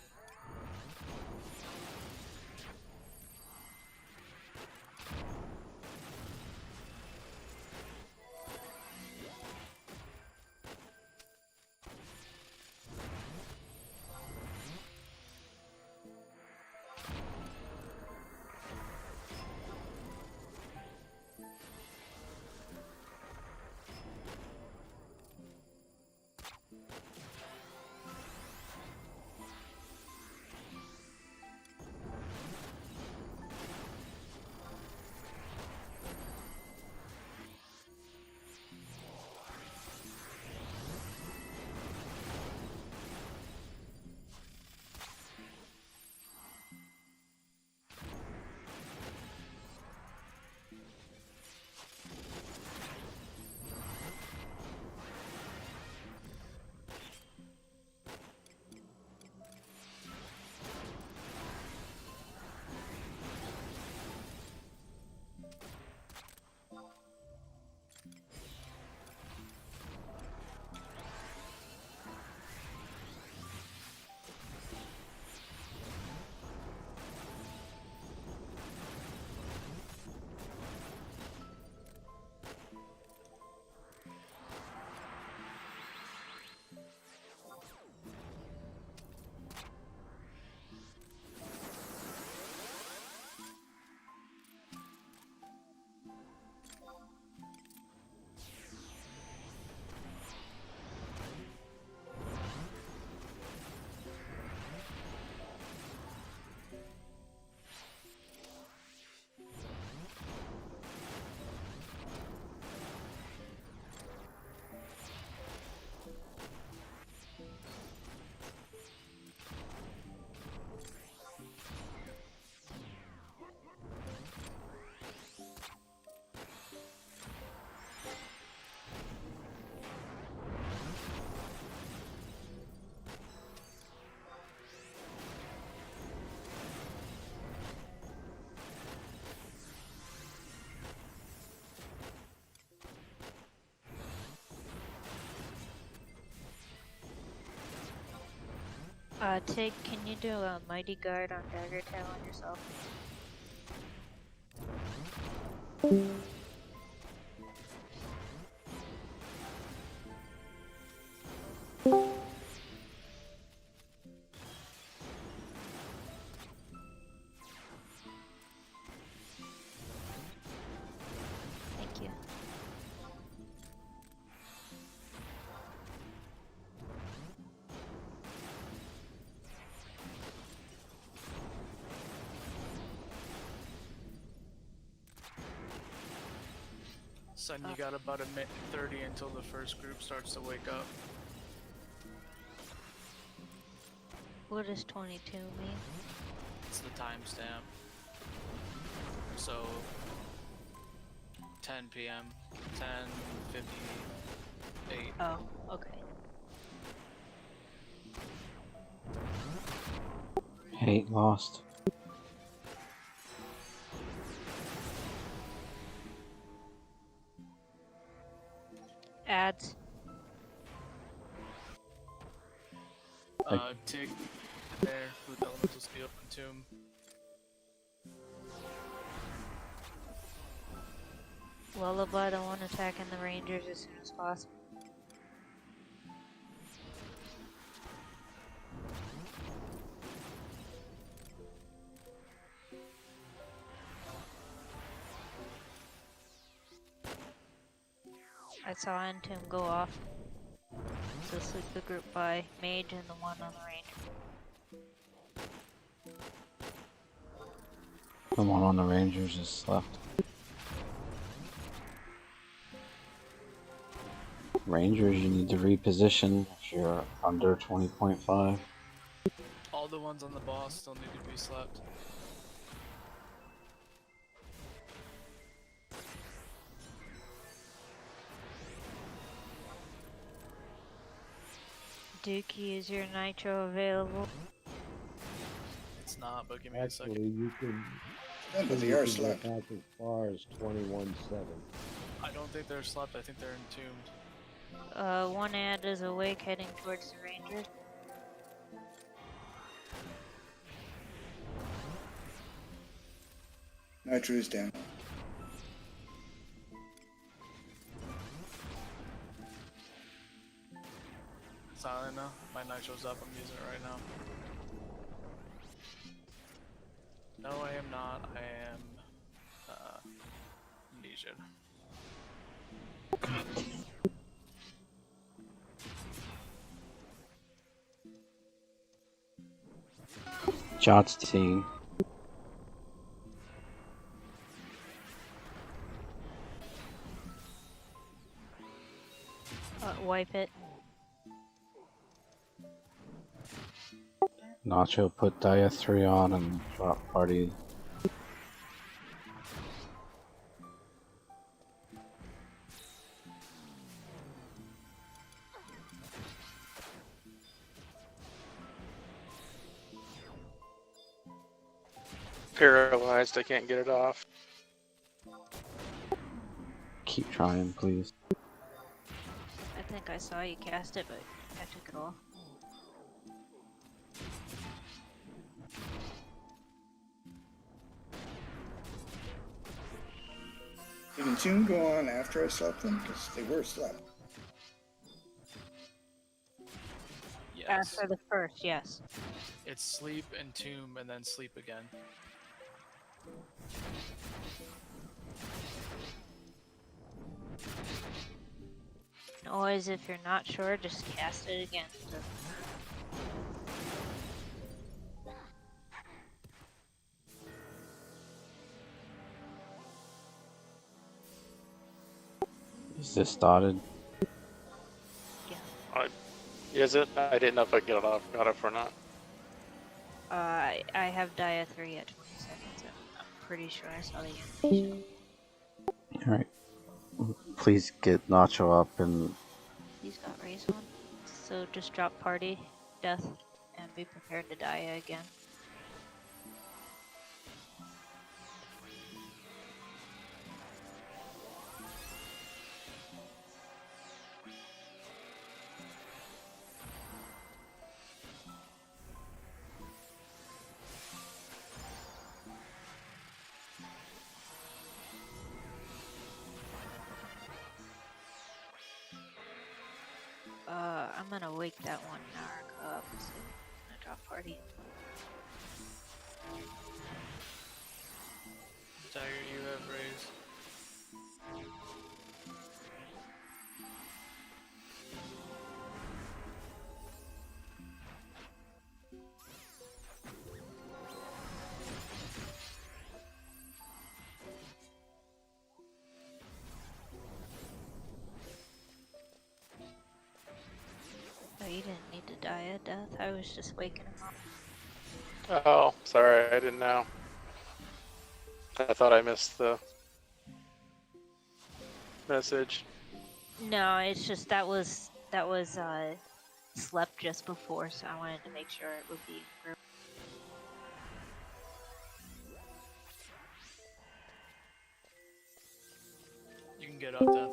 Tig, can you do a Mighty Guard on Dagger Tail on yourself? Thank you.
Son, you got about a minute 30 until the first group starts to wake up.
What does 22 mean?
It's the timestamp. So 10 p.m. 10:58.
Oh, okay.
Hate lost.
Ads.
Tig there, Food Elemental Steel and Tomb.
Lullaby the one attacking the Rangers as soon as possible. I saw Entomb go off. So sleep the group by Mage and the one on the Ranger.
The one on the Rangers is left. Rangers, you need to reposition if you're under 20.5.
All the ones on the boss still need to be slept.
Dookie, is your nitro available?
It's not, but give me a
Actually,
second.
you can.
No, but they
you
are
can
slept.
get back as far as 21.7.
I don't think they're slept, I think they're entombed.
One ad is awake heading towards the Rangers.
Nitro's down.
Silent now. My nitro's up, I'm using it right now. No, I am not. I am amnesia.
Jot's seeing.
Wipe it.
Nacho put Dia 3 on and drop party.
Paralyzed, I can't get it off.
Keep trying, please.
I think I saw you cast it, but I took it off.
Did Entomb go on after I slept them? Because they were slept.
Yes.
After the first, yes.
It's sleep, entomb, and then sleep again.
Always, if you're not sure, just cast it again.
Is this dotted?
Is it? I didn't know if I got it off or not.
I have Dia 3 at 20 seconds. I'm pretty sure I saw the animation.
Alright. Please get Nacho up and
He's got raise on. So just drop party, death, and be prepared to die again. I'm gonna wake that one Narc up, so I'm gonna drop party.
Dagger, you have raise.
Oh, you didn't need to die a death. I was just waking him up.
Oh, sorry, I didn't know. I thought I missed the message.
No, it's just that was slept just before, so I wanted to make sure it would be in group.
it up, Death.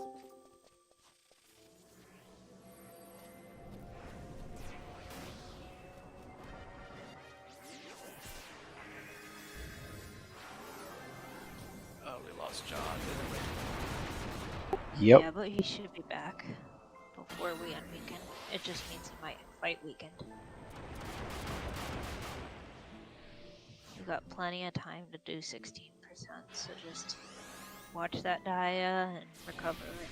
Oh, we lost John, didn't we?
Yep.
Yeah, but he should be back before we end weekend. It just means he might fight weekend. We've got plenty of time to do 16%, so just watch that Dia and recover it.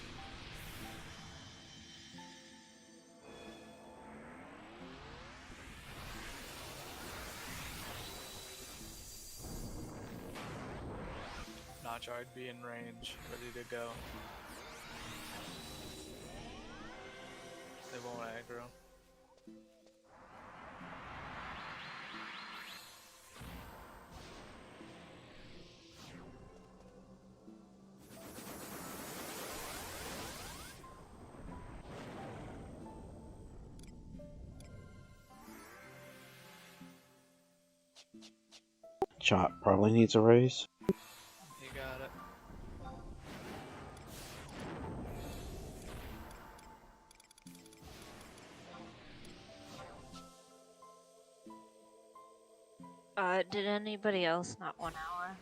Notch, I'd be in range, ready to go. They won't aggro.
Chop probably needs a raise.
You got it.
Did anybody else not 1 hour?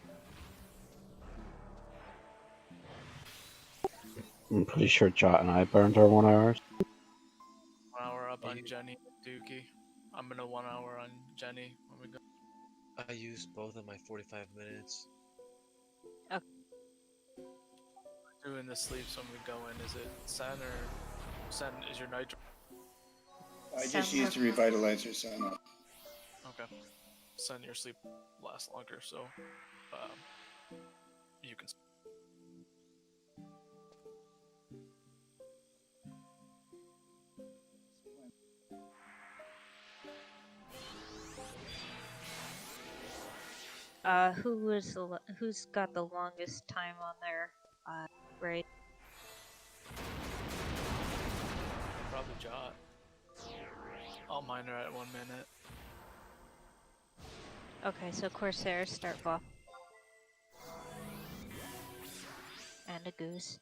I'm pretty sure Jot and I burned our 1 hour.
1 hour up on Jenny and Dookie. I'm gonna 1 hour on Jenny when we go.
I used both of my 45 minutes.
Doing the sleeps when we go in. Is it Sen or Sen is your nitro?
I just used the revitalizer, so I'm up.
Okay. Sen, your sleep lasts longer, so you can.
Who's got the longest time on their raid?
Probably Jot. All mine are at 1 minute.
Okay, so Corsair start buff. And a Goose.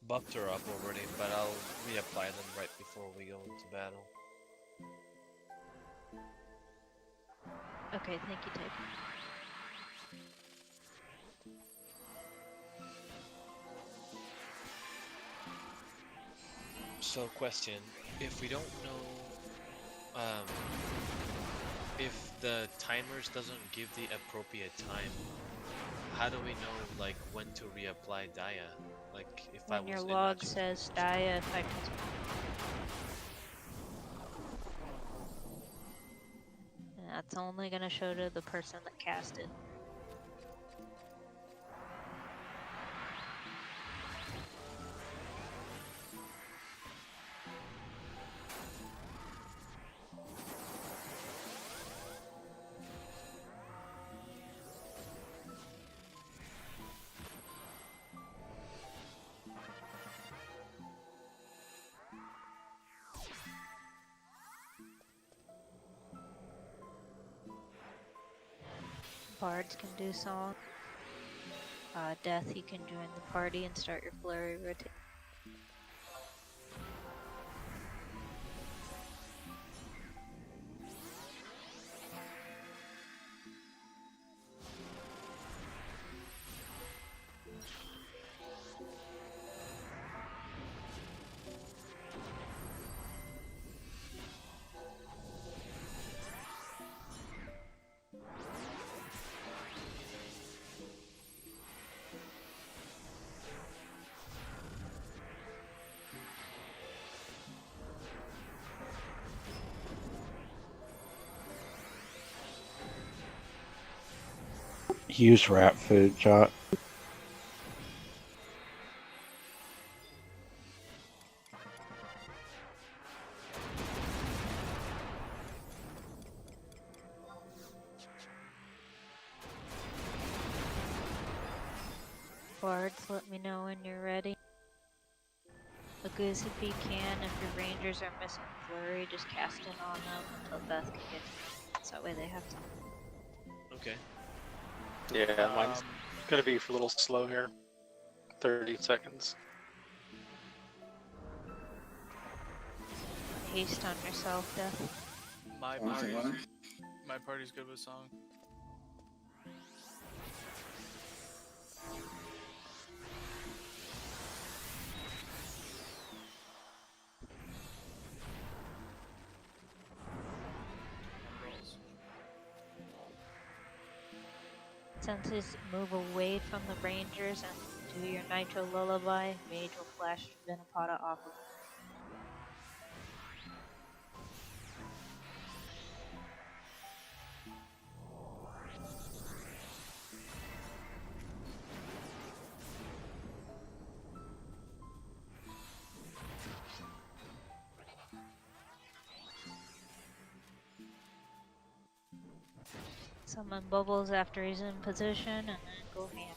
Buffed her up already, but I'll reapply them right before we go into battle.
Okay, thank you, Tig.
So question, if we don't know, if the timers doesn't give the appropriate time, how do we know, like, when to reapply Dia? Like, if I
When
was
your
in
log
Nacho's
says Dia effective. And that's only gonna show to the person that cast it. Bards can do song. Death, you can join the party and start your flurry rotation.
Use rat food, Jot.
Bards, let me know when you're ready. A Goose if you can. If your rangers are missing flurry, just cast it on them until Beth can get to them. So that way they have time.
Okay.
Yeah, mine's Gonna be a little slow here. 30 seconds.
Haste on yourself, Death.
My
Oh, is it
party's,
what?
my party's good with song. Rolls.
Senses move away from the Rangers and do your Nitro Lullaby. Mage will flash Vinipata off of. Summon Bubbles after he's in position, and then go ham.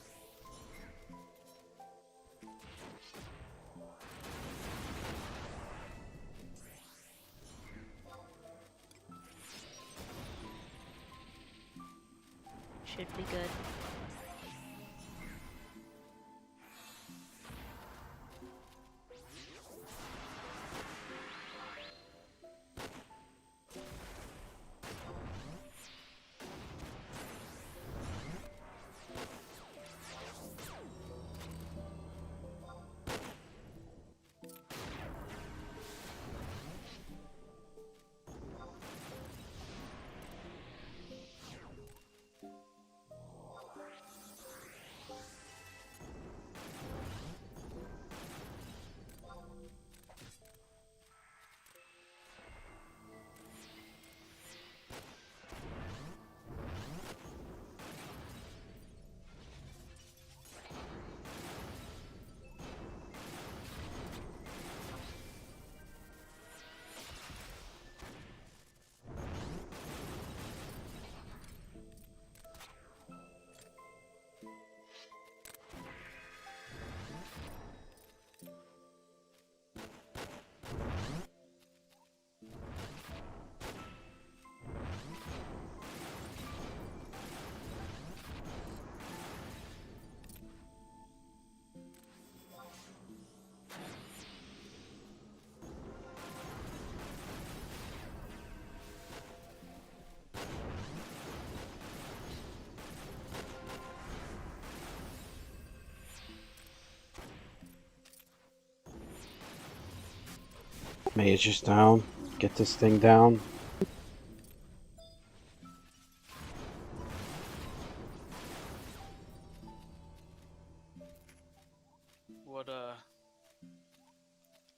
Should be good.
Mage is down. Get this thing down.
What a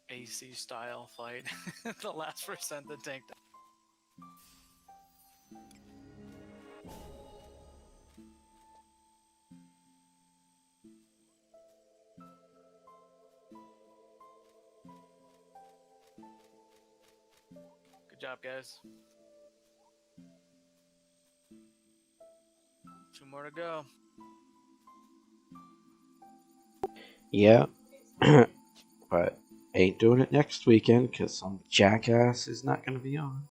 AC style fight. The last percent that tanked. Good job, guys. 2 more to go.
Yeah. But ain't doing it next weekend because some jackass is not going to be on.